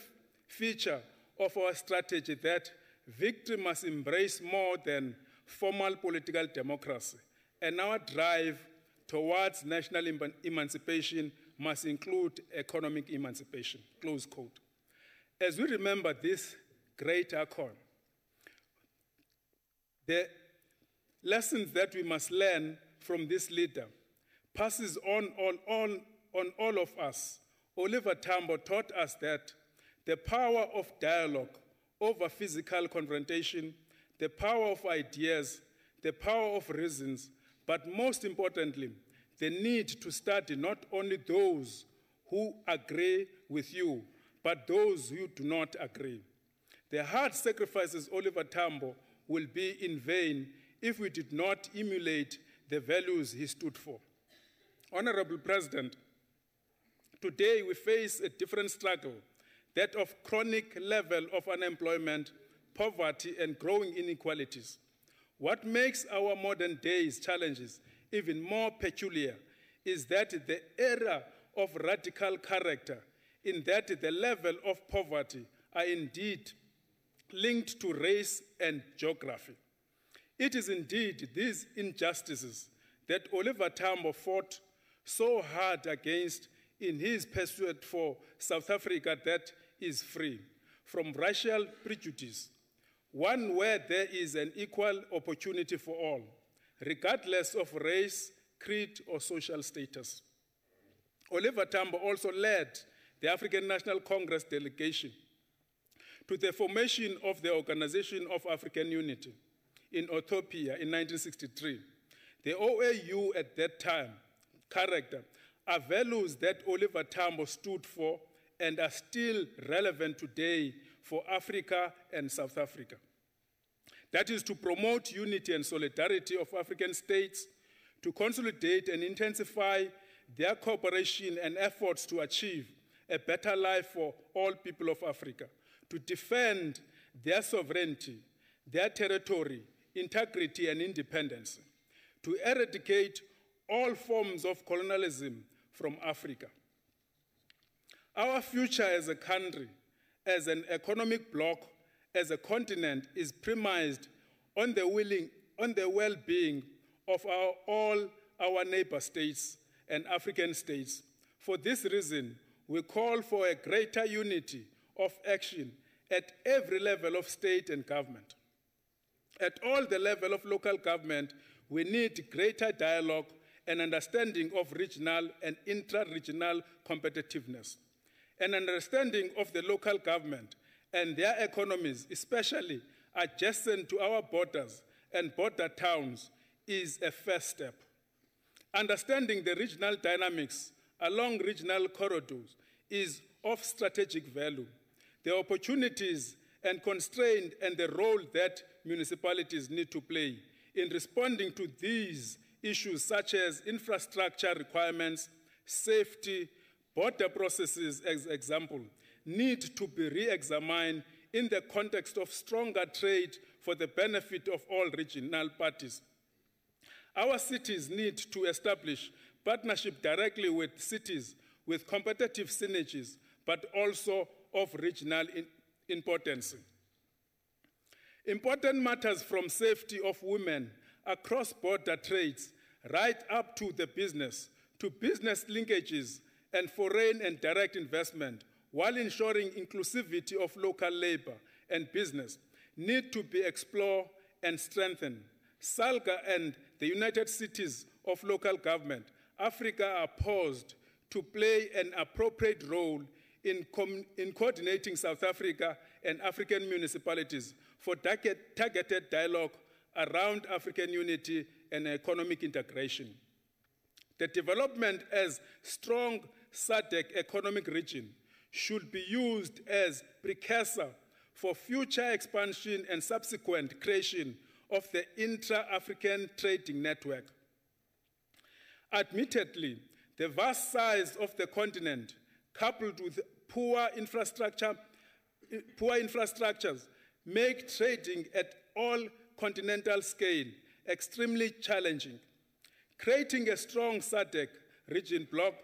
feature of our strategy that victory must embrace more than formal political democracy, and our drive towards national emancipation must include economic emancipation," close quote. As we remember this great icon, the lessons that we must learn from this leader passes on all of us. Oliver Tambo taught us that the power of dialogue over physical confrontation, the power of ideas, the power of reasons, but most importantly, the need to study not only those who agree with you, but those who do not agree. The hard sacrifices Oliver Tambo will be in vain if we did not emulate the values he stood for. Honorable President, today we face a different struggle, that of chronic level of unemployment, poverty, and growing inequalities. What makes our modern day's challenges even more peculiar is that the era of radical character, in that the level of poverty are indeed linked to race and geography. It is indeed these injustices that Oliver Tambo fought so hard against in his pursuit for South Africa that is free from racial prejudice, one where there is an equal opportunity for all, regardless of race, creed, or social status. Oliver Tambo also led the African National Congress delegation to the formation of the Organization of African Unity in Ethiopia in 1963. The OAU at that time, character, are values that Oliver Tambo stood for and are still relevant today for Africa and South Africa. That is to promote unity and solidarity of African states, to consolidate and intensify their cooperation and efforts to achieve a better life for all people of Africa, to defend their sovereignty, their territory, integrity, and independence, to eradicate all forms of colonialism from Africa. Our future as a country, as an economic bloc, as a continent, is premised on the well-being of all our neighbor states and African states. For this reason, we call for a greater unity of action at every level of state and government. At all the level of local government, we need greater dialogue and understanding of regional and intra-regional competitiveness. An understanding of the local government and their economies, especially adjacent to our borders and border towns, is a first step. Understanding the regional dynamics along regional corridors is of strategic value. The opportunities and constraints and the role that municipalities need to play in responding to these issues such as infrastructure requirements, safety, border processes, as example, need to be re-examined in the context of stronger trade for the benefit of all regional parties. Our cities need to establish partnership directly with cities with competitive synergies, but also of regional importance. Important matters from safety of women across border trades right up to business linkages and foreign and direct investment, while ensuring inclusivity of local labor and business, need to be explored and strengthened. SALGA and the United Cities of Local Government, Africa, are poised to play an appropriate role in coordinating South Africa and African municipalities for targeted dialogue around African unity and economic integration. The development as strong SADC economic region should be used as precursor for future expansion and subsequent creation of the intra-African trading network. Admittedly, the vast size of the continent, coupled with poor infrastructures, make trading at all continental scale extremely challenging. Creating a strong SADC region bloc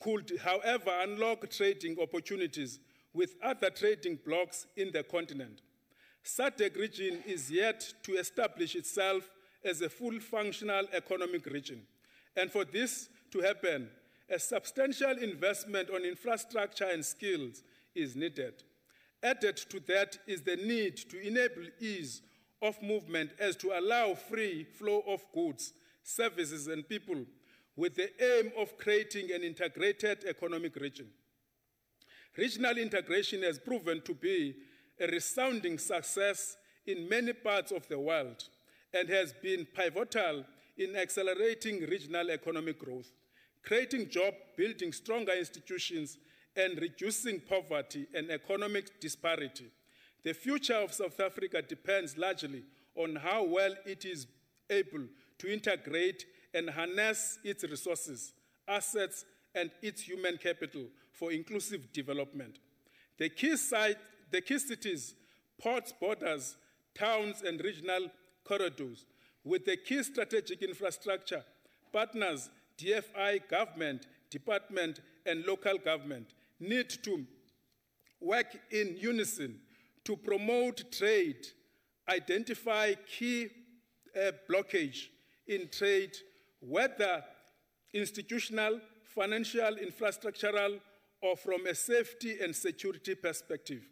could, however, unlock trading opportunities with other trading blocs in the continent. SADC region is yet to establish itself as a full functional economic region. And for this to happen, a substantial investment on infrastructure and skills is needed. Added to that is the need to enable ease of movement as to allow free flow of goods, services, and people with the aim of creating an integrated economic region. Regional integration has proven to be a resounding success in many parts of the world and has been pivotal in accelerating regional economic growth, creating jobs, building stronger institutions, and reducing poverty and economic disparity. The future of South Africa depends largely on how well it is able to integrate and harness its resources, assets, and its human capital for inclusive development. The key cities, ports, borders, towns, and regional corridors, with the key strategic infrastructure, partners, DFI, government, department, and local government, need to work in unison to promote trade, identify key blockage in trade, whether institutional, financial, infrastructural, or from a safety and security perspective.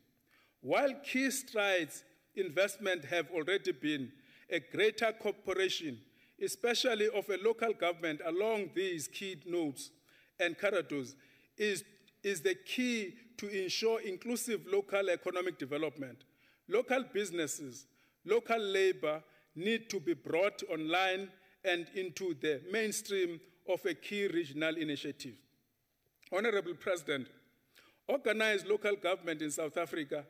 While key strides investment have already been, a greater cooperation, especially of a local government along these key nodes and corridors, is the key to ensure inclusive local economic development. Local businesses, local labor need to be brought online and into the mainstream of a key regional initiative. Honorable President, organized local government in South Africa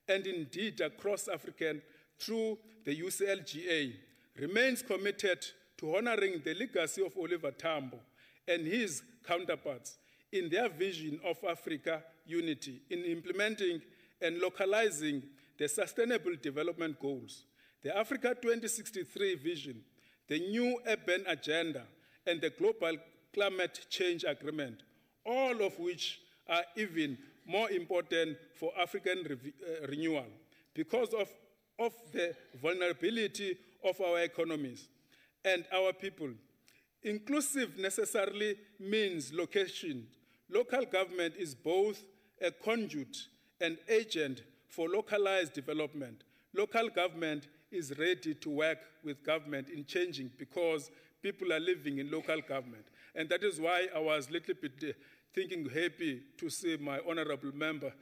and indeed across Africa through the UCLGA remains committed to honoring the legacy of Oliver Tambo and his counterparts in their vision of Africa unity in implementing and localizing the Sustainable Development Goals, the Africa 2063 vision, the new urban agenda, and the Global Climate Change Agreement, all of which are even more important for African renewal because of the vulnerability of our economies and our people. Inclusive necessarily means location. Local government is both a conduit an agent for localized development. Local government is ready to work with government in changing because people are living in local government. And that is why I was a little bit thinking happy to see my honorable member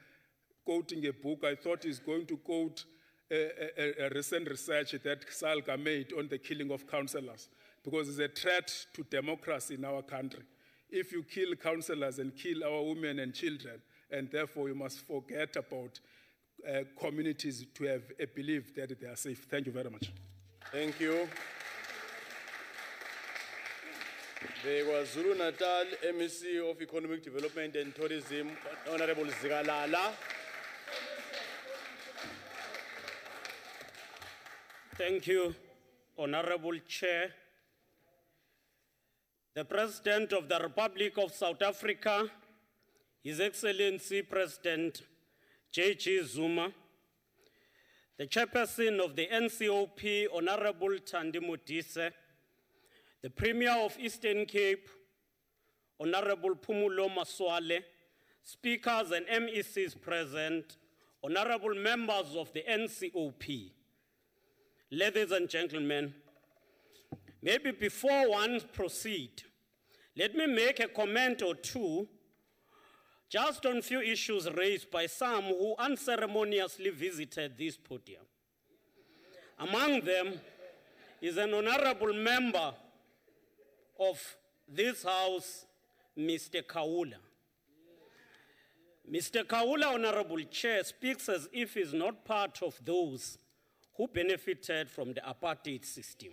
quoting a book. I thought he's going to quote a recent research that Salga made on the killing of councillors, because it's a threat to democracy in our country. If you kill councillors and kill our women and children, and therefore you must forget about communities to have a belief that they are safe. Thank you very much. Thank you. There was Zulu Natal, MEC of Economic Development and Tourism, Honorable Zigalala. Thank you, Honorable Chair. The President of the Republic of South Africa, His Excellency President J.G. Zuma, the Chairperson of the NCOP, Honorable Thandi Modise, the Premier of Eastern Cape, Honorable Phumulo Masualle, Speakers and MECs present, Honorable members of the NCOP, ladies and gentlemen, maybe before one proceed, let me make a comment or two just on a few issues raised by some who unceremoniously visited this podium. Among them is an honorable member of this House, Mr. Kaula. Mr. Kaula, Honorable Chair, speaks as if he's not part of those who benefited from the apartheid system.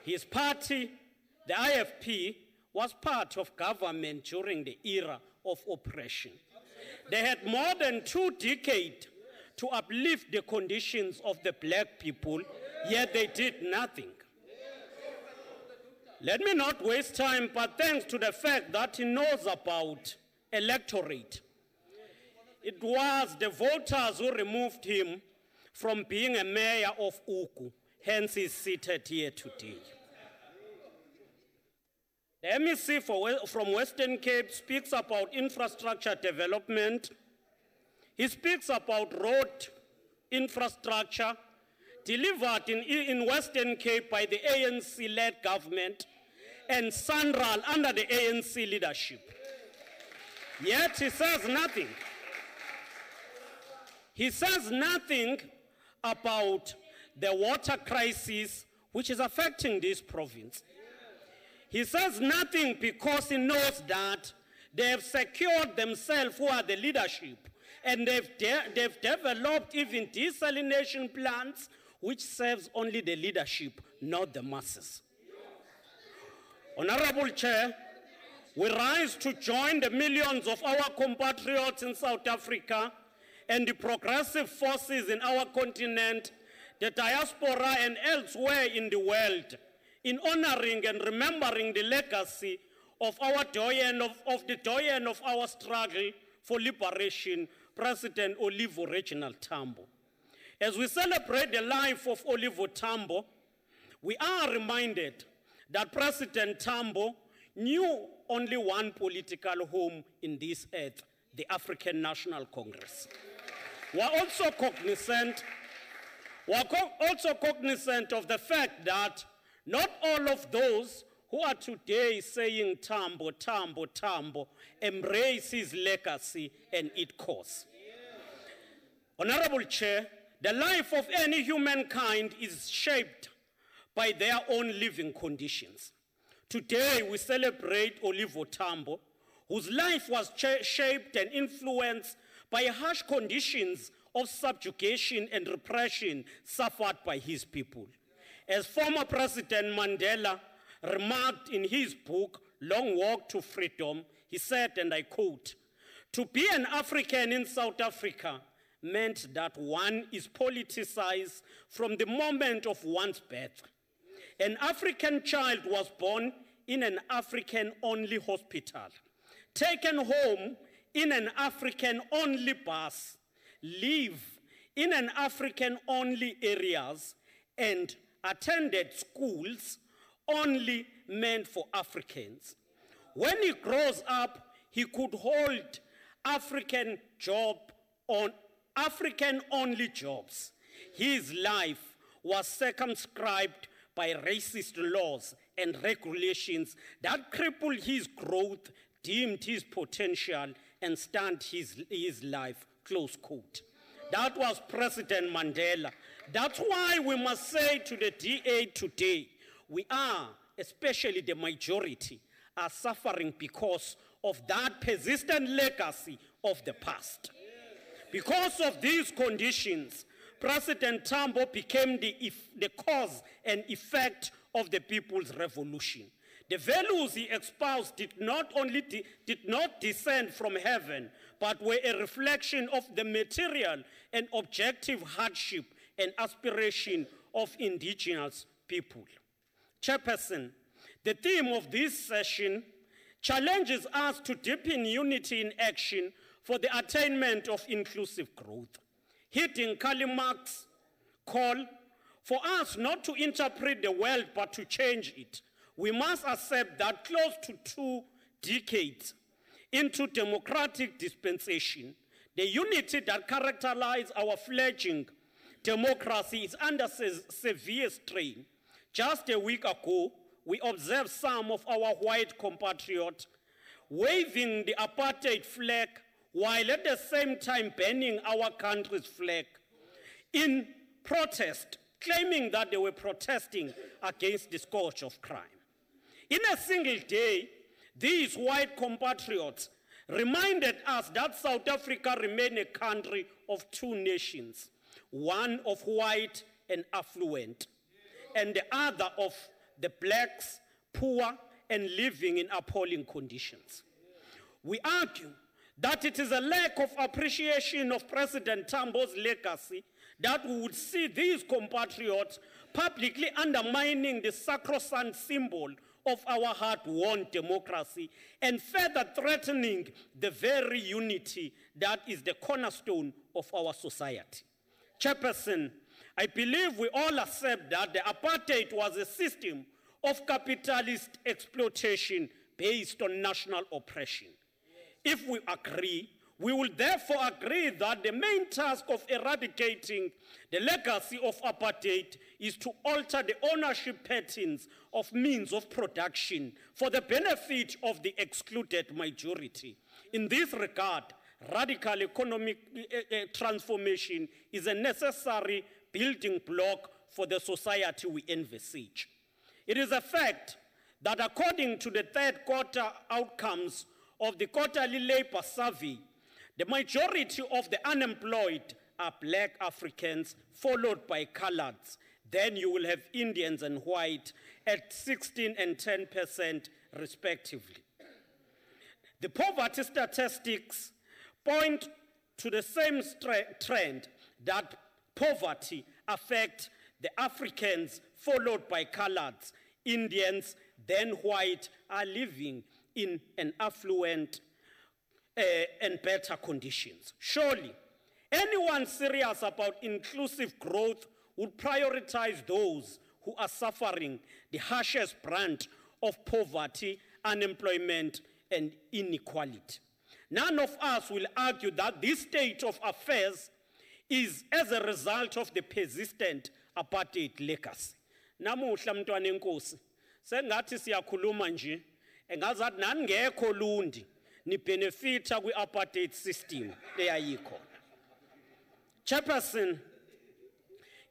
His party, the IFP, was part of government during the era of oppression. They had more than 2 decades to uplift the conditions of the black people, yet they did nothing. Let me not waste time, but thanks to the fact that he knows about electorate, it was the voters who removed him from being a mayor of Uku, hence he's seated here today. The MEC from Western Cape speaks about infrastructure development. He speaks about road infrastructure delivered in Western Cape by the ANC-led government and Sanral under the ANC leadership. Yet he says nothing. He says nothing about the water crisis which is affecting this province. He says nothing because he knows that they have secured themselves who are the leadership, and they've developed even desalination plants which serves only the leadership, not the masses. Honorable Chair, we rise to join the millions of our compatriots in South Africa and the progressive forces in our continent, the diaspora and elsewhere in the world, in honoring and remembering the legacy of our doyen of our struggle for liberation, President Oliver Reginald Tambo. As we celebrate the life of Oliver Tambo, we are reminded that President Tambo knew only one political home in this earth, the African National Congress. We are also cognizant of the fact that not all of those who are today saying Tambo, Tambo, Tambo, embrace his legacy and its cause. Honorable Chair, the life of any humankind is shaped by their own living conditions. Today we celebrate Oliver Tambo, whose life was shaped and influenced by harsh conditions of subjugation and repression suffered by his people. As former President Mandela remarked in his book, Long Walk to Freedom, he said, and I quote, "To be an African in South Africa meant that one is politicized from the moment of one's birth. An African child was born in an African-only hospital, taken home in an African-only bus, live in an African-only areas, and attended schools only meant for Africans. When he grows up, he could hold African job on African-only jobs, his life was circumscribed by racist laws and regulations that crippled his growth, dimmed his potential, and stunted his life, close quote. That was President Mandela. That's why we must say to the DA today, we are, especially the majority, are suffering because of that persistent legacy of the past. Because of these conditions, President Tambo became the cause and effect of the People's Revolution. The values he espoused did not descend from heaven, but were a reflection of the material and objective hardship and aspiration of indigenous people. Chairperson, the theme of this session challenges us to deepen unity in action for the attainment of inclusive growth. Hitting Karl Marx's call for us not to interpret the world but to change it, we must accept that close to 2 decades into democratic dispensation, the unity that characterizes our fledgling democracy is under severe strain. Just a week ago, we observed some of our white compatriots waving the apartheid flag while at the same time banning our country's flag in protest, claiming that they were protesting against the scourge of crime. In a single day, these white compatriots reminded us that South Africa remained a country of 2 nations, one of white and affluent, and the other of the blacks, poor, and living in appalling conditions. We argue that it is a lack of appreciation of President Tambo's legacy that we would see these compatriots publicly undermining the sacrosanct symbol of our hard-won democracy and further threatening the very unity that is the cornerstone of our society. Chairperson, I believe we all accept that the apartheid was a system of capitalist exploitation based on national oppression. If we agree, we will therefore agree that the main task of eradicating the legacy of apartheid is to alter the ownership patterns of means of production for the benefit of the excluded majority. In this regard, radical economic transformation is a necessary building block for the society we envisage. It is a fact that according to the 3rd quarter outcomes of the quarterly labor survey, the majority of the unemployed are black Africans, followed by coloreds. Then you will have Indians and white at 16% and 10% respectively. The poverty statistics point to the same trend, that poverty affects the Africans, followed by coloreds. Indians, then white, are living in an affluent and better conditions. Surely, anyone serious about inclusive growth would prioritize those who are suffering the harshest brand of poverty, unemployment, and inequality. None of us will argue that this state of affairs is as a result of the persistent apartheid legacy. Namuhla mntwana enkosi, sengathi siyakhuluma nje, engazathi nangekho lundi ni benefita kwi-apartheid system eyayikho. Chairperson,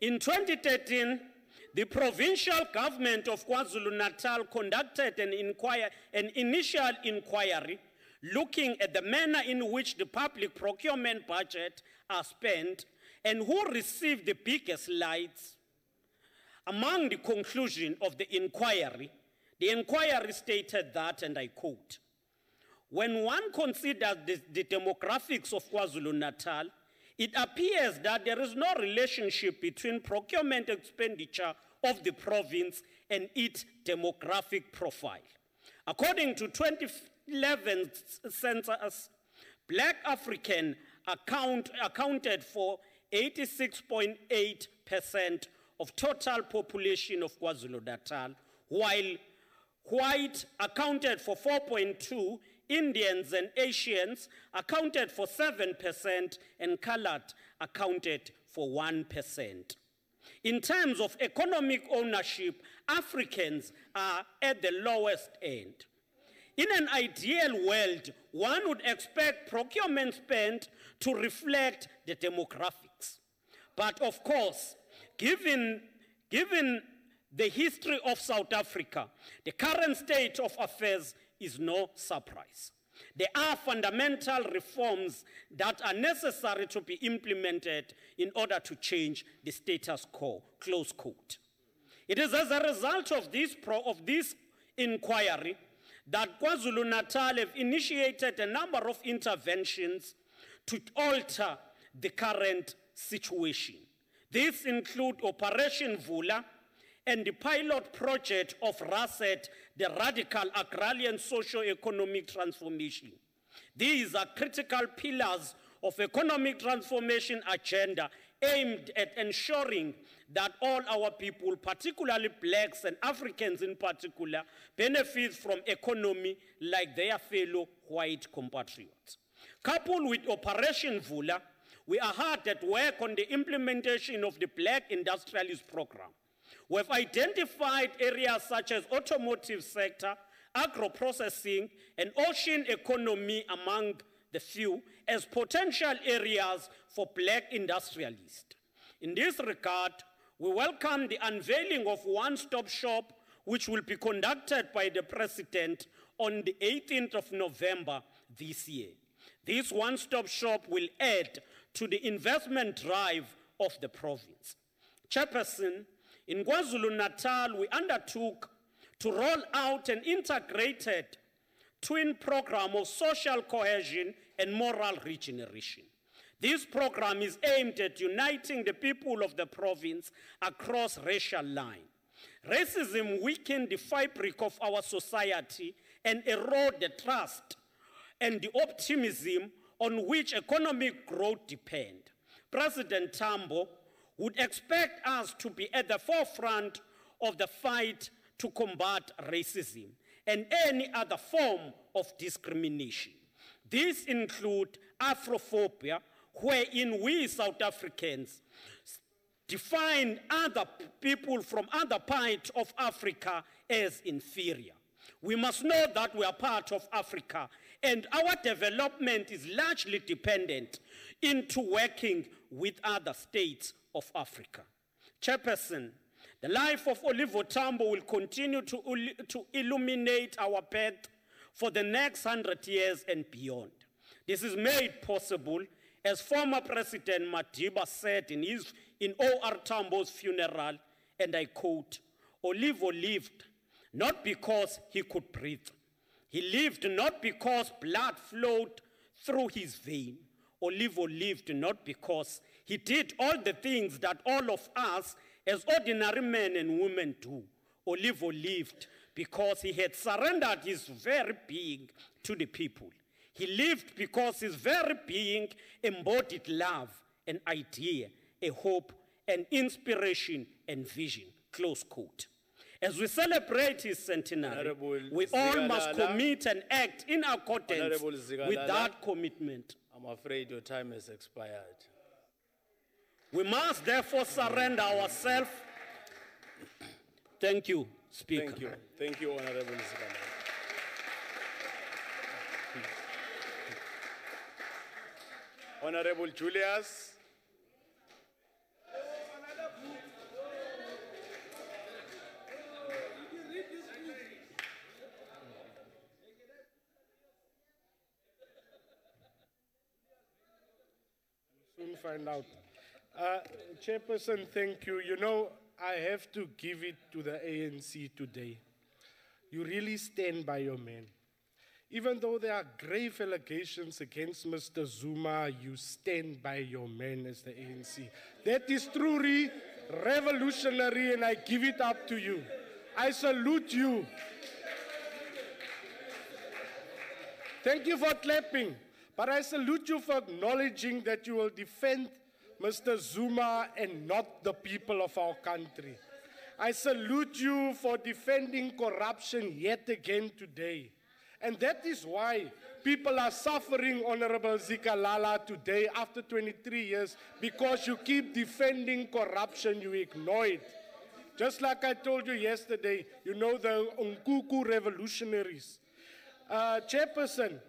in 2013, the provincial government of KwaZulu-Natal conducted an initial inquiry looking at the manner in which the public procurement budget are spent and who received the biggest lights. Among the conclusion of the inquiry stated that, and I quote, "When one considers the demographics of KwaZulu-Natal, it appears that there is no relationship between procurement expenditure of the province and its demographic profile. According to 2011 census, Black African accounted for 86.8% of total population of KwaZulu-Natal, while white accounted for 4.2% Indians and Asians accounted for 7% and colored accounted for 1%. In terms of economic ownership, Africans are at the lowest end. In an ideal world, one would expect procurement spend to reflect the demographics. But of course, given the history of South Africa, the current state of affairs is no surprise. There are fundamental reforms that are necessary to be implemented in order to change the status quo, close quote. It is as a result of this inquiry that KwaZulu-Natal have initiated a number of interventions to alter the current situation. These include Operation Vula and the pilot project of RASET, the Radical Agrarian Socio-Economic Transformation. These are critical pillars of economic transformation agenda aimed at ensuring that all our people, particularly blacks and Africans in particular, benefit from economy like their fellow white compatriots. Coupled with Operation Vula, we are hard at work on the implementation of the Black Industrialist Program. We have identified areas such as automotive sector, agro-processing, and ocean economy among the few as potential areas for black industrialists. In this regard, we welcome the unveiling of one-stop shop, which will be conducted by the President on the 18th of November this year. This one-stop shop will add to the investment drive of the province. Chairperson, in KwaZulu-Natal, we undertook to roll out an integrated twin program of social cohesion and moral regeneration. This program is aimed at uniting the people of the province across racial lines. Racism weakened the fabric of our society and eroded the trust and the optimism on which economic growth depends. President Tambo would expect us to be at the forefront of the fight to combat racism and any other form of discrimination. These include Afrophobia, wherein we South Africans define other people from other parts of Africa as inferior. We must know that we are part of Africa, and our development is largely dependent into working with other states of Africa. Chairperson, the life of OR Tambo will continue to illuminate our path for the next 100 years and beyond. This is made possible, as former President Madiba said in OR Tambo's funeral, and I quote, "Olivo lived not because he could breathe. He lived not because blood flowed through his vein. Olivo lived not because he did all the things that all of us as ordinary men and women do. Olivo lived because he had surrendered his very being to the people. He lived because his very being embodied love, an idea, a hope, an inspiration, and vision." Close quote. As we celebrate his centenary, we all must commit and act in accordance with that commitment. I'm afraid your time has expired. We must therefore surrender ourselves. Thank you, Speaker. Thank you. Thank you, Honorable Zigala. Honorable Julius. Soon find out. Chairperson, thank you. You know, I have to give it to the ANC today. You really stand by your man. Even though there are grave allegations against Mr. Zuma, you stand by your man as the ANC. That is truly revolutionary, and I give it up to you. I salute you. Thank you for clapping, but I salute you for acknowledging that you will defend Mr. Zuma and not the people of our country. I salute you for defending corruption yet again today. And that is why people are suffering, Honorable Zikalala, today after 23 years, because you keep defending corruption, you ignore it. Just like I told you yesterday, you know the Nkuku revolutionaries. Chairperson,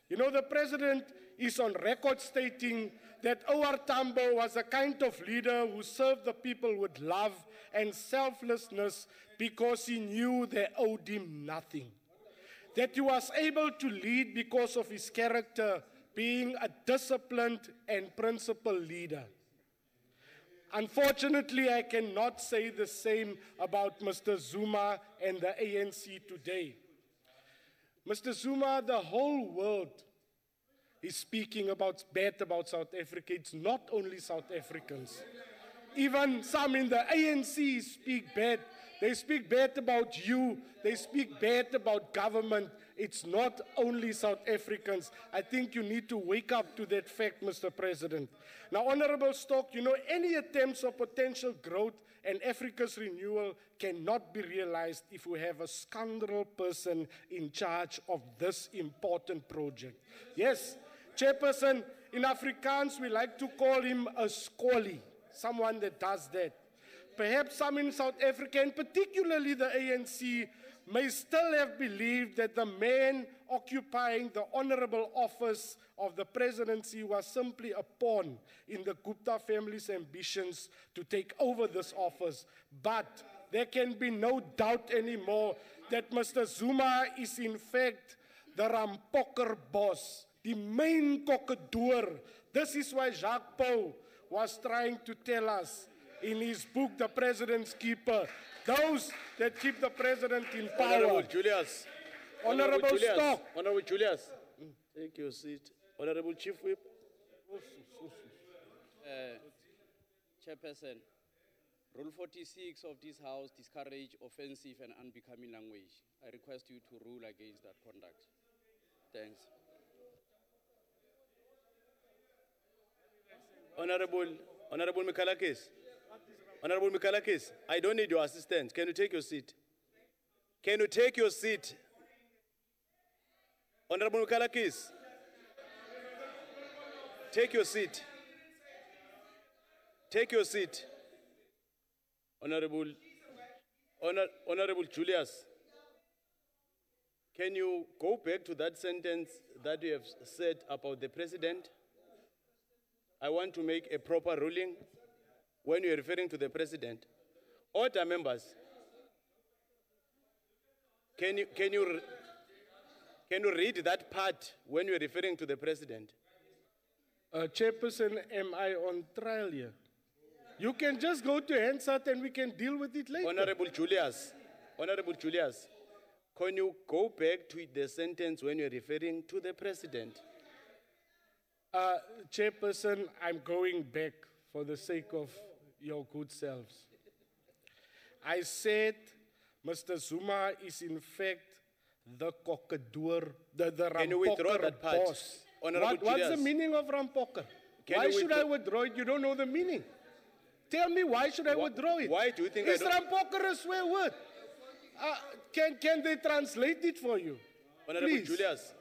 you know the president is on record stating that OR Tambo was a kind of leader who served the people with love and selflessness because he knew they owed him nothing. That he was able to lead because of his character, being a disciplined and principled leader. Unfortunately, I cannot say the same about Mr. Zuma and the ANC today. Mr. Zuma, the whole world is speaking bad about South Africa. It's not only South Africans. Even some in the ANC speak bad. They speak bad about you. They speak bad about government. It's not only South Africans. I think you need to wake up to that fact, Mr. President. Now, Honorable Stock, you know, any attempts of potential growth and Africa's renewal cannot be realized if we have a scoundrel person in charge of this important project. Yes, Chairperson, in Afrikaans, we like to call him a scolly, someone that does that. Perhaps some in South Africa, and particularly the ANC, may still have believed that the man occupying the honorable office of the presidency was simply a pawn in the Gupta family's ambitions to take over this office. But there can be no doubt anymore that Mr. Zuma is in fact the Rampokker boss, the main kokkedoor. This is why Jacques Paul was trying to tell us in his book, The President's Keeper, those that keep the president in power. Honorable Julius. Honorable Stock. Honorable Julius. Take your seat. Honorable Chief Whip. Chairperson, Rule 46 of this House discourage offensive and unbecoming language. I request you to rule against that conduct. Thanks. Honorable Mikalakis. Honorable Mikalakis, I don't need your assistance. Can you take your seat? Can you take your seat? Honorable Mikalakis, take your seat. Take your seat. Honorable Julius, can you go back to that sentence that you have said about the president? I want to make a proper ruling when you're referring to the president. Order members, can you read that part when you're referring to the president? Chairperson, am I on trial here? You can just go to Hansard and we can deal with it later. Honorable Julius, can you go back to the sentence when you're referring to the president? Chairperson, I'm going back for the sake of your good selves. I said Mr. Zuma is in fact the kokkedoor, the Can you withdraw that Rampokker part? boss. Honorable What's Julius. the meaning of Rampokker? Can Why you should I withdraw it? You don't know the meaning. Tell me, why should I withdraw it? Why do you think Is I don't? Rampokker a swear word? Can they translate it for you? Honorable Please. Julius.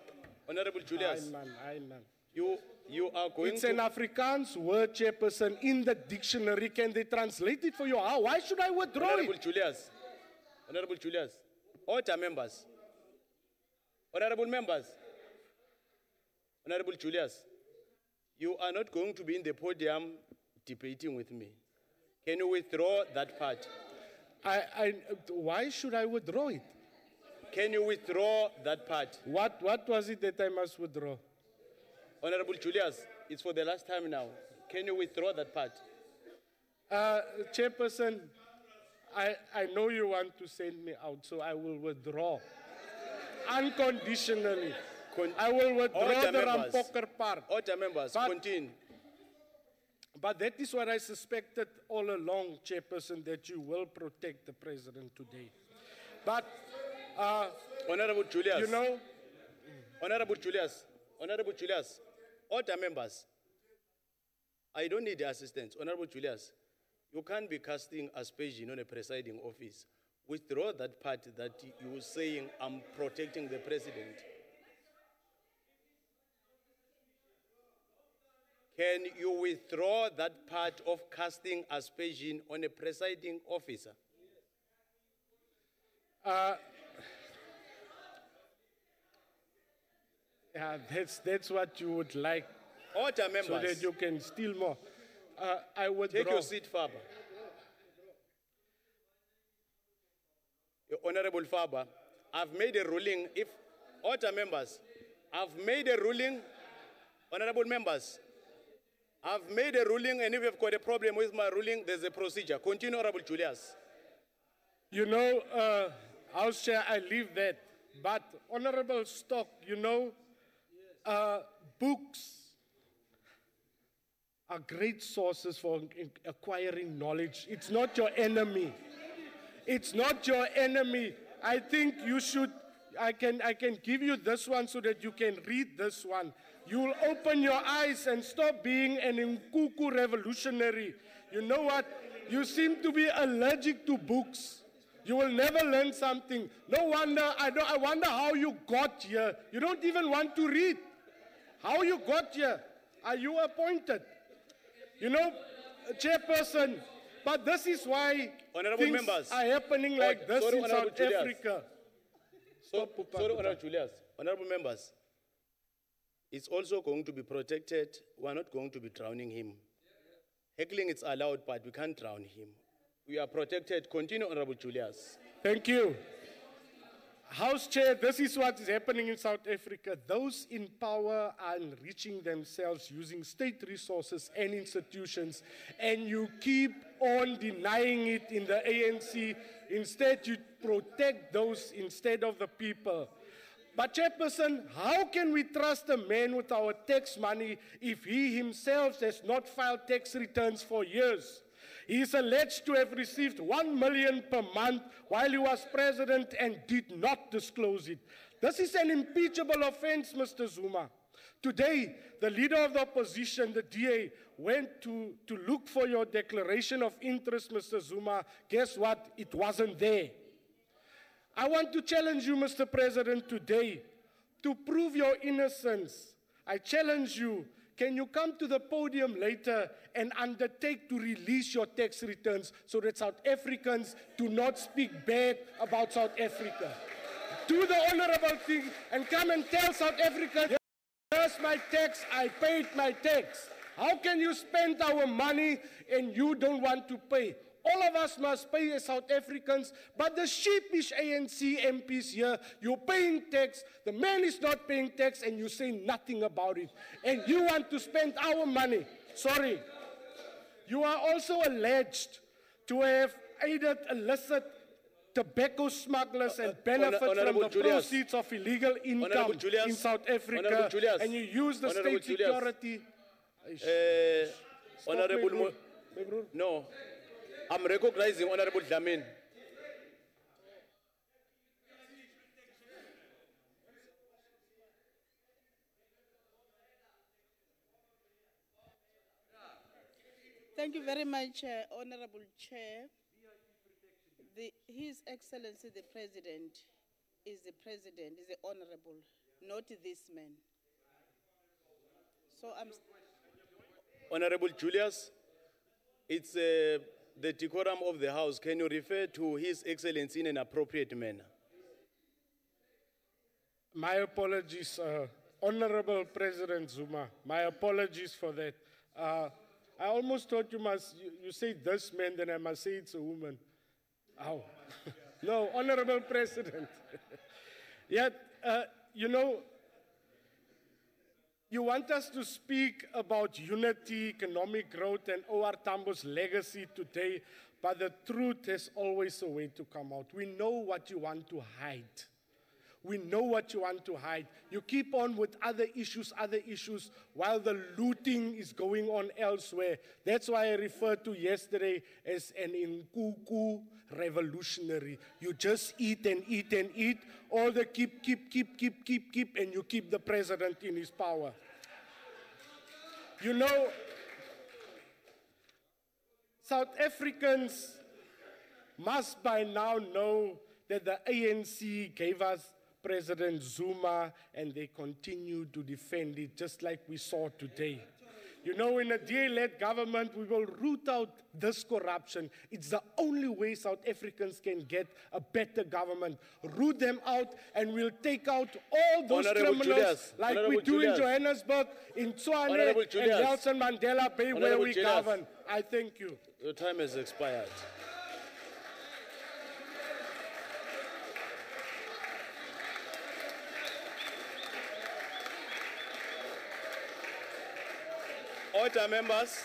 Honorable Julius. Aye, man. You are going It's to... an Afrikaans word, Chairperson, in the dictionary. Can they translate it for you? Why should I withdraw Honorable it? Julius. Honorable Julius. Order members. Honorable members. Honorable Julius. You are not going to be in the podium debating with me. Can you withdraw that part? Why should I withdraw it? Can you withdraw that part? What was it that I must withdraw? Honorable Julius, it's for the last time now. Can you withdraw that part? Chairperson, I know you want to send me out, so I will withdraw. Unconditionally. I will withdraw the Rampokker part. Order members, continue. But that is what I suspected all along, Chairperson, that you will protect the president today. But, Honorable Julius. you know... Honorable Julius. Order members. I don't need assistance. Honorable Julius, you can't be casting aspersion on a presiding office. Withdraw that part that you were saying, I'm protecting the president. Can you withdraw that part of casting aspersion on a presiding officer? Yeah, that's what you would like. Order, members. So that you can steal more. I withdraw. Take your seat, Faber. Honorable Faber, I've made a ruling. If order, members, I've made a ruling. Honorable members, I've made a ruling, and if you've got a problem with my ruling, there's a procedure. Continue, Honorable Julius. You know, House Chair, I leave that. But Honorable Stock, you know, books are great sources for acquiring knowledge. It's not your enemy. It's not your enemy. I think you should, I can give you this one so that you can read this one. You'll open your eyes and stop being an Nkuku revolutionary. You know what? You seem to be allergic to books. You will never learn something. No wonder, I wonder how you got here. You don't even want to read. How you got here? Are you appointed? You know, Chairperson, but this is why things are happening like this in South Africa. Sorry, Honorable Julius. Honorable members, it's also going to be protected. We're not going to be drowning him. Heckling is allowed, but we can't drown him. We are protected. Continue, Honorable Julius. Thank you. House Chair, this is what is happening in South Africa. Those in power are enriching themselves using state resources and institutions, and you keep on denying it in the ANC. Instead, you protect those instead of the people. But Chairperson, how can we trust a man with our tax money if he himself has not filed tax returns for years? He is alleged to have received 1 million per month while he was president and did not disclose it. This is an impeachable offense, Mr. Zuma. Today, the leader of the opposition, the DA, went to look for your declaration of interest, Mr. Zuma. Guess what? It wasn't there. I want to challenge you, Mr. President, today to prove your innocence. I challenge you. Can you come to the podium later and undertake to release your tax returns so that South Africans do not speak bad about South Africa? Do the honorable thing and come and tell South Africans, here's my tax, I paid my tax. How can you spend our money and you don't want to pay? All of us must pay as South Africans, but the sheepish ANC MPs here, you're paying tax, the man is not paying tax, and you say nothing about it. And you want to spend our money. Sorry. You are also alleged to have aided illicit tobacco smugglers and benefit from the proceeds of illegal income in South Africa, and you use the state security. Honorable, no. I'm recognizing Honorable Dlamini. Thank you very much, Honorable Chair. His Excellency the President, is the Honorable, not this man. So I'm... Honorable Julius, it's the decorum of the House. Can you refer to His Excellency in an appropriate manner? My apologies, Honorable President Zuma. My apologies for that. I almost thought you say this man, then I must say it's a woman. Ow. No, Honorable President. Yet, you know, you want us to speak about unity, economic growth, and OR Tambo's legacy today, but the truth has always a way to come out. We know what you want to hide. We know what you want to hide. You keep on with other issues, while the looting is going on elsewhere. That's why I referred to yesterday as an Nkuku revolutionary. You just eat and eat and eat, all the keep, and you keep the president in his power. You know, South Africans must by now know that the ANC gave us President Zuma, and they continue to defend it, just like we saw today. You know, in a DA-led government, we will root out this corruption. It's the only way South Africans can get a better government. Root them out, and we'll take out all those Honorable criminals Julius, like Honorable we do in Julius. Johannesburg, in Tshwane, Honorable and Julius. Nelson Mandela Bay, where Honorable we Julius. govern. I thank you. Your time has expired. Order, members.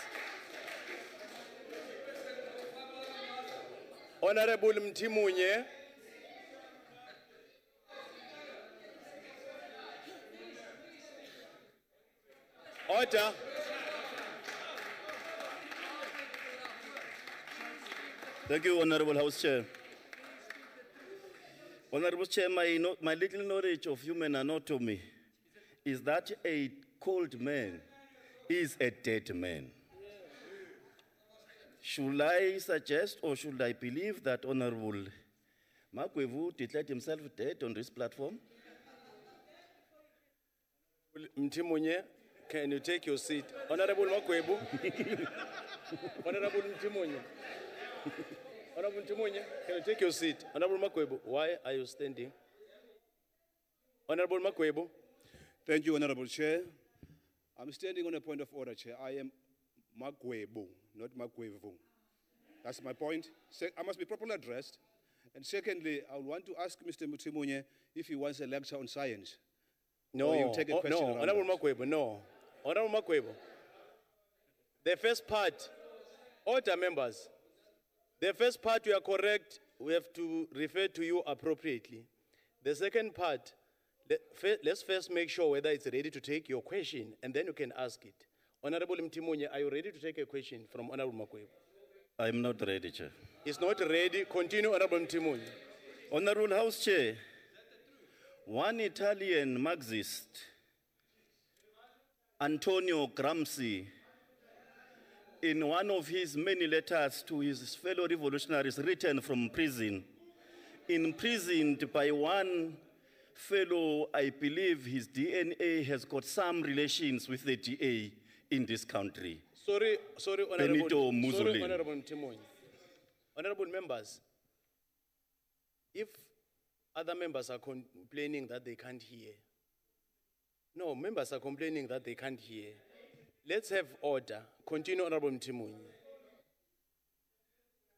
Honorable Mtimunye. Order. Thank you, Honorable House Chair. Honorable Chair, my little knowledge of human anatomy is that a cold man is a dead man. Should I suggest or should I believe that Honorable Makwevu declared himself dead on this platform? Mtimunye, can you take your seat? Honorable Makwebu. Honorable Mtimunye. Honorable Mtimunye, can you take your seat? Honorable Makwebu, why are you standing? Honorable Makwebu. Thank you, Honorable Chair. I'm standing on a point of order, Chair. I am Magwebu, not Magwevu. That's my point. I must be properly addressed. And secondly, I would want to ask Mr. Mutimunye if he wants a lecture on science. No, Or you take a question no, around Honorable that. Makwebu, no. Honorable Makwebu. The first part, order, members. The first part, you are correct. We have to refer to you appropriately. The second part, let's first make sure whether it's ready to take your question, and then you can ask it. Honorable Mtimunye, are you ready to take a question from Honorable Makwebu? I'm not ready, Chair. It's not ready. Continue, Honorable Mtimunye. Honorable House Chair, one Italian Marxist, Antonio Gramsci, in one of his many letters to his fellow revolutionaries written from prison, imprisoned by one fellow, I believe his DNA has got some relations with the DA in this country. Sorry, Benito Honorable, Mussolini. sorry, Honorable Mtimunye. Honorable members, if other members are complaining that they can't hear, no, members are complaining that they can't hear. Let's have order. Continue, Honorable Mtimunye.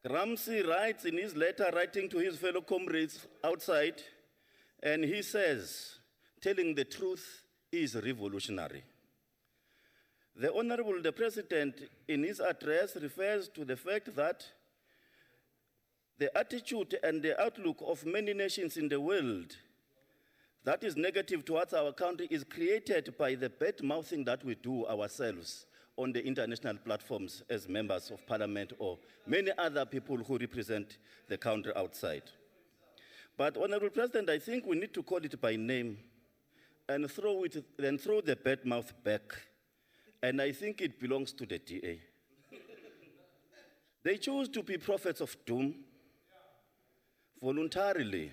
Gramsci writes in his letter, writing to his fellow comrades outside, and he says, telling the truth is revolutionary. The Honorable the President, in his address, refers to the fact that the attitude and the outlook of many nations in the world that is negative towards our country is created by the bad-mouthing that we do ourselves on the international platforms as members of parliament or many other people who represent the country outside. But, Honorable President, I think we need to call it by name and throw the bad mouth back. And I think it belongs to the DA. They chose to be prophets of doom voluntarily.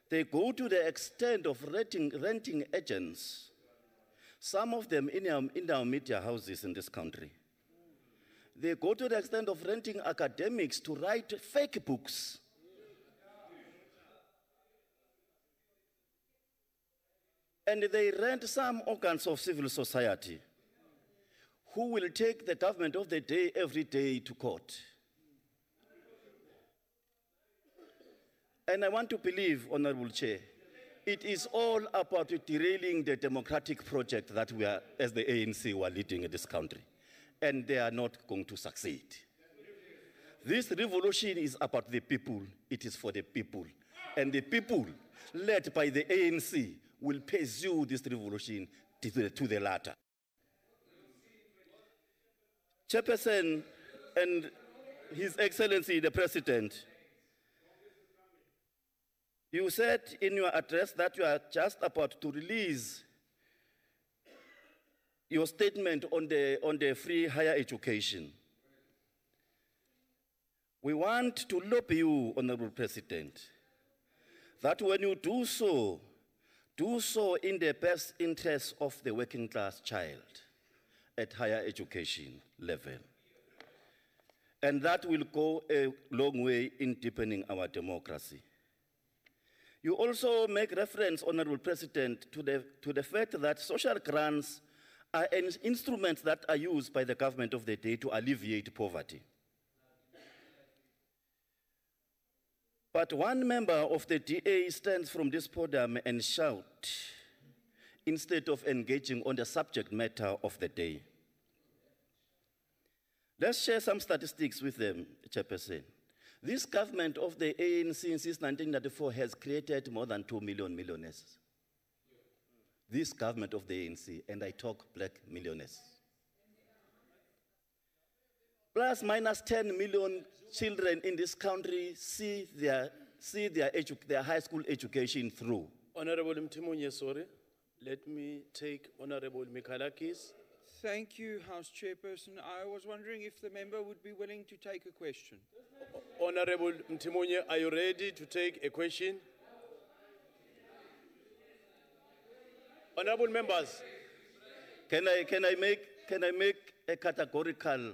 They go to the extent of renting agents, some of them in our media houses in this country. They go to the extent of renting academics to write fake books. And they rent some organs of civil society who will take the government of the day every day to court. And I want to believe, Honorable Chair, it is all about derailing the democratic project that we are, as the ANC, were leading in this country. And they are not going to succeed. This revolution is about the people. It is for the people. And the people, led by the ANC, will pursue this revolution to the latter. Chairperson and His Excellency the President, you said in your address that you are just about to release your statement on the free higher education. We want to lobby you, Honorable President, that when you do so in the best interest of the working class child at higher education level. And that will go a long way in deepening our democracy. You also make reference, Honorable President, to the fact that social grants are an instrument that are used by the government of the day to alleviate poverty. But one member of the DA stands from this podium and shouts instead of engaging on the subject matter of the day. Let's share some statistics with them, Chairperson. This government of the ANC since 1994 has created more than 2 million millionaires. This government of the ANC, and I talk black millionaires. Plus minus 10 million children in this country see their high school education through. Honorable Mtimunye, sorry. Let me take Honorable Mikalakis. Thank you, House Chairperson. I was wondering if the member would be willing to take a question. Honorable Mtimunye, are you ready to take a question? Honorable members. Can I make a categorical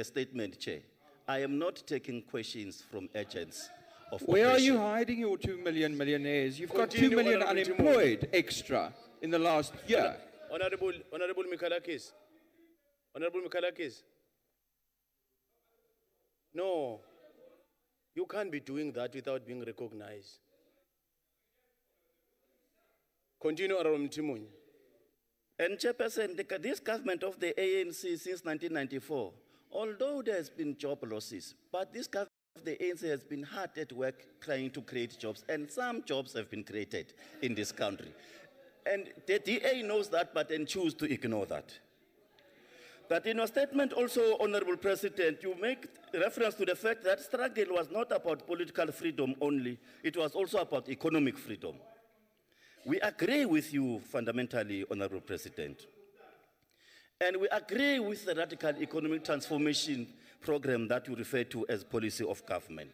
statement, Chair? I am not taking questions from agents of Where are oppression. you hiding your 2 million millionaires? You've got 2 Continue, million Honorable unemployed extra in the last year. Honorable Mikalakis. Honorable Mikalakis. No, you can't be doing that without being recognized. Continue, Honorable Mtimunye. And Chairperson, this government of the ANC since 1994, although there has been job losses, but this government of the ANC has been hard at work trying to create jobs, and some jobs have been created in this country. And the DA knows that, but then choose to ignore that. But in your statement also, Honorable President, you make reference to the fact that struggle was not about political freedom only, it was also about economic freedom. We agree with you fundamentally, Honorable President. And we agree with the radical economic transformation program that you refer to as policy of government.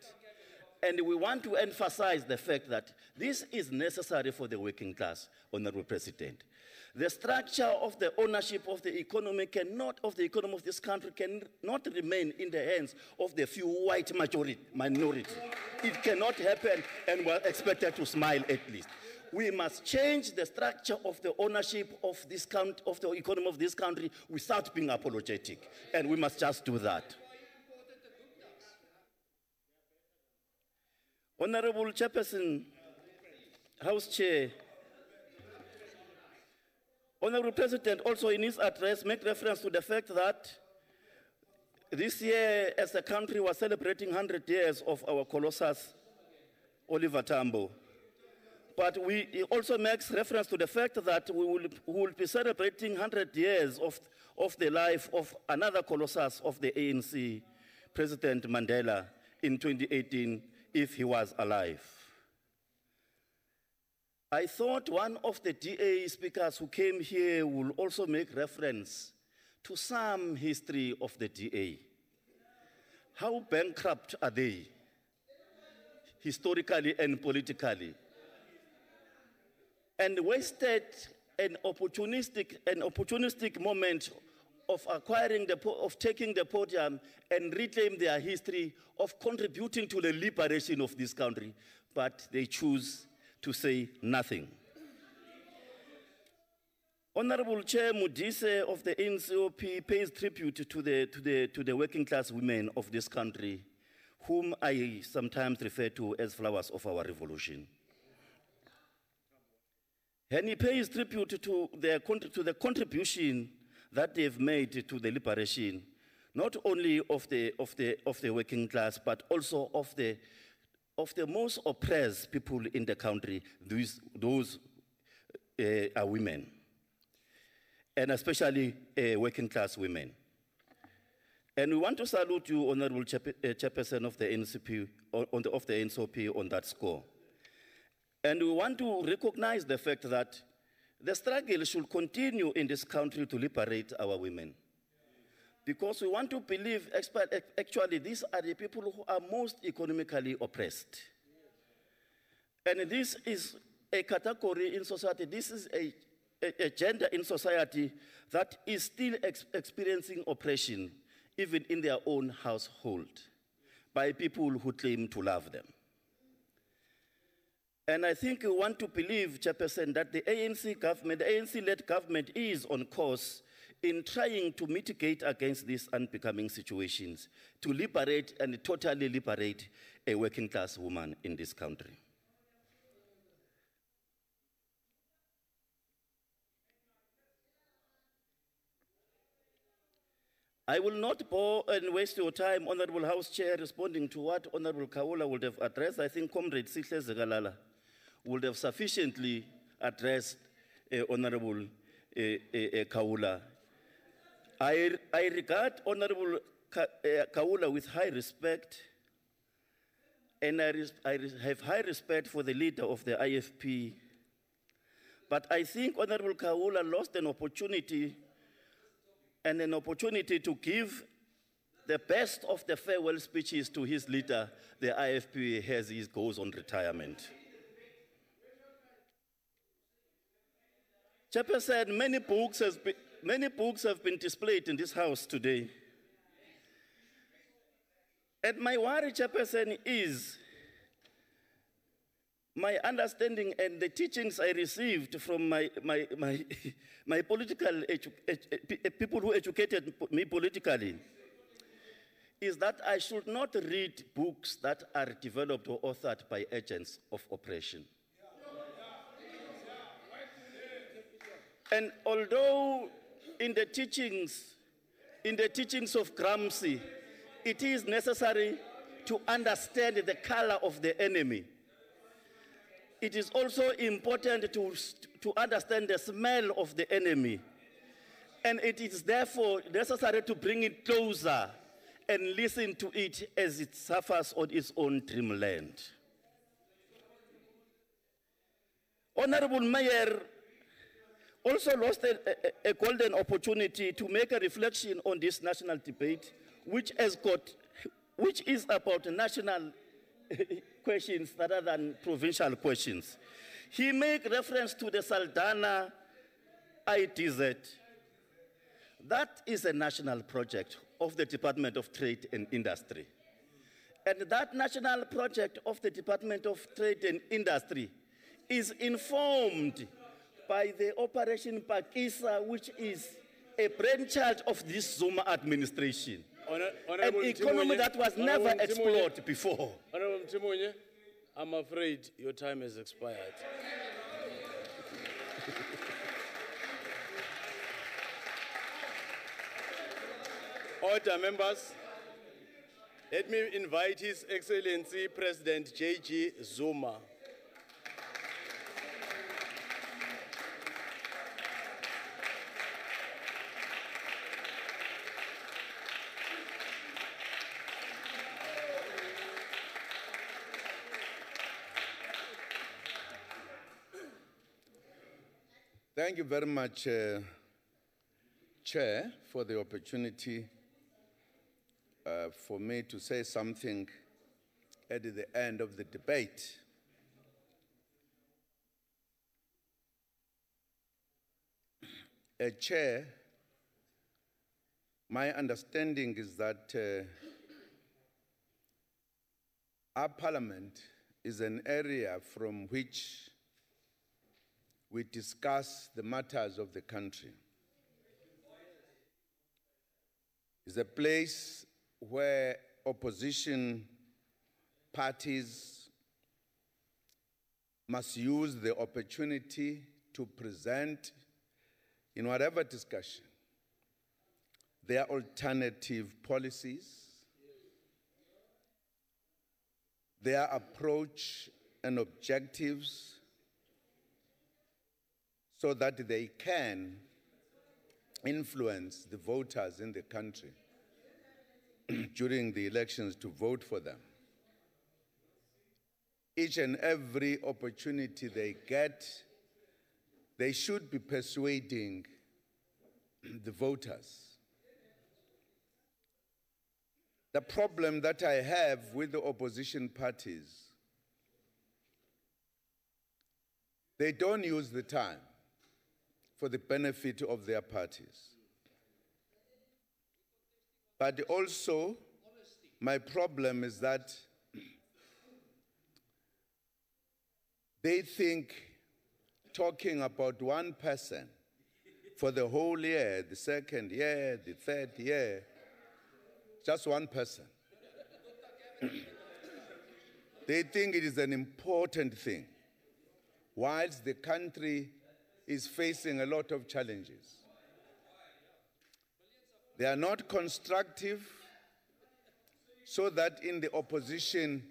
And we want to emphasize the fact that this is necessary for the working class, Honorable President. The structure of the ownership of the economy of this country cannot remain in the hands of the few white minority. It cannot happen, and we're expected to smile at least. We must change the structure of the ownership of this of the economy of this country without being apologetic, and we must just do that. Honorable Chairperson, House Chair, Honorable President also in his address make reference to the fact that this year as a country was celebrating 100 years of our Colossus, OR Tambo. But he also makes reference to the fact that we will be celebrating 100 years of the life of another Colossus of the ANC, President Mandela, in 2018, if he was alive. I thought one of the DA speakers who came here will also make reference to some history of the DA. How bankrupt are they, historically and politically? And wasted an opportunistic moment of taking the podium and reclaim their history of contributing to the liberation of this country, but they choose to say nothing. Honorable Chair Modise of the NCOP pays tribute to the working class women of this country, whom I sometimes refer to as flowers of our revolution. And he pays tribute to the contribution that they've made to the liberation, not only of the working class, but also of the most oppressed people in the country. Those are women, and especially working class women. And we want to salute you, Honorable Chairperson of the NCOP on that score. And we want to recognize the fact that the struggle should continue in this country to liberate our women. Because we want to believe, actually, these are the people who are most economically oppressed. And this is a category in society, this is a gender in society that is still experiencing oppression, even in their own household, by people who claim to love them. And I think we want to believe, Chairperson, that the ANC government, the ANC-led government is on course in trying to mitigate against these unbecoming situations, to liberate and totally liberate a working class woman in this country. I will not bore and waste your time, Honorable House Chair, responding to what Honorable Kaula would have addressed. I think Comrade Sihle Zegalala would have sufficiently addressed Honorable Kaula. I regard Honorable Kaula with high respect, and I have high respect for the leader of the IFP. But I think Honorable Kaula lost an opportunity to give the best of the farewell speeches to his leader, the IFP, as he goes on retirement. Chairperson, many books have been displayed in this house today. And my worry, Chairperson, is my understanding and the teachings I received from my political people who educated me politically is that I should not read books that are developed or authored by agents of oppression. And although in the teachings of Gramsci, it is necessary to understand the color of the enemy, it is also important to understand the smell of the enemy. And it is therefore necessary to bring it closer and listen to it as it suffers on its own dreamland. Honorable Mayor also lost a golden opportunity to make a reflection on this national debate, which is about national questions rather than provincial questions. He made reference to the Saldanha IDZ. That is a national project of the Department of Trade and Industry. And that national project of the Department of Trade and Industry is informed by the Operation Pakisa, which is a brainchild of this Zuma administration. An economy that was never explored before. Honorable Mtimunye, I'm afraid your time has expired. Order, members. Let me invite His Excellency President J.G. Zuma. Thank you very much, Chair, for the opportunity for me to say something at the end of the debate. Chair, my understanding is that our parliament is an area from which we discuss the matters of the country. It's a place where opposition parties must use the opportunity to present, in whatever discussion, their alternative policies, their approach and objectives, so that they can influence the voters in the country during the elections to vote for them. Each and every opportunity they get, they should be persuading the voters. The problem that I have with the opposition parties, they don't use the time for the benefit of their parties. But also, my problem is that they think talking about one person for the whole year, the second year, the third year, just one person. They think it is an important thing, whilst the country is facing a lot of challenges. They are not constructive, so that in the opposition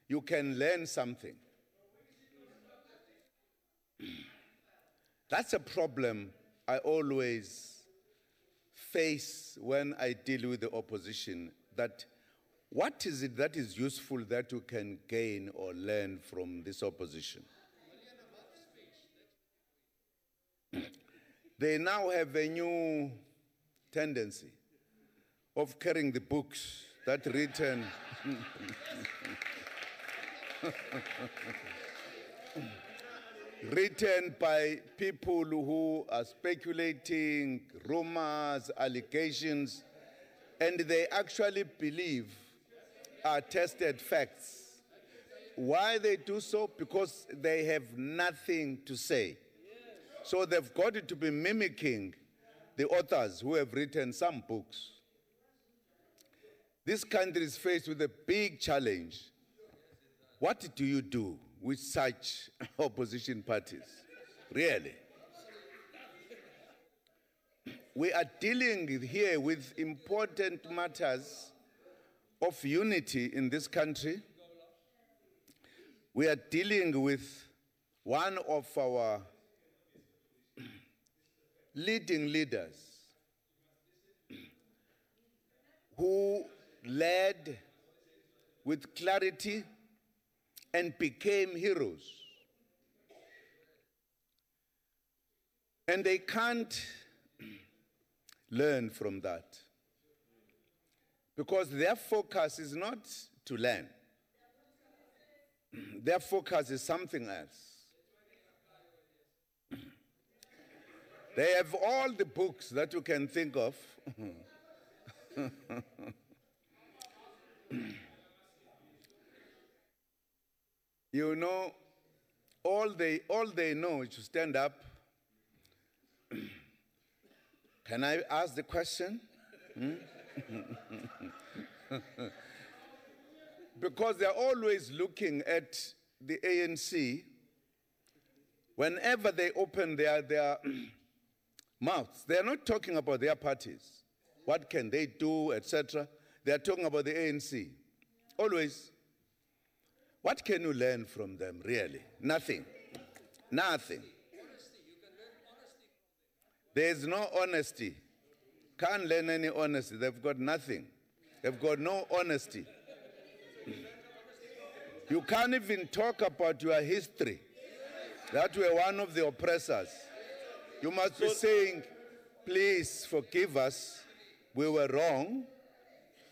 you can learn something. That's a problem I always face when I deal with the opposition, that what is it that is useful that you can gain or learn from this opposition? They now have a new tendency of carrying the books that written written by people who are speculating, rumors, allegations, and they actually believe are tested facts. Why they do so? Because they have nothing to say. So they've got to be mimicking the authors who have written some books. This country is faced with a big challenge. What do you do with such opposition parties? Really? We are dealing here with important matters of unity in this country. We are dealing with one of our leading leaders who led with clarity and became heroes. And they can't learn from that, because their focus is not to learn. Their focus is something else. They have all the books that you can think of. You know, all they know is to stand up. Can I ask the question? Because they're always looking at the ANC. Whenever they open their mouths, they're not talking about their parties. What can they do, etc. They're talking about the ANC. Always. What can you learn from them, really? Nothing. Nothing. There's no honesty. Can't learn any honesty. They've got nothing. They've got no honesty. You can't even talk about your history, that we're one of the oppressors. You must be saying, please forgive us, we were wrong.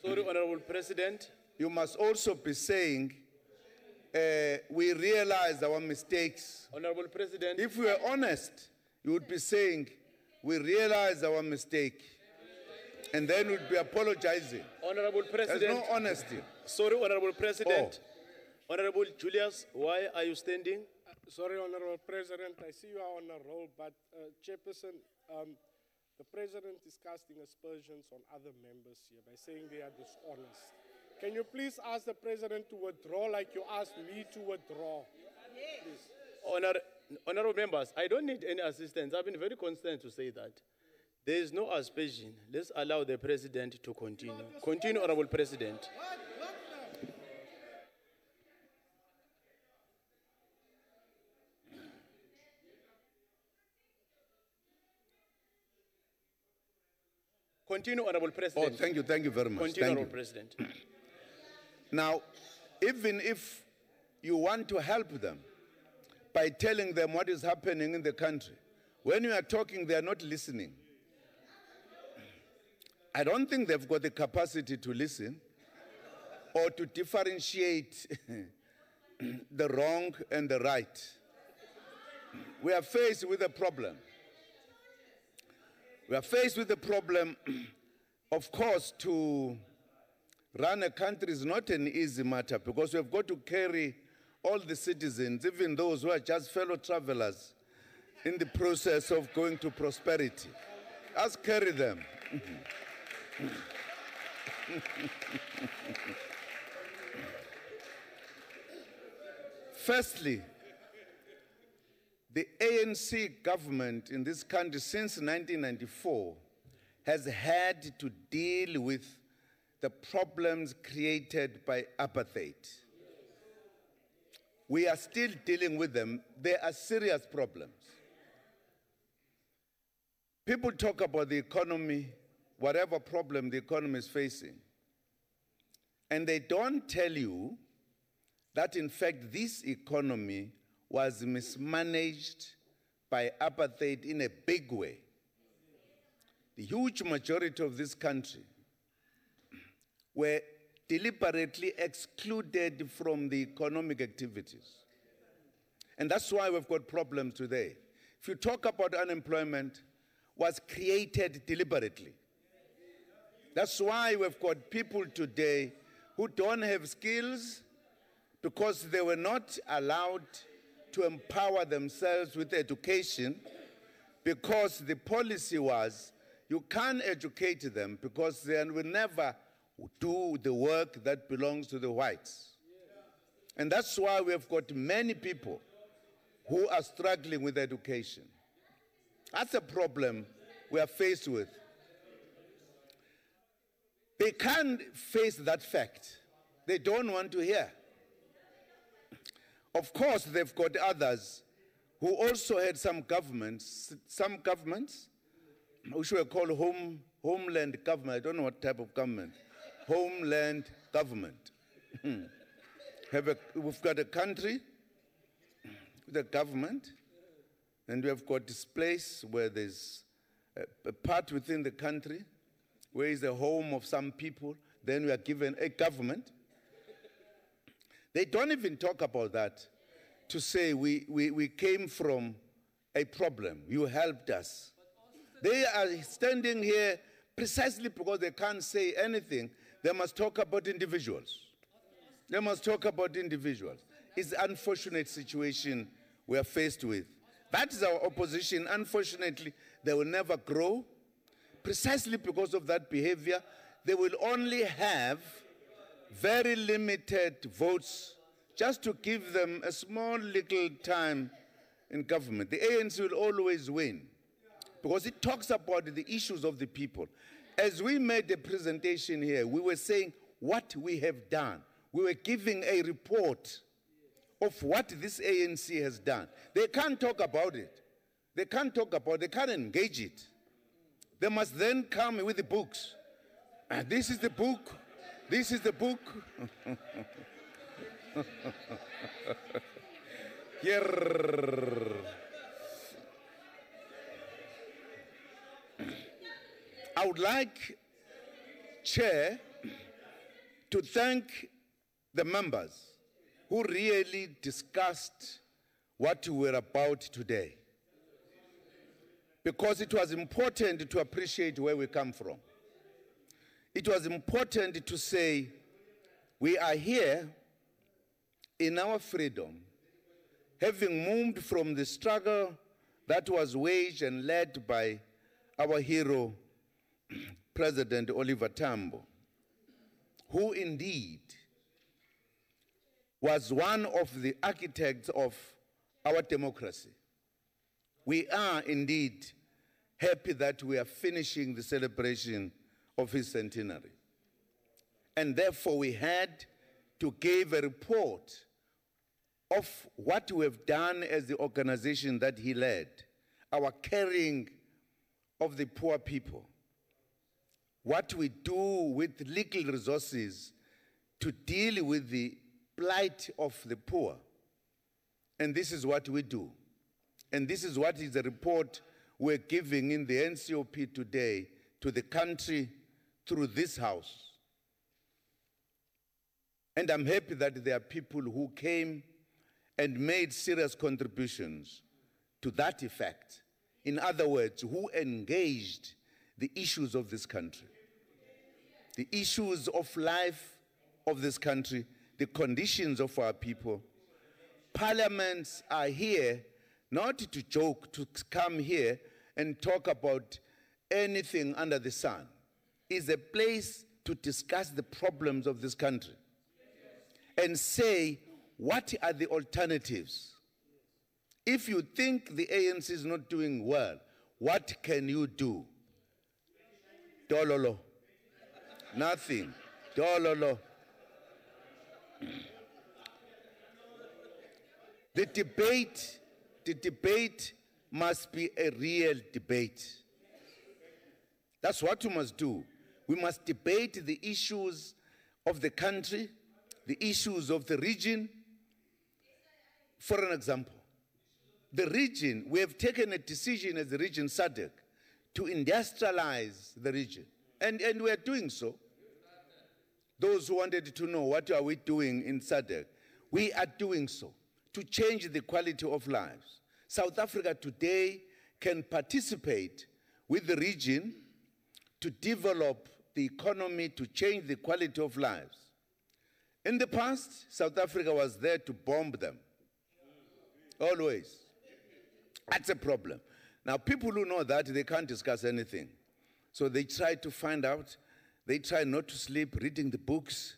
Sorry, Honorable President. You must also be saying, we realized our mistakes. Honorable President. If we were honest, you would be saying, we realized our mistake. And then we'd be apologizing. Honorable President. There's no honesty. Sorry, Honorable President. Oh. Honorable Julius, why are you standing? Sorry, Honorable President, I see you are on a roll, but Chairperson, the President is casting aspersions on other members here by saying they are dishonest. Can you please ask the President to withdraw like you asked me to withdraw? Please. Honorable members, I don't need any assistance. I've been very constant to say that. There is no aspersion. Let's allow the President to continue. Continue, Honorable President. Continue, Honorable President. Oh, thank you very much. Continue, Honorable President. Now, even if you want to help them by telling them what is happening in the country, when you are talking, they are not listening. I don't think they've got the capacity to listen or to differentiate the wrong and the right. We are faced with a problem. We are faced with the problem, of course, to run a country is not an easy matter because we have got to carry all the citizens, even those who are just fellow travelers, in the process of going to prosperity. Us carry them. Firstly, the ANC government in this country since 1994 has had to deal with the problems created by apartheid. We are still dealing with them. They are serious problems. People talk about the economy, whatever problem the economy is facing, and they don't tell you that, in fact, this economy was mismanaged by apartheid in a big way. The huge majority of this country were deliberately excluded from the economic activities. And that's why we've got problems today. If you talk about unemployment, was created deliberately. That's why we've got people today who don't have skills because they were not allowed to empower themselves with education, because the policy was you can't educate them because they will never do the work that belongs to the whites. And that's why we have got many people who are struggling with education. That's a problem we are faced with. They can't face that fact. They don't want to hear. Of course, they've got others who also had some governments, which were called homeland government. I don't know what type of government. Homeland government. We've got a country with a government, and we have got this place where there's a part within the country where is the home of some people. Then we are given a government. They don't even talk about that to say we came from a problem. You helped us. They are standing here precisely because they can't say anything. They must talk about individuals. They must talk about individuals. It's an unfortunate situation we are faced with. That is our opposition. Unfortunately, they will never grow. Precisely because of that behavior, they will only have very limited votes just to give them a small little time in government. The ANC will always win because it talks about the issues of the people. As we made the presentation here, we were saying what we have done. We were giving a report of what this ANC has done. They can't talk about it. They can't talk about it. They can't engage it. They must then come with the books. And this is the book. This is the book. Here. I would like, Chair, to thank the members who really discussed what we were about today, because it was important to appreciate where we come from. It was important to say we are here in our freedom, having moved from the struggle that was waged and led by our hero, President OR Tambo, who indeed was one of the architects of our democracy. We are indeed happy that we are finishing the celebration of his centenary. And therefore we had to give a report of what we have done as the organization that he led, our caring of the poor people, what we do with legal resources to deal with the plight of the poor. And this is what we do. And this is what is the report we're giving in the NCOP today to the country through this house. And I'm happy that there are people who came and made serious contributions to that effect. In other words, who engaged the issues of this country, the issues of life of this country, the conditions of our people. Parliaments are here not to joke, to come here and talk about anything under the sun. It's a place to discuss the problems of this country and say, what are the alternatives? If you think the ANC is not doing well, what can you do? Dololo. Nothing. Dololo. The debate must be a real debate. That's what we must do. We must debate the issues of the country, the issues of the region. For an example, the region, we have taken a decision as the region SADC to industrialize the region, and we are doing so. Those who wanted to know what are we doing in SADC, we are doing so to change the quality of lives. South Africa today can participate with the region to develop the economy, to change the quality of lives. In the past, South Africa was there to bomb them. Always. That's a problem. Now, people who know that, they can't discuss anything. So they try to find out. They try not to sleep, reading the books.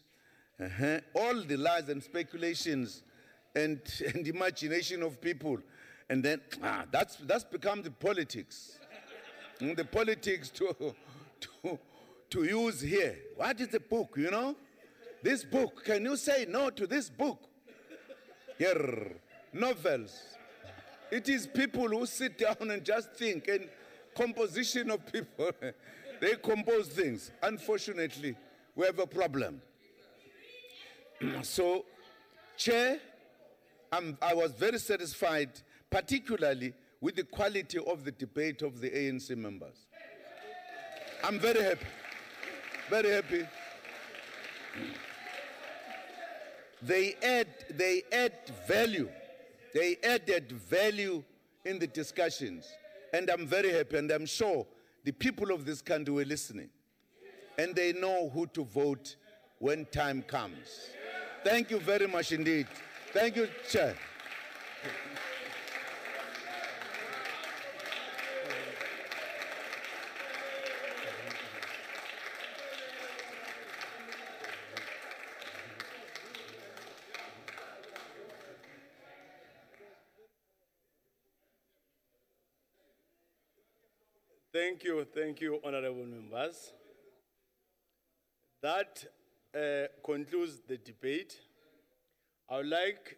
All the lies and speculations and imagination of people. And then, that's become the politics. The politics to use here. What is the book, you know? This book, can you say no to this book? Here, novels. It is people who sit down and just think, and composition of people, they compose things. Unfortunately, we have a problem. So, Chair, I was very satisfied, particularly with the quality of the debate of the ANC members. I'm very happy, very happy. They add value. They added value in the discussions. And I'm very happy, and I'm sure the people of this country were listening. And they know who to vote when time comes. Thank you very much indeed. Thank you, Chair. Thank you, honorable members. That concludes the debate. I would like,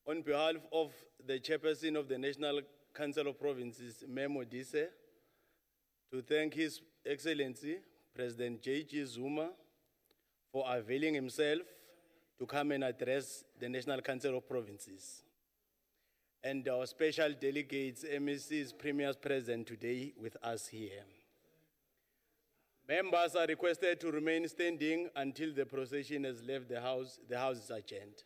on behalf of the Chairperson of the National Council of Provinces, Memo Dise, to thank His Excellency, President J.G. Zuma, for availing himself to come and address the National Council of Provinces. And our special delegates, MECs, premiers present today with us here. Members are requested to remain standing until the procession has left the House is adjourned.